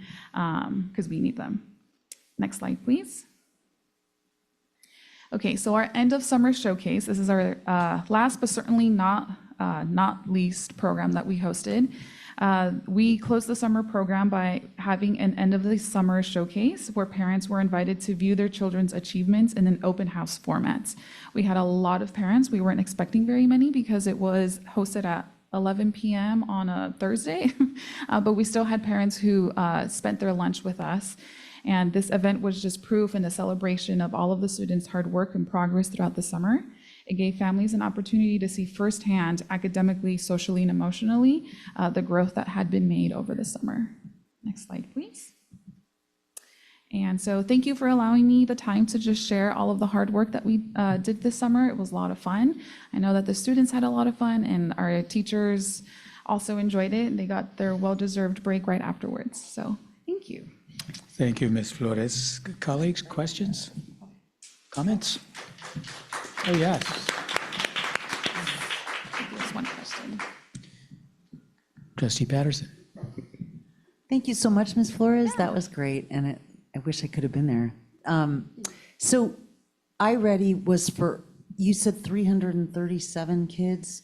because we need them. Next slide, please. Okay, so our end of summer showcase. This is our last, but certainly not least program that we hosted. We closed the summer program by having an end of the summer showcase where parents were invited to view their children's achievements in an open house format. We had a lot of parents. We weren't expecting very many because it was hosted at 11 p.m. on a Thursday, but we still had parents who spent their lunch with us. And this event was just proof and a celebration of all of the students' hard work and progress throughout the summer. It gave families an opportunity to see firsthand, academically, socially, and emotionally, the growth that had been made over the summer. Next slide, please. And so thank you for allowing me the time to just share all of the hard work that we did this summer. It was a lot of fun. I know that the students had a lot of fun and our teachers also enjoyed it. They got their well-deserved break right afterwards. So thank you. Thank you, Ms. Flores. Colleagues, questions? Comments? Oh, yes. Just one question. Trustee Patterson. Thank you so much, Ms. Flores. That was great, and I wish I could have been there. So iReady was for, you said 337 kids,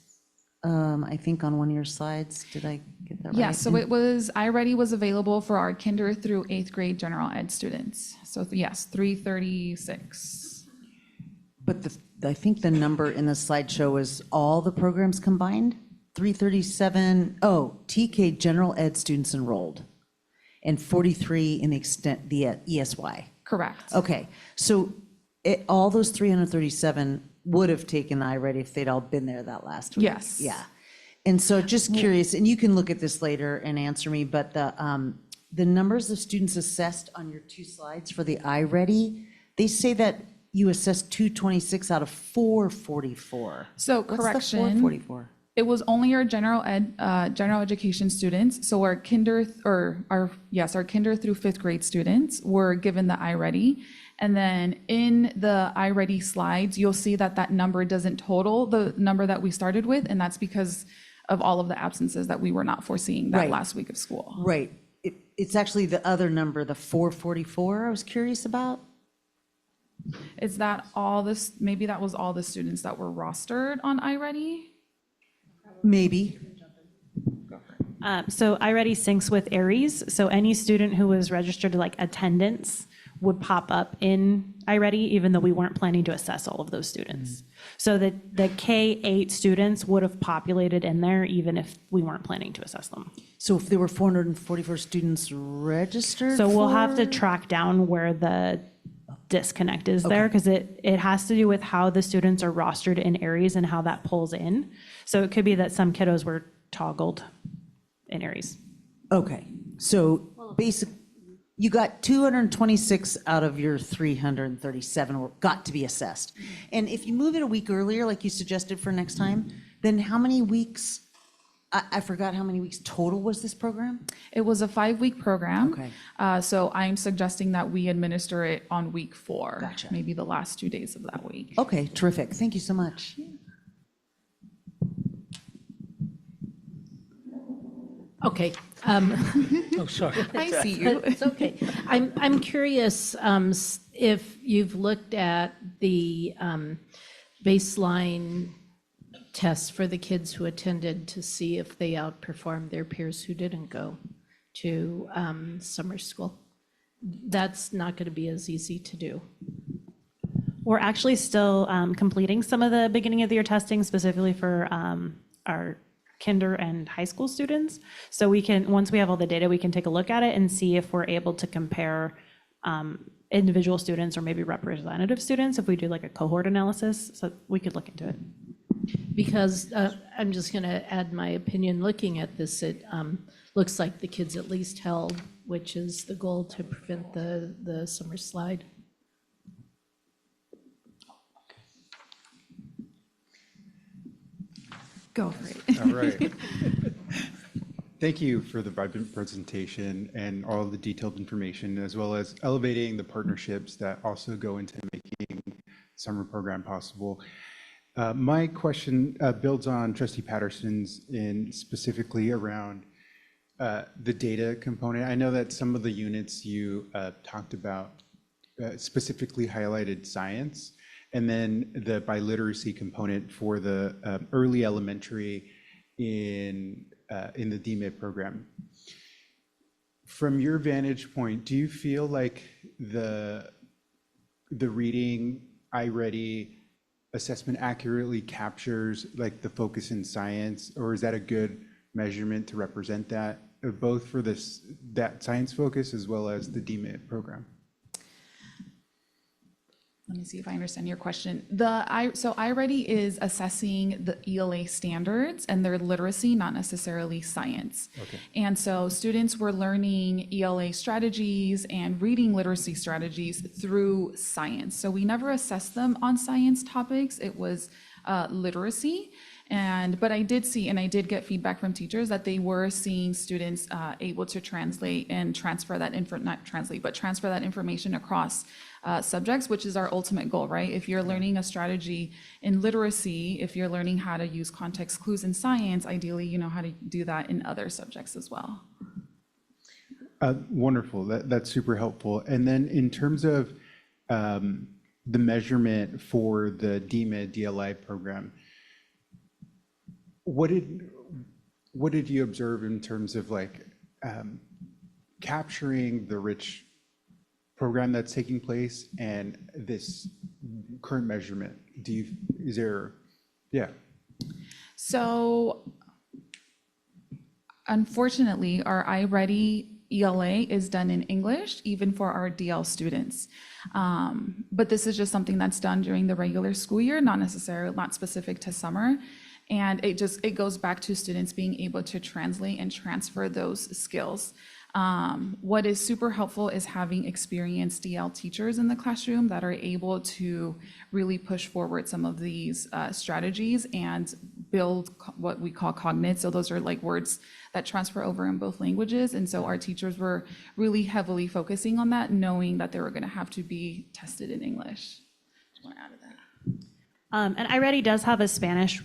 I think on one of your slides. Did I get that right? Yeah, so it was, iReady was available for our kinder through 8th grade general ed students. So yes, 336. But I think the number in the slideshow is all the programs combined? 337, TK general ed students enrolled, and 43 in the ESY. Correct. Okay, so all those 337 would have taken iReady if they'd all been there that last week. Yes. Yeah. And so just curious, and you can look at this later and answer me, but the numbers of students assessed on your two slides for the iReady, they say that you assessed 226 out of 444. So What's the correction. 444? It was only our general education students. So our kinder through 5th grade students were given the iReady. And then in the iReady slides, you'll see that that number doesn't total the number that we started with. And that's because of all of the absences that we were not foreseeing that Right. last week of school. Right. It's actually the other number, the 444, I was curious about. Is that all this, maybe that was all the students that were rostered on iReady? Maybe. So iReady syncs with Aries. So any student who was registered like attendance would pop up in iReady, even though we weren't planning to assess all of those students. So the K-8 students would have populated in there even if we weren't planning to assess them. So if there were 444 students registered So we'll have to for- track down where the disconnect is there, because it has to do with how the students are rostered in Aries and how that pulls in. So it could be that some kiddos were toggled in Aries. Okay, so you got 226 out of your 337 got to be assessed. And if you move it a week earlier, like you suggested for next time, then how many weeks, I forgot how many weeks total was this program? It was a 5-week program. Okay. So I'm suggesting that we administer it on week 4. Gotcha. Maybe the last 2 days of that week. Okay, terrific. Thank you so much. Okay. Oh, sorry. I see you. It's okay. I'm curious if you've looked at the baseline tests for the kids who attended to see if they outperformed their peers who didn't go to summer school. That's not going to be as easy to do. We're actually still completing some of the beginning of the year testing, specifically for our kinder and high school students. So we can, once we have all the data, we can take a look at it and see if we're able to compare individual students or maybe representative students if we do like a cohort analysis. So we could look into it. Because I'm just going to add my opinion. Looking at this, it looks like the kids at least held, which is the goal to prevent the summer slide. Go for it. All right. Thank you for the vibrant presentation and all the detailed information, as well as elevating the partnerships that also go into making summer program possible. My question builds on Trustee Patterson's in specifically around the data component. I know that some of the units you talked about specifically highlighted science, and then the biliteracy component for the early elementary in the DMID program. From your vantage point, do you feel like the reading iReady assessment accurately captures like the focus in science, or is that a good measurement to represent that, both for that science focus as well as the DMID program? Let me see if I understand your question. So iReady is assessing the ELA standards and their literacy, not necessarily science. Okay. And so students were learning ELA strategies and reading literacy strategies through science. So we never assessed them on science topics. It was literacy. But I did see, and I did get feedback from teachers that they were seeing students able to translate and transfer that transfer that information across subjects, which is our ultimate goal, right? If you're learning a strategy in literacy, if you're learning how to use context clues in science, ideally you know how to do that in other subjects as well. Wonderful, that's super helpful. And then in terms of the measurement for the DMID DLI program, what did you observe in terms of like capturing the rich program that's taking place and this current measurement? So unfortunately, our iReady ELA is done in English, even for our DL students. But this is just something that's done during the regular school year, not specific to summer. And it goes back to students being able to translate and transfer those skills. What is super helpful is having experienced DL teachers in the classroom that are able to really push forward some of these strategies and build what we call cognates. So those are like words that transfer over in both languages. And so our teachers were really heavily focusing on that, knowing that they were going to have to be tested in English. Just want to add to that. And iReady does have a Spanish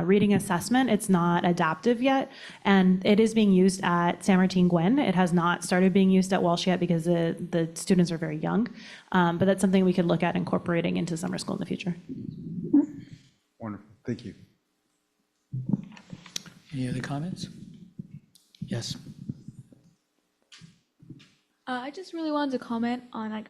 reading assessment. It's not adaptive yet, and it is being used at San Martin Gwen. It has not started being used at Walsh yet because the students are very young, but that's something we could look at incorporating into summer school in the future. Wonderful, thank you. Any other comments? Yes. I just really wanted to comment on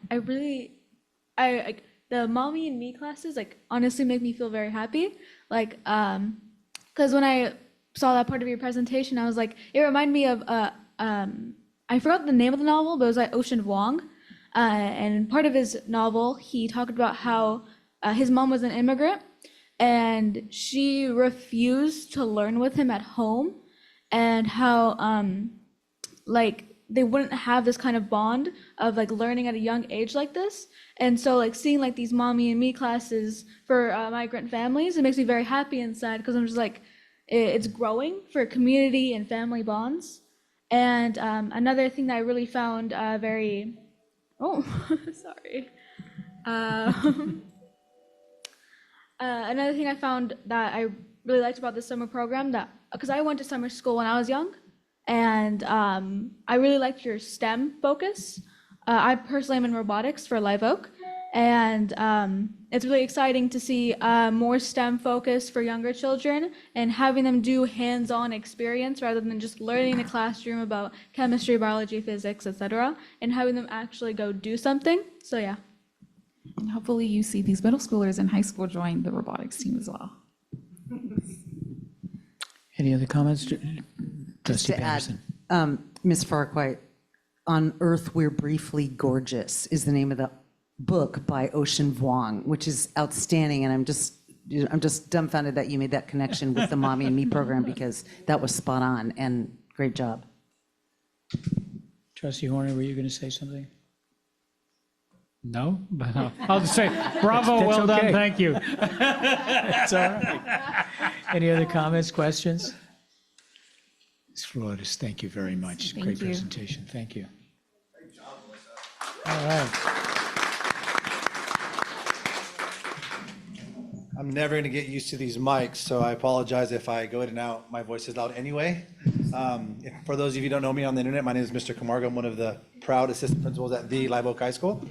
the Mommy and Me classes honestly make me feel very happy. Because when I saw that part of your presentation, I was like, it reminded me of I forgot the name of the novel, but it was like Ocean Vuong. And part of his novel, he talked about how his mom was an immigrant and she refused to learn with him at home, and how they wouldn't have this kind of bond of learning at a young age like this. And so seeing these Mommy and Me classes for migrant families, it makes me very happy inside, because I'm just it's growing for community and family bonds. And another thing that I really found sorry. Another thing I found that I really liked about the summer program, because I went to summer school when I was young, and I really liked your STEM focus. I personally am in robotics for Live Oak, and it's really exciting to see more STEM focus for younger children and having them do hands-on experience rather than just learning in the classroom about chemistry, biology, physics, etc., and having them actually go do something. So yeah. And hopefully you see these middle schoolers in high school join the robotics team as well. Any other comments? Just Trustee to add, Patterson. Ms. Farquhar, On Earth We're Briefly Gorgeous is the name of the book by Ocean Vuong, which is outstanding. And I'm just dumbfounded that you made that connection with the Mommy and Me program, because that was spot on, and great job. Trustee Horner, were you going to say something? No, but I'll just say, bravo, That's well done, okay. thank you. It's all right. Any other comments, questions? Ms. Flores, thank you very much. Thank Great you. presentation. Thank you. All right. I'm never going to get used to these mics, so I apologize if I go in and out. My voice is loud anyway. For those of you who don't know me on the internet, my name is Mr. Camargo. I'm one of the proud assistant principals at the Live Oak High School.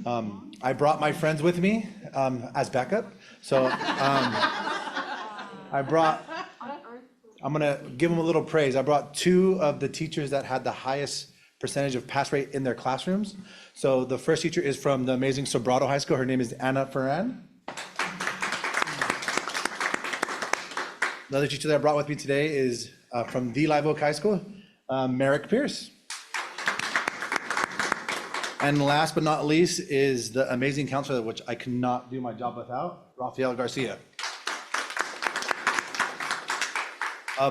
I brought my friends with me as backup. So I'm going to give them a little praise. I brought two of the teachers that had the highest percentage of pass rate in their classrooms. So the first teacher is from the amazing Sobrado High School. Her name is Anna Ferran. The other teacher that I brought with me today is from the Live Oak High School, Merrick Pierce. And last but not least is the amazing counselor, which I cannot do my job without, Rafael Garcia.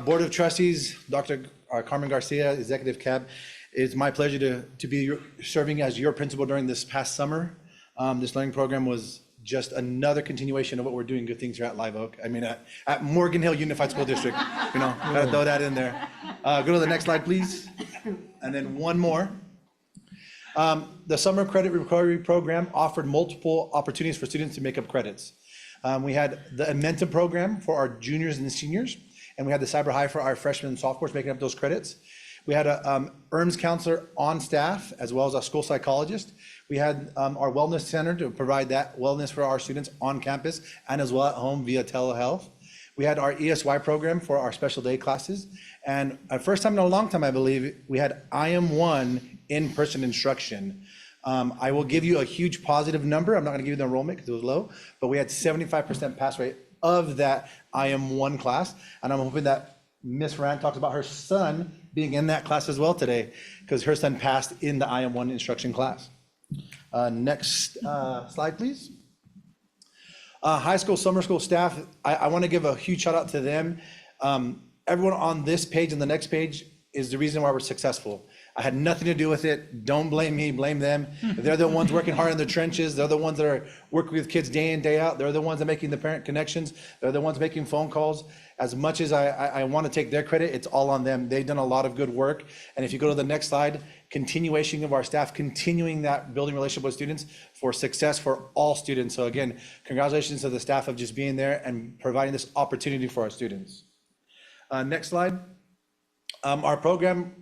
Board of Trustees, Dr. Carmen Garcia, Executive Cab, it's my pleasure to be serving as your principal during this past summer. This learning program was just another continuation of what we're doing good things here at Live Oak. I mean, at Morgan Hill Unified School District, gotta throw that in there. Go to the next slide, please. And then one more. The Summer Credit Recovery Program offered multiple opportunities for students to make up credits. We had the Amentum program for our juniors and seniors, and we had the Cyber High for our freshmen and sophomores making up those credits. We had a ERMS counselor on staff, as well as a school psychologist. We had our wellness center to provide that wellness for our students on campus and as well at home via telehealth. We had our ESY program for our special day classes. And first time in a long time, I believe, we had IM1 in-person instruction. I will give you a huge positive number. I'm not gonna give you the enrollment because it was low, but we had 75% pass rate of that IM1 class. And I'm hoping that Miss Rand talks about her son being in that class as well today, because her son passed in the IM1 instruction class. Next slide, please. High school, summer school staff, I want to give a huge shout out to them. Everyone on this page and the next page is the reason why we're successful. I had nothing to do with it. Don't blame me, blame them. They're the ones working hard in the trenches. They're the ones that are working with kids day in, day out. They're the ones that are making the parent connections. They're the ones making phone calls. As much as I want to take their credit, it's all on them. They've done a lot of good work. And if you go to the next slide, continuation of our staff, continuing that building relationship with students for success for all students. So again, congratulations to the staff of just being there and providing this opportunity for our students. Next slide. Our program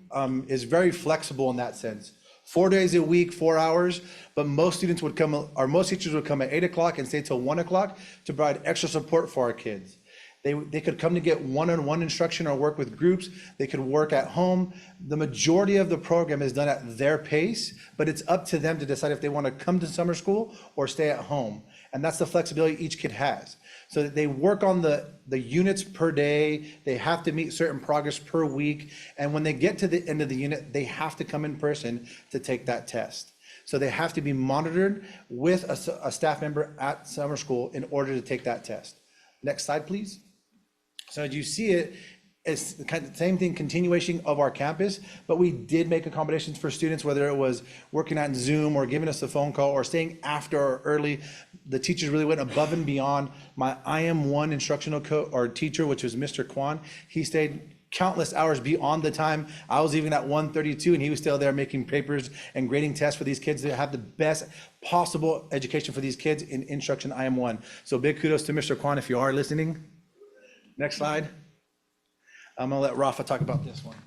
is very flexible in that sense. 4 days a week, 4 hours, but most students would come, or most teachers would come at 8 o'clock and stay till 1 o'clock to provide extra support for our kids. They could come to get one-on-one instruction or work with groups. They could work at home. The majority of the program is done at their pace, but it's up to them to decide if they want to come to summer school or stay at home. And that's the flexibility each kid has. So that they work on the units per day. They have to meet certain progress per week. And when they get to the end of the unit, they have to come in person to take that test. So they have to be monitored with a staff member at summer school in order to take that test. Next slide, please. So as you see it, it's the kind of same thing, continuation of our campus, but we did make accommodations for students, whether it was working on Zoom or giving us a phone call or staying after or early. The teachers really went above and beyond. My IM1 instructional teacher, which was Mr. Kwan, he stayed countless hours beyond the time. I was even at 1:32 and he was still there making papers and grading tests for these kids to have the best possible education for these kids in instruction IM1. So big kudos to Mr. Kwan if you are listening. Next slide. I'm gonna let Rafa talk about this one.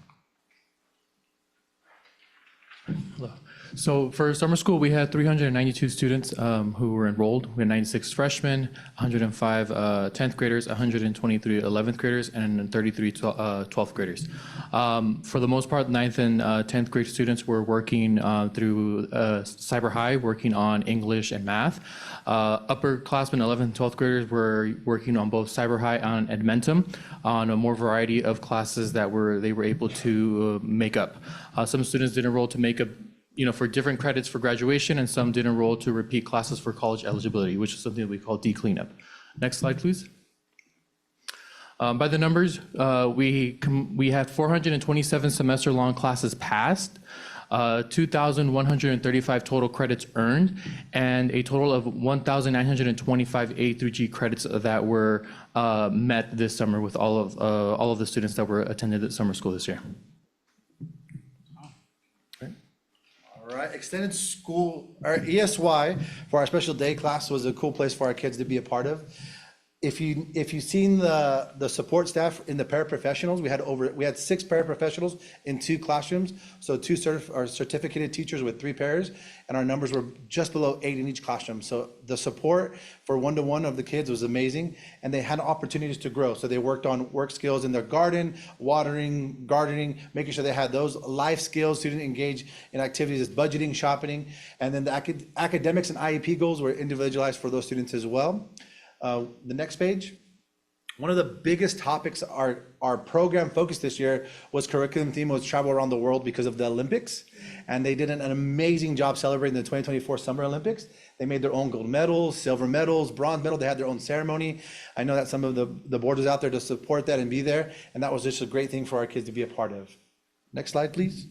Hello. So for summer school, we had 392 students who were enrolled. We had 96 freshmen, 105 10th graders, 123 11th graders, and 33 12th graders. For the most part, 9th and 10th grade students were working through Cyber High, working on English and math. Upperclassmen, 11th and 12th graders were working on both Cyber High and Edmentum on a more variety of classes that they were able to make up. Some students did enroll to make up, for different credits for graduation, and some did enroll to repeat classes for college eligibility, which is something that we call D-cleanup. Next slide, please. By the numbers, we had 427 semester-long classes passed, 2,135 total credits earned, and a total of 1,925 A through G credits that were met this summer with all of the students that were attended at summer school this year. All right, extended school, our ESY for our special day class was a cool place for our kids to be a part of. If you've seen the support staff in the paraprofessionals, we had 6 paraprofessionals in 2 classrooms, so 2 certificated teachers with 3 pairs, and our numbers were just below 8 in each classroom. So the support for one-to-one of the kids was amazing, and they had opportunities to grow. So they worked on work skills in their garden, watering, gardening, making sure they had those life skills, student engage in activities as budgeting, shopping, and then the academics and IEP goals were individualized for those students as well. The next page. One of the biggest topics our program focused this year was curriculum theme was travel around the world because of the Olympics. And they did an amazing job celebrating the 2024 Summer Olympics. They made their own gold medals, silver medals, bronze medal. They had their own ceremony. I know that some of the board was out there to support that and be there. And that was just a great thing for our kids to be a part of. Next slide, please.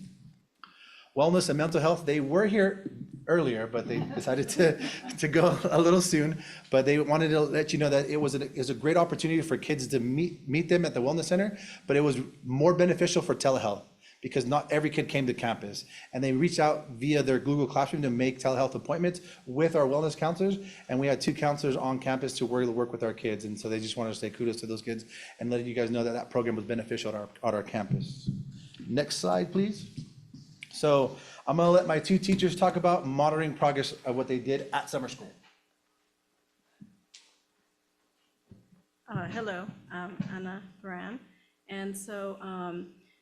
Wellness and mental health, they were here earlier, but they decided to go a little soon. But they wanted to let you know that it was a great opportunity for kids to meet them at the Wellness Center, but it was more beneficial for telehealth because not every kid came to campus. And they reached out via their Google Classroom to make telehealth appointments with our wellness counselors. And we had 2 counselors on campus to work with our kids. And so they just wanted to say kudos to those kids and letting you guys know that that program was beneficial at our campus. Next slide, please. So I'm going to let my 2 teachers talk about monitoring progress of what they did at summer school. Hello, I'm Anna Duran. And so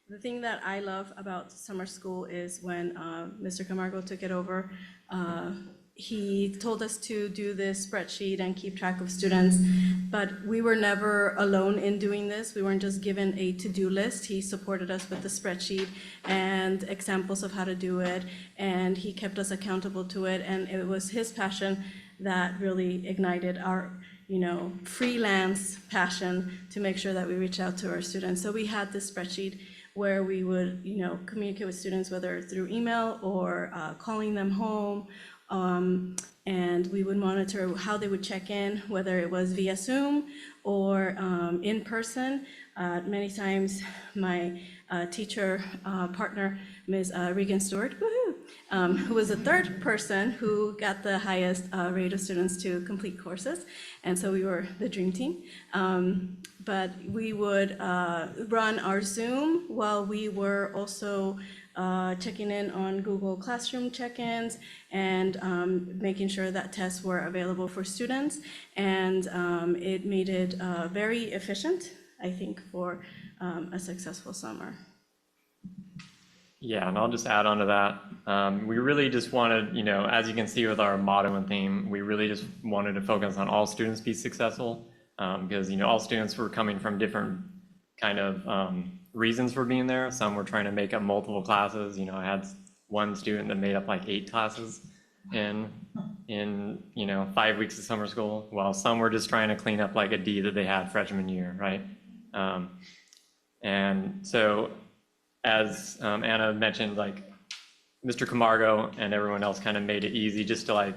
the thing that I love about summer school is when Mr. Camargo took it over, he told us to do this spreadsheet and keep track of students, but we were never alone in doing this. We weren't just given a to-do list. He supported us with the spreadsheet and examples of how to do it, and he kept us accountable to it, and it was his passion that really ignited our freelance passion to make sure that we reach out to our students. So we had this spreadsheet where we would communicate with students, whether through email or calling them home, and we would monitor how they would check in, whether it was via Zoom or in person. Many times my teacher partner, Ms. Regan Stewart, who was the 3rd person who got the highest rate of students to complete courses. And so we were the dream team. But we would run our Zoom while we were also checking in on Google Classroom check-ins and making sure that tests were available for students. And it made it very efficient, I think, for a successful summer. Yeah, and I'll just add on to that. We really just wanted, as you can see with our motto and theme, we really just wanted to focus on all students be successful because, all students were coming from different kind of reasons for being there. Some were trying to make up multiple classes. I had one student that made up like 8 classes in 5 weeks of summer school, while some were just trying to clean up like a D that they had freshman year, right? And so as Anna mentioned, like Mr. Camargo and everyone else kind of made it easy just to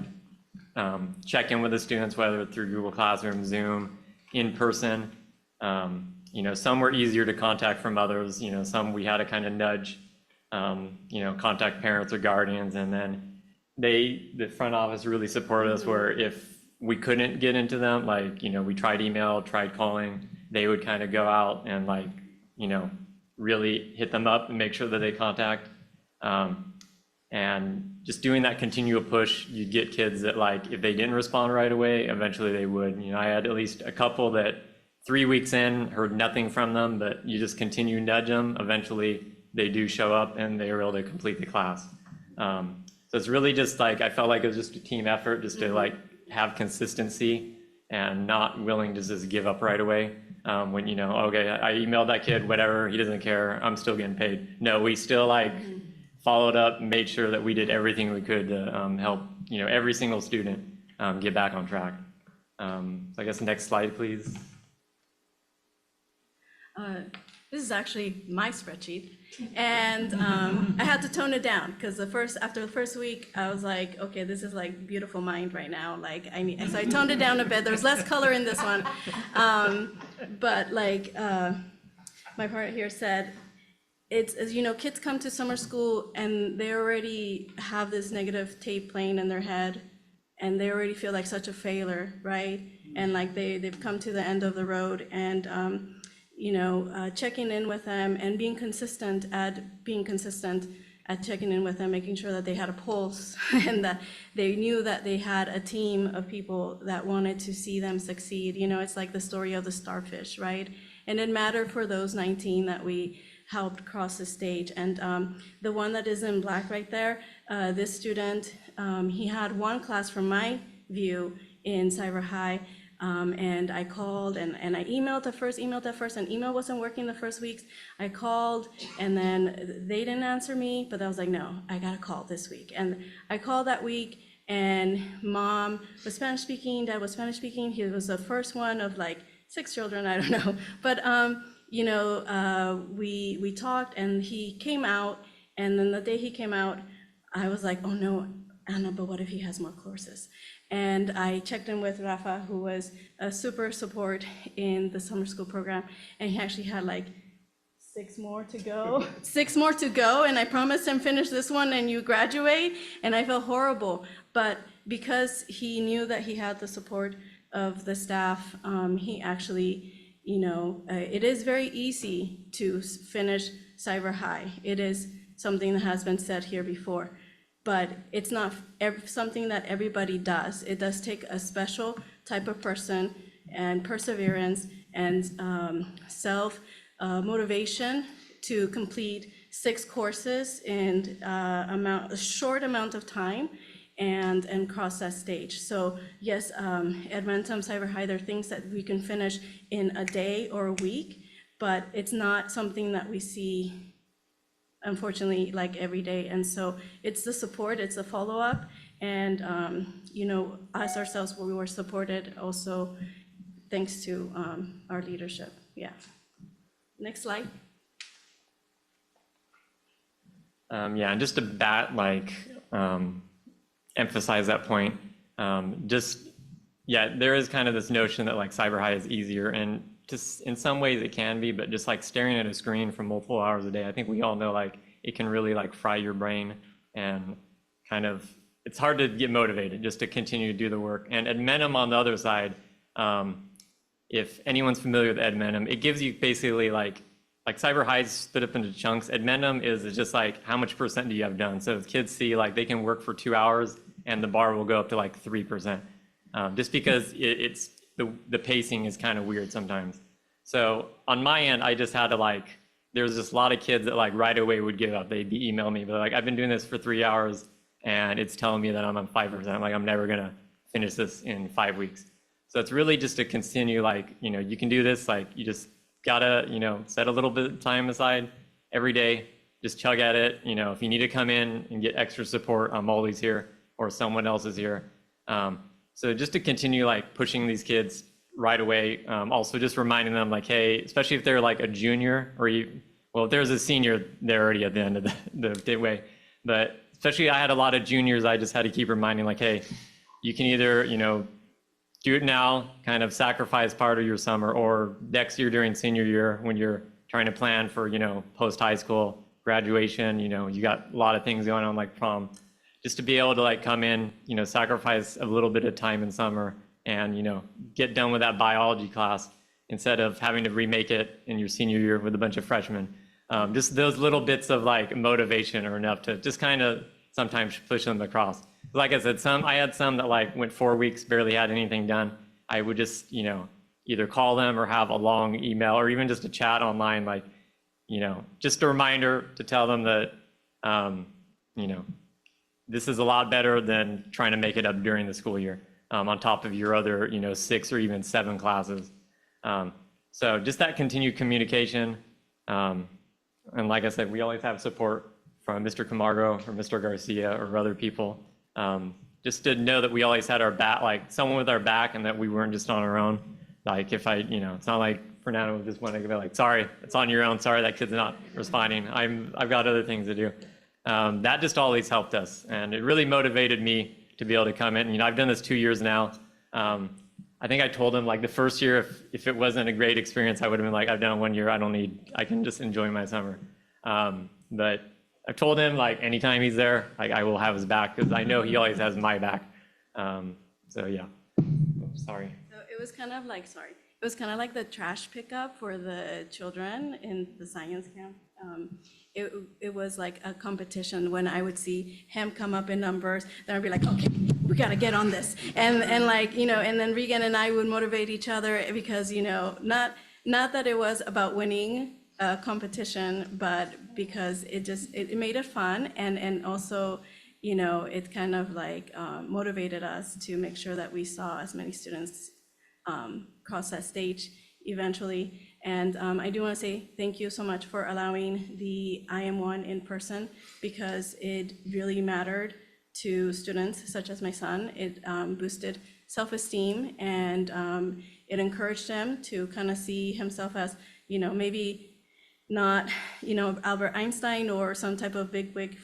check in with the students, whether through Google Classroom, Zoom, in person. Some were easier to contact from others. Some we had to kind of nudge, contact parents or guardians, and then the front office really supported us where if we couldn't get into them, we tried email, tried calling, they would kind of go out and really hit them up and make sure that they contact. And just doing that continual push, you'd get kids that like, if they didn't respond right away, eventually they would. You know, I had at least a couple that 3 weeks in, heard nothing from them, but you just continue to nudge them. Eventually they do show up and they were able to complete the class. So it's really just like, I felt like it was just a team effort just to like have consistency and not willing to just give up right away. When, you know, okay, I emailed that kid, whatever, he doesn't care, I'm still getting paid. No, we still like followed up, made sure that we did everything we could to help, you know, every single student get back on track. So I guess next slide, please. This is actually my spreadsheet, and I had to tone it down because after the first week, I was like, okay, this is like beautiful mind right now. Like so I toned it down a bit. There's less color in this one, but like my partner here said, it's, as you know, kids come to summer school and they already have this negative tape playing in their head, and they already feel like such a failure, right? And like they've come to the end of the road, and you know, checking in with them and being consistent at checking in with them, making sure that they had a pulse and that they knew that they had a team of people that wanted to see them succeed. You know, it's like the story of the starfish, right? And it mattered for those 19 that we helped cross the stage. And the one that is in black right there, this student, he had one class from my view in Cyber High. And I called and I emailed at first, and email wasn't working the first weeks. I called and then they didn't answer me, but I was like, no, I gotta call this week. And I called that week, and mom was Spanish speaking, dad was Spanish speaking. He was the first one of like 6 children, I don't know. But, you know, we talked and he came out, and then the day he came out, I was like, oh no, Anna, but what if he has more courses? And I checked in with Rafa, who was a super support in the summer school program, and he actually had like 6 more to go. 6 more to go, and I promised him finish this one and you graduate, and I felt horrible. But because he knew that he had the support of the staff, he actually, you know, it is very easy to finish Cyber High. It is something that has been said here before. But it's not something that everybody does. It does take a special type of person and perseverance and self-motivation to complete 6 courses in a short amount of time and cross that stage. So yes, Edmentum, Cyber High, there are things that we can finish in a day or a week, but it's not something that we see, unfortunately, like every day. And so it's the support, it's the follow-up, and you know, us ourselves, we were supported also thanks to our leadership. Yeah. Next slide. Yeah, and just to emphasize that point, there is kind of this notion that like Cyber High is easier, and just in some ways it can be, but just like staring at a screen for multiple hours a day, I think we all know like it can really like fry your brain, and kind of, it's hard to get motivated just to continue to do the work. And Edmentum on the other side, if anyone's familiar with Edmentum, it gives you basically like Cyber High is split up into chunks. Edmentum is just like how much % do you have done? So if kids see like they can work for 2 hours and the bar will go up to like 3%, just because it's the pacing is kind of weird sometimes. So on my end, I just had to there's just a lot of kids that like right away would give up. They'd email me, but like, I've been doing this for 3 hours and it's telling me that I'm on 5%. Like, I'm never gonna finish this in 5 weeks. So it's really just to continue, you know, you can do this, you just gotta, you know, set a little bit of time aside every day, just chug at it. You know, if you need to come in and get extra support, Molly's here or someone else is here. So just to continue pushing these kids right away. Also just reminding them hey, especially if they're a junior or if there's a senior, they're already at the end of the way. But especially I had a lot of juniors, I just had to keep reminding hey, you can either, you know, do it now, kind of sacrifice part of your summer, or next year during senior year when you're trying to plan for, you know, post high school graduation, you know, you got a lot of things going on like prom. Just to be able to come in, you know, sacrifice a little bit of time in summer and, you know, get done with that biology class instead of having to remake it in your senior year with a bunch of freshmen. Just those little bits of motivation are enough to just kind of sometimes push them across. Like I said, I had some that like went 4 weeks, barely had anything done. I would just, either call them or have a long email or even just a chat online, like, just a reminder to tell them that, this is a lot better than trying to make it up during the school year, on top of your other, 6 or even 7 classes. So just that continued communication. And like I said, we always have support from Mr. Camargo or Mr. Garcia or other people. Just to know that we always had our back, like someone with our back, and that we weren't just on our own. Like if it's not like Fernando would just want to be like, sorry, it's on your own. Sorry, that kid's not responding. I've got other things to do. That just always helped us. And it really motivated me to be able to come in. I've done this 2 years now. I think I told him like the first year, if it wasn't a great experience, I would have been like, I've done it 1 year. I can just enjoy my summer. But I've told him like anytime he's there, I will have his back because I know he always has my back. So yeah, sorry. So it was kind of like, it was kind of like the trash pickup for the children in the science camp. It was like a competition when I would see him come up in numbers, then I'd be like, okay, we gotta get on this. And like, and then Regan and I would motivate each other because, not that it was about winning a competition, but because it made it fun. And also, it kind of like motivated us to make sure that we saw as many students cross that stage eventually. And I do want to say thank you so much for allowing the IM1 in person because it really mattered to students such as my son. It boosted self-esteem and it encouraged him to kind of see himself as, maybe not, Albert Einstein or some type of big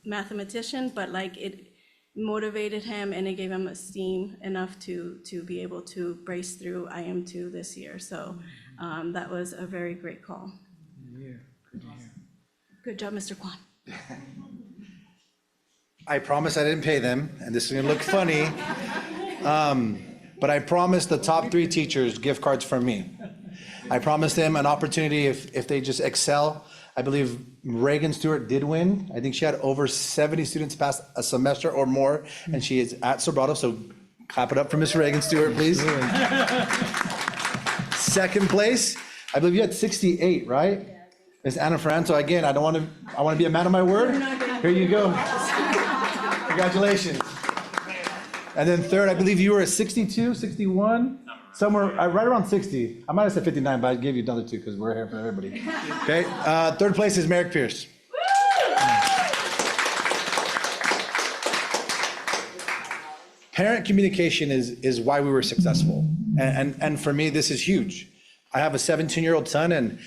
mathematician, but like it motivated him and it gave him esteem enough to be able to brace through IM2 this year. So that was a very great call. Good job, Mr. Kwan. I promise I didn't pay them, and this is gonna look funny. But I promised the top 3 teachers gift cards from me. I promised them an opportunity if they just excel. I believe Reagan Stewart did win. I think she had over 70 students pass a semester or more, and she is at Sobrato, so clap it up for Miss Reagan Stewart, please. Second place, I believe you had 68, right? Miss Anna Franco, again, I want to be a man of my word. Here you go. Congratulations. And then third, I believe you were at 62, 61, somewhere right around 60. I might have said 59, but I gave you another 2 because we're here for everybody. Okay, third place is Merrick Pierce. Parent communication is why we were successful. And for me, this is huge. I have a 17-year-old son, and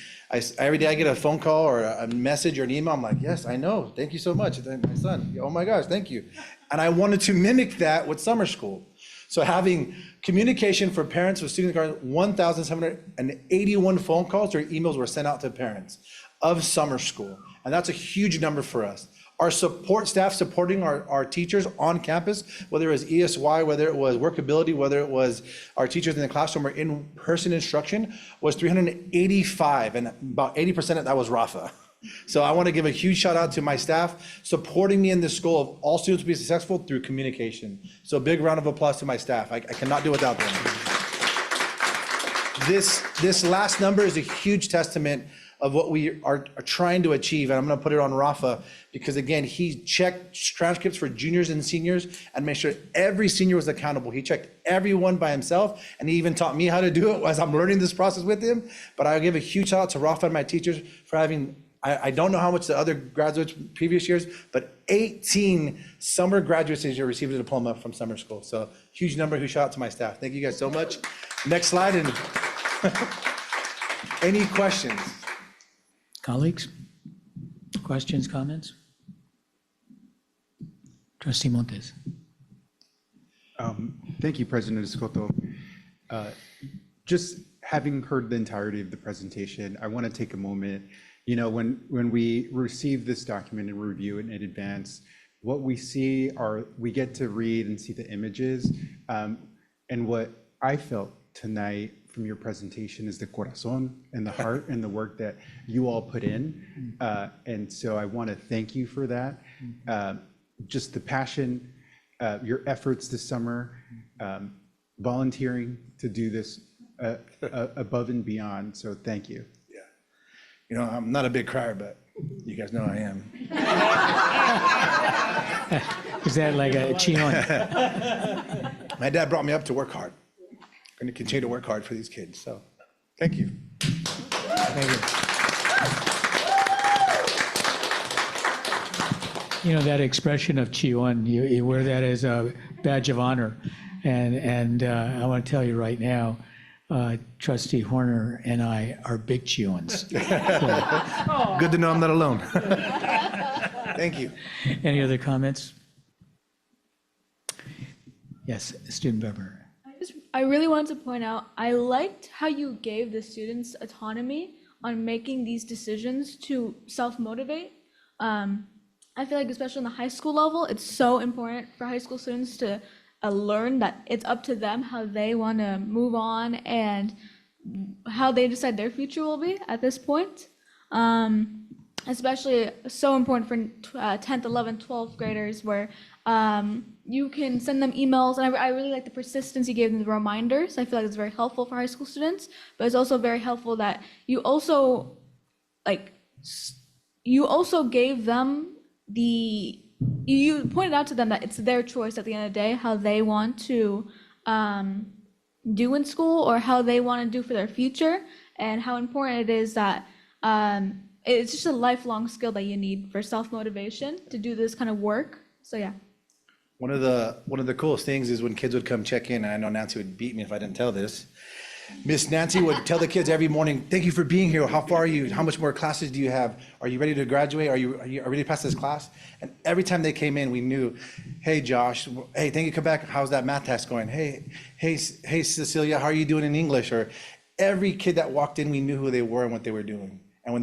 every day I get a phone call or a message or an email. I'm like, yes, I know. Thank you so much. My son, oh my gosh, thank you. And I wanted to mimic that with summer school. So having communication for parents with students, 1,781 phone calls or emails were sent out to parents of summer school. And that's a huge number for us. Our support staff supporting our teachers on campus, whether it was ESY, whether it was workability, whether it was our teachers in the classroom or in-person instruction, was 385, and about 80% of that was Rafa. So I want to give a huge shout out to my staff supporting me in this goal of all students to be successful through communication. So a big round of applause to my staff. I cannot do without them. This last number is a huge testament of what we are trying to achieve. And I'm going to put it on Rafa because, again, he checked transcripts for juniors and seniors and made sure every senior was accountable. He checked everyone by himself, and he even taught me how to do it as I'm learning this process with him. But I give a huge shout out to Rafa and my teachers for having, I don't know how much the other graduates previous years, but 18 summer graduates this year received a diploma from summer school. So huge number, huge shout out to my staff. Thank you guys so much. Next slide. And any questions? Colleagues? Questions, comments? Trustee Montes. Thank you, President Escoto. Just having heard the entirety of the presentation, I want to take a moment. When we receive this document and review it in advance, what we see we get to read and see the images. And what I felt tonight from your presentation is the corazón and the heart and the work that you all put in. And so I want to thank you for that. just the passion, your efforts this summer, volunteering to do this above and beyond. So thank you. Yeah. You know, I'm not a big crier, but you guys know I am. Is that like a Chion? My dad brought me up to work hard. I'm going to continue to work hard for these kids. So thank you. Thank you. You know, that expression of Chion, you wear that as a badge of honor. And I want to tell you right now, Trustee Horner and I are big Chions. Good to know I'm not alone. Thank you. Any other comments? Yes, Student Member. I really wanted to point out, I liked how you gave the students autonomy on making these decisions to self-motivate. I feel like especially on the high school level, it's so important for high school students to learn that it's up to them how they want to move on and how they decide their future will be at this point. Especially so important for 10th, 11th, 12th graders where you can send them emails. And I really like the persistence you gave them, the reminders. I feel like it's very helpful for high school students, but it's also very helpful that you also gave them you pointed out to them that it's their choice at the end of the day, how they want to do in school or how they want to do for their future, and how important it is that it's just a lifelong skill that you need for self-motivation to do this kind of work. So yeah. One of the coolest things is when kids would come check in, and I know Nancy would beat me if I didn't tell this. Miss Nancy would tell the kids every morning, "Thank you for being here. How far are you? How much more classes do you have? Are you ready to graduate? Are you ready to pass this class?" And every time they came in, we knew, "Hey, Josh, hey, thank you, come back. How's that math test going? Hey, Cecilia, how are you doing in English?" Or every kid that walked in, we knew who they were and what they were doing. And when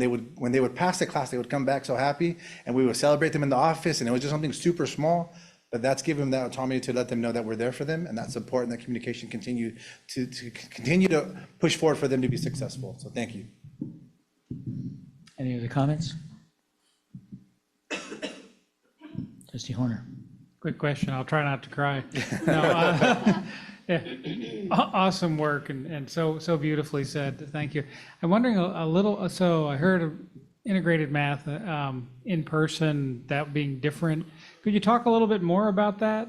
they would pass the class, they would come back so happy, and we would celebrate them in the office, and it was just something super small. But that's giving them that autonomy to let them know that we're there for them, and that support and that communication continue to push forward for them to be successful. So thank you. Any other comments? Trustee Horner. Quick question, I'll try not to cry. No, yeah, awesome work and so beautifully said, thank you. I'm wondering a little, so I heard integrated math in person, that being different. Could you talk a little bit more about that?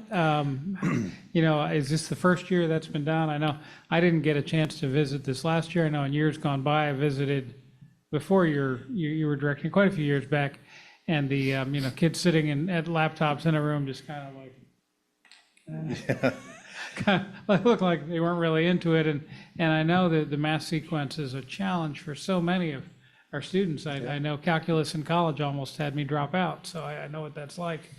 You know, is this the first year that's been done? I know I didn't get a chance to visit this last year. I know in years gone by, I visited before you were directing quite a few years back, and the you know, kids sitting at laptops in a room just kind of like kind of looked like they weren't really into it, and I know that the math sequence is a challenge for so many of our students. I know calculus in college almost had me drop out, so I know what that's like.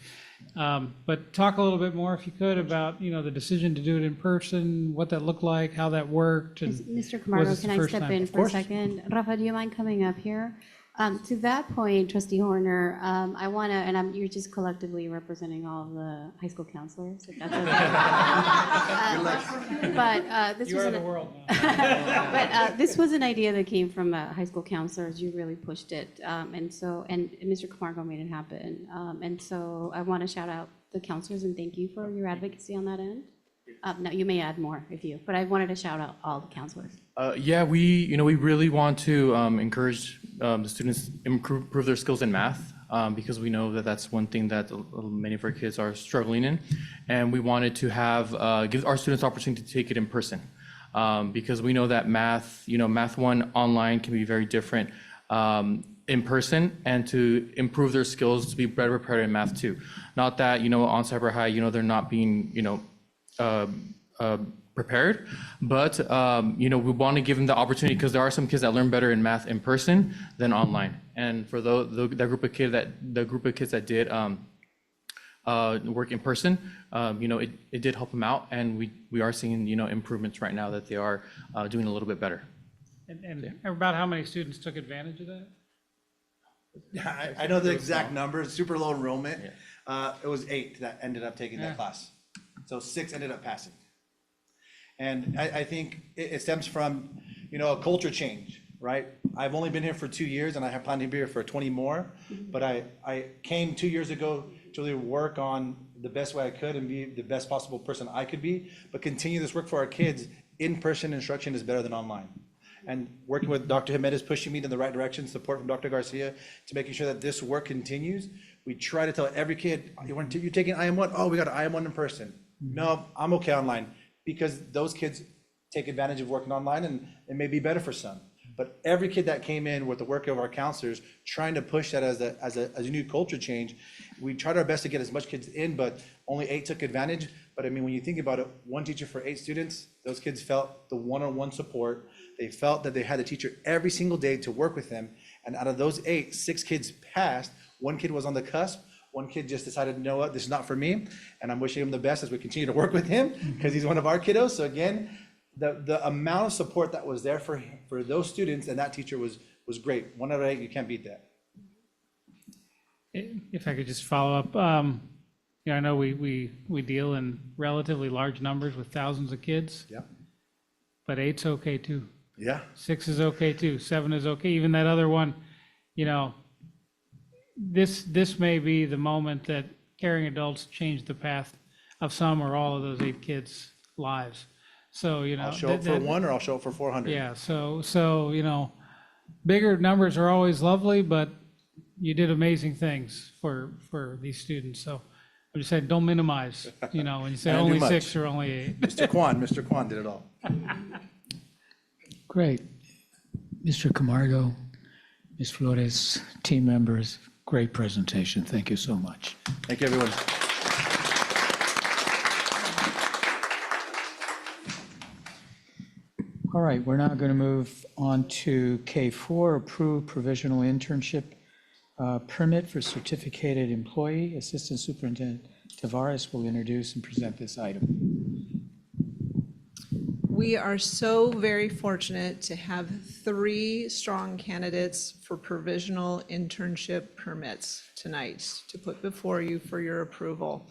But talk a little bit more, if you could, about, you know, the decision to do it in person, what that looked like, how that worked. And Mr. was Camargo, this the can I first step time? in Of for a course. second? Rafa, do you mind coming up here? To that point, Trustee Horner, I want to, and you're just collectively representing all of the high school counselors, if that's okay. But this You was are an- the world now. But this was an idea that came from high school counselors. You really pushed it, and Mr. Camargo made it happen. And so I want to shout out the counselors and thank you for your advocacy on that end. No, you may add more but I wanted to shout out all the counselors. Yeah, we really want to encourage the students improve their skills in math, because we know that that's one thing that many of our kids are struggling in, and we wanted to give our students the opportunity to take it in person, because we know that Math 1 online can be very different in person, and to improve their skills to be better prepared in Math 2. Not that on Cyber High they're not being prepared, but we want to give them the opportunity, because there are some kids that learn better in math in person than online. And for the group of kids that did work in person, it did help them out, and we are seeing improvements right now, that they are doing a little bit better. And about how many students took advantage of that? Yeah, I know the exact numbers, super low enrollment. It was 8 that ended up taking that class. So 6 ended up passing. And I think it stems from, a culture change, right? I've only been here for 2 years, and I have planned to be here for 20 more. But I came 2 years ago truly work on the best way I could and be the best possible person I could be, but continue this work for our kids. In-person instruction is better than online. And working with Dr. Jimenez, pushing me in the right direction, support from Dr. Garcia to making sure that this work continues. We try to tell every kid, you're taking IM1? Oh, we got an IM1 in person. No, I'm okay online, because those kids take advantage of working online, and it may be better for some. But every kid that came in with the work of our counselors, trying to push that as a new culture change, we tried our best to get as much kids in, but only 8 took advantage. But I mean, when you think about it, 1 teacher for 8 students, those kids felt the one-on-one support. They felt that they had a teacher every single day to work with them. And out of those 8, 6 kids passed. 1 kid was on the cusp. 1 kid just decided, you know what, this is not for me. And I'm wishing him the best as we continue to work with him, because he's one of our kiddos. So again, the amount of support that was there for those students and that teacher was great. 1 out of 8, you can't beat that. If I could just follow up, I know we deal in relatively large numbers with thousands of kids. Yeah. But 8's okay too. Yeah. 6 is okay too. 7 is okay. Even that other one, this may be the moment that caring adults change the path of some or all of those 8 kids' lives. So, I'll show up for 1 or I'll show up for 400. Yeah, so bigger numbers are always lovely, but you did amazing things for these students. So I'm just saying, don't minimize, when you say I didn't do only much. 6 or only 8. Mr. Kwan did it all. Great. Mr. Camargo, Ms. Flores, team members, great presentation. Thank you so much. Thank you, everyone. All right, we're now going to move on to K4, approve provisional internship permit for certificated employee. Assistant Superintendent Tavares will introduce and present this item. We are so very fortunate to have 3 strong candidates for provisional internship permits tonight to put before you for your approval.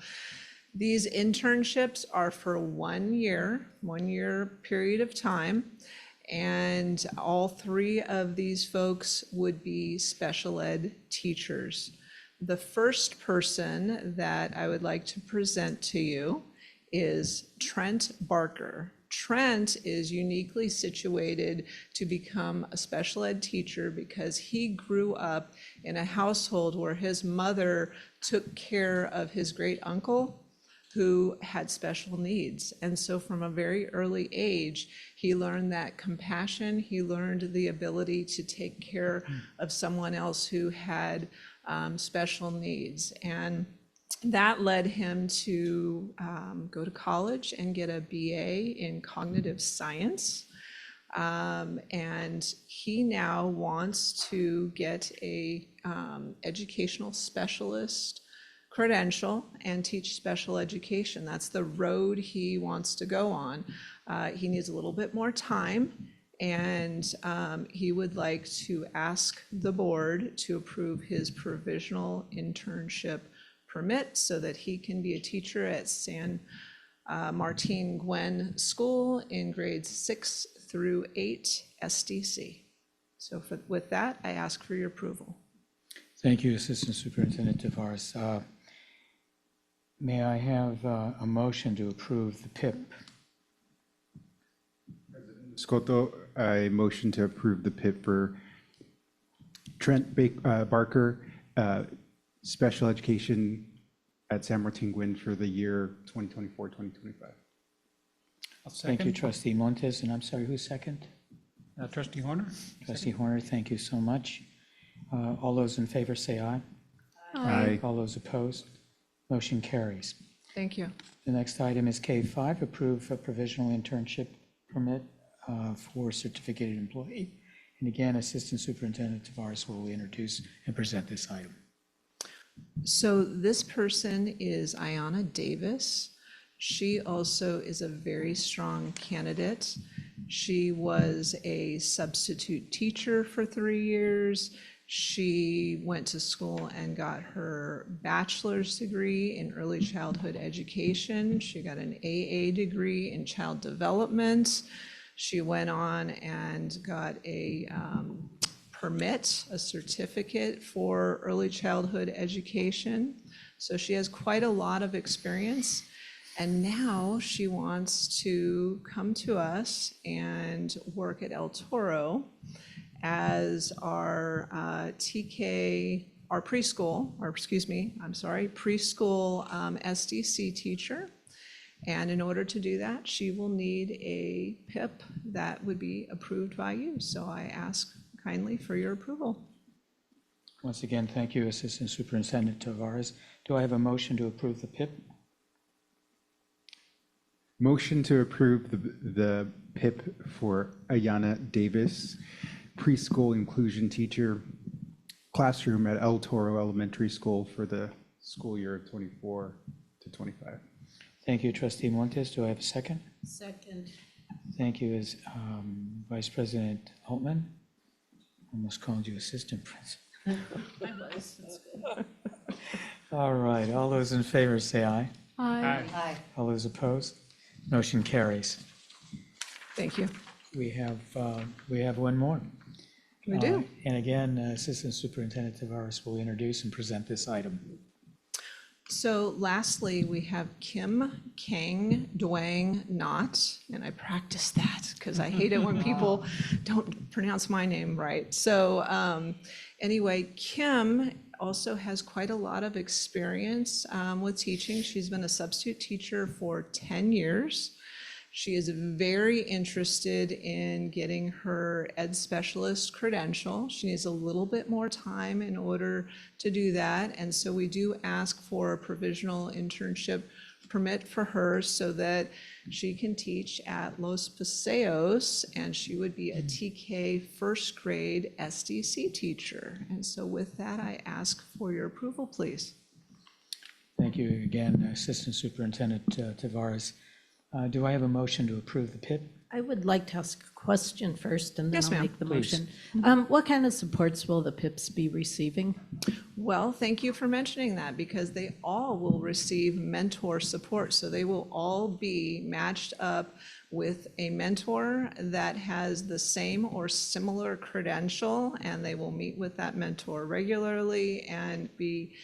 These internships are for 1 year period of time, and all 3 of these folks would be special ed teachers. The first person that I would like to present to you is Trent Barker. Trent is uniquely situated to become a special ed teacher because he grew up in a household where his mother took care of his great uncle who had special needs. And so from a very early age, he learned that compassion, he learned the ability to take care of someone else who had special needs. And that led him to go to college and get a BA in cognitive science. And he now wants to get a educational specialist credential and teach special education. That's the road he wants to go on. He needs a little bit more time, and he would like to ask the board to approve his provisional internship permit so that he can be a teacher at San Martin Gwen School in grades 6 through 8 SDC. So with that, I ask for your approval. Thank you, Assistant Superintendent Tavares. May I have a motion to approve the PIP? Scotto, I motion to approve the PIP for Trent Barker, special education at San Martin Gwin for the year 2024-2025. Thank you, Trustee Montes, and I'm sorry, who's second? Trustee Horner? Trustee Horner, thank you so much. All those in favor say aye. Aye. All those opposed? Motion carries. Thank you. The next item is K5, approve a provisional internship permit for certificated employee. And again, Assistant Superintendent Tavares will introduce and present this item. So this person is Ayanna Davis. She also is a very strong candidate. She was a substitute teacher for 3 years. She went to school and got her bachelor's degree in early childhood education. She got an AA degree in child development. She went on and got a permit, a certificate for early childhood education. So she has quite a lot of experience. And now she wants to come to us and work at El Toro as our TK, our preschool, or excuse me, I'm sorry, preschool SDC teacher. And in order to do that, she will need a PIP that would be approved by you. So I ask kindly for your approval. Once again, thank you, Assistant Superintendent Tavares. Do I have a motion to approve the PIP? Motion to approve the PIP for Ayana Davis, preschool inclusion teacher, classroom at El Toro Elementary School for the school year of 24 to 25. Thank you, Trustee Montes. Do I have a second? Second. Thank you, Vice President Altman. Almost called you Assistant President. I was, that's good. All right, all those in favor say aye. Aye. All those opposed? Motion carries. Thank you. We have one more. We do. And again, Assistant Superintendent Tavares will introduce and present this item. So lastly, we have Kim Kang Duang Not, and I practiced that because I hate it when people don't pronounce my name right. So anyway, Kim also has quite a lot of experience with teaching. She's been a substitute teacher for 10 years. She is very interested in getting her ed specialist credential. She needs a little bit more time in order to do that. And so we do ask for a provisional internship permit for her so that she can teach at Los Paseos, and she would be a TK first grade SDC teacher. And so with that, I ask for your approval, please. Thank you again, Assistant Superintendent Tavares. Do I have a motion to approve the PIP? I would like to ask a question first, and then Yes, I'll ma'am. make the Please. motion. What kind of supports will the PIPs be receiving? Well, thank you for mentioning that because they all will receive mentor support. So they will all be matched up with a mentor that has the same or similar credential, and they will meet with that mentor regularly and be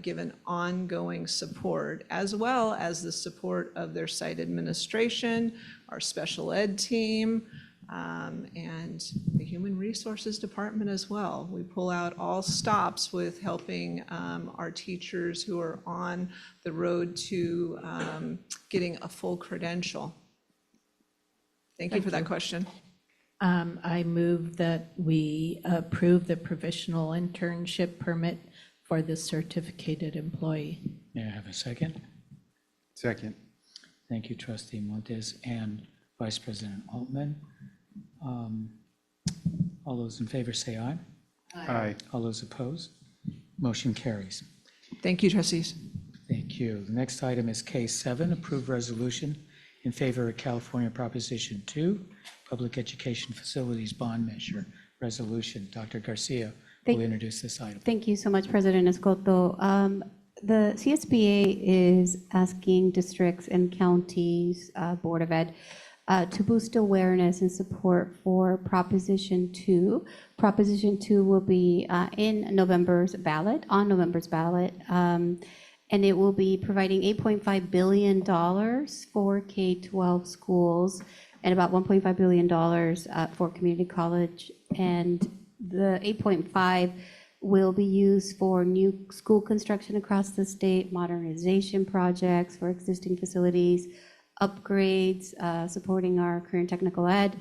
given ongoing support, as well as the support of their site administration, our special ed team, and the Human Resources Department as well. We pull out all stops with helping our teachers who are on the road to getting a full credential. Thank you for that question. I move that we approve the provisional internship permit for the certificated employee. May I have a second? Second. Thank you, Trustee Montes and Vice President Altman. All those in favor say aye. Aye. All those opposed? Motion carries. Thank you, trustees. Thank you. The next item is K7, approved resolution in favor of California Proposition 2, Public Education Facilities Bond Measure Resolution. Dr. Garcia will introduce this item. Thank you so much, President Escoto. The CSBA is asking districts and counties, Board of Ed, to boost awareness and support for Proposition 2. Proposition 2 will be on November's ballot, and it will be providing $8.5 billion for K-12 schools and about $1.5 billion for community college. And the 8.5 will be used for new school construction across the state, modernization projects for existing facilities, upgrades, supporting our current technical ed.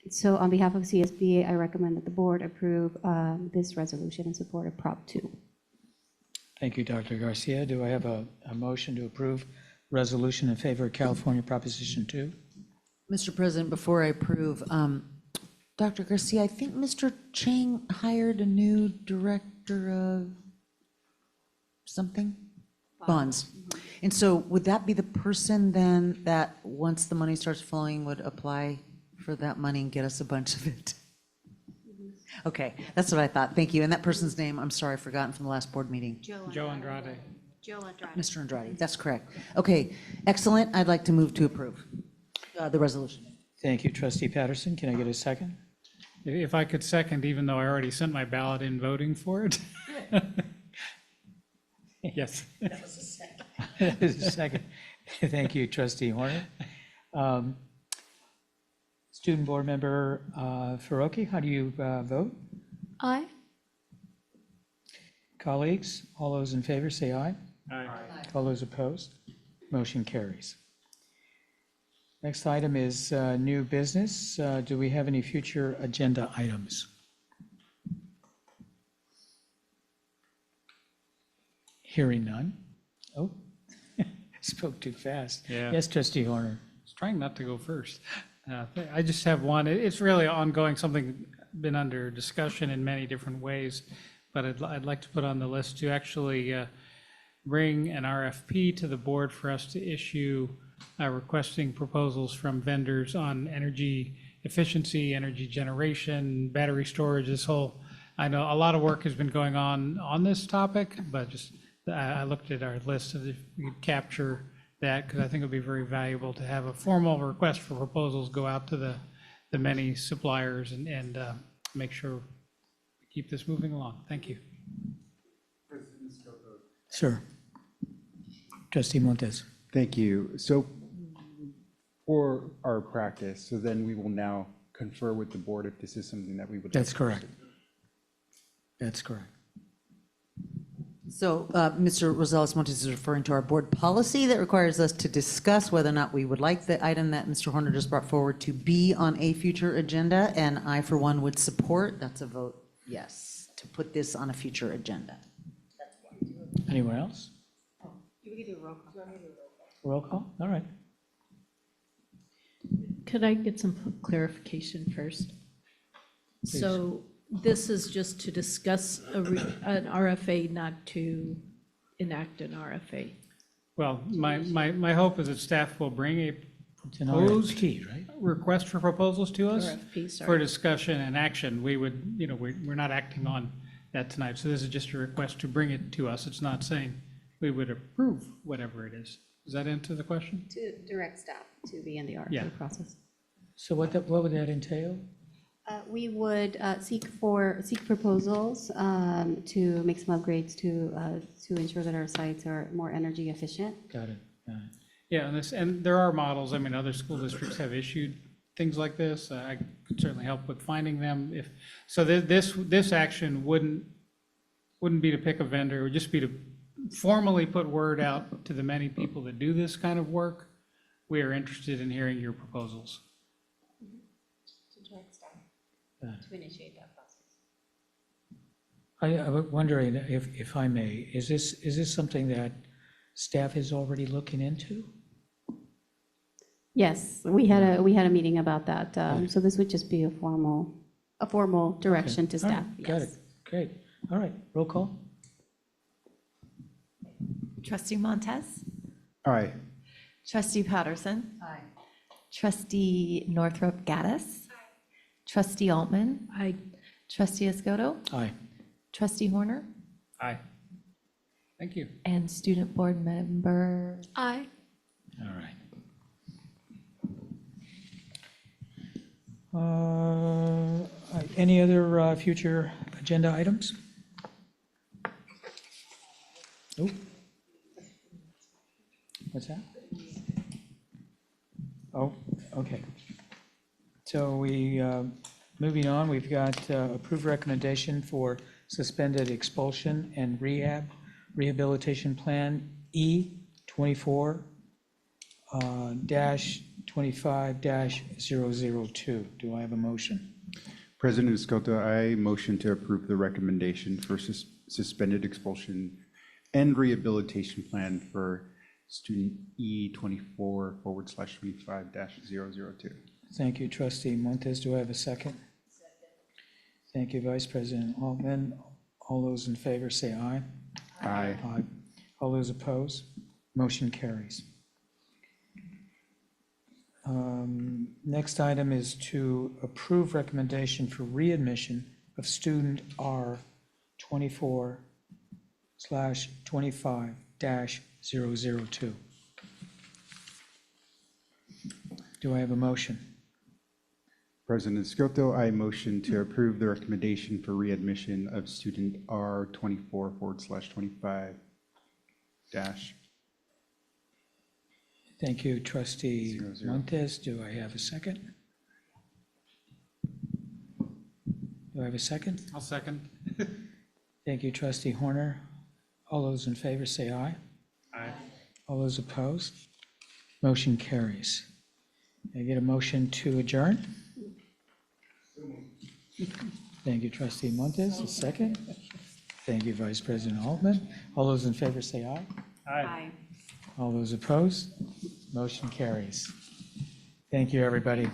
So on behalf of CSBA, I recommend that the board approve this resolution in support of Prop 2. Thank you, Dr. Garcia. Do I have a motion to approve resolution in favor of California Proposition 2? Mr. President, before I approve, Dr. Garcia, I think Mr. Chang hired a new director of something? Bonds. And so would that be the person then that, once the money starts flowing, would apply for that money and get us a bunch of it? Okay, that's what I thought. Thank you. And that person's name, I'm sorry, I've forgotten from the last board meeting. Joe Andrade. Mr. Andrade, that's correct. Okay, excellent. I'd like to move to approve the resolution. Thank you, Trustee Patterson. Can I get a second? If I could second, even though I already sent my ballot in voting for it. Yes. That was a second. Thank you, trustee Horner. Student board member Faroki, how do you vote? Aye. Colleagues, all those in favor say aye. Aye. All those opposed? Motion carries. Next item is new business. Do we have any future agenda items? Hearing none. Oh, spoke too fast. Yeah. Yes, trustee Horner. I was trying not to go first. I just have one. It's really ongoing, something been under discussion in many different ways, but I'd like to put on the list to actually bring an RFP to the board for us to issue requesting proposals from vendors on energy efficiency, energy generation, battery storage, this whole, I know a lot of work has been going on this topic, but just, I looked at our list of if we could capture that, because I think it would be very valuable to have a formal request for proposals go out to the many suppliers and make sure we keep this moving along. Thank you. Sir. Trustee Montes. Thank you. So for our practice, so then we will now confer with the board if this is something that we would. That's correct. That's correct. So Mr. Rosales Montes is referring to our board policy that requires us to discuss whether or not we would like the item that Mr. Horner just brought forward to be on a future agenda, and I, for one, would support, that's a vote yes, to put this on a future agenda. Anyone else? You can do a roll call. Roll call? All right. Could I get some clarification first? So this is just to discuss an RFA, not to enact an RFA. Well, my hope is that staff will bring a It's an proposed RFP, right? request for proposals to us RFP, for sorry. discussion and action. We would, we're not acting on that tonight. So this is just a request to bring it to us. It's not saying we would approve whatever it is. Does that answer the question? To direct staff to be in the Yeah. RFP process. So what would that entail? We would seek proposals to make some upgrades to ensure that our sites are more energy efficient. Got it. Got it. Yeah, and there are models. I mean, other school districts have issued things like this. I could certainly help with finding them. So this action wouldn't be to pick a vendor. It would just be to formally put word out to the many people that do this kind of work. We are interested in hearing your proposals. To direct staff Got to initiate that process. I was wondering if I may, is this something that staff is already looking into? Yes, we had a meeting about that. So this would just be a formal direction to All right, staff. got it. Yes. Great. All right, roll call. Trustee Montez? Aye. Trustee Patterson? Aye. Trustee Northrop Gaddis? Trustee Altman? Aye. Trustee Escoto? Aye. Trustee Horner? Aye. Thank you. And student board member? Aye. All right. Any other future agenda items? Nope. What's that? Oh, okay. So moving on, we've got approved recommendation for suspended expulsion and rehabilitation plan E24 -25-002. Do I have a motion? President Escoto, I motion to approve the recommendation for suspended expulsion and rehabilitation plan for student E24/25-002. Thank you, trustee Montes. Do I have a second? Thank you, Vice President Altman. All those in favor say aye. Aye. Aye. All those opposed? Motion carries. Next item is to approve recommendation for readmission of student R 24/25-002. Do I have a motion? President Escoto, I motion to approve the recommendation for readmission of student R 24/25 dash. Thank you, trustee Montes. Do I have a second? Do I have a second? I'll second. Thank you, trustee Horner. All those in favor say aye. Aye. All those opposed? Motion carries. Can I get a motion to adjourn? Thank you, trustee Montes. A second. Thank you, Vice President Altman. All those in favor say aye. Aye. All those opposed? Motion carries. Thank you, everybody.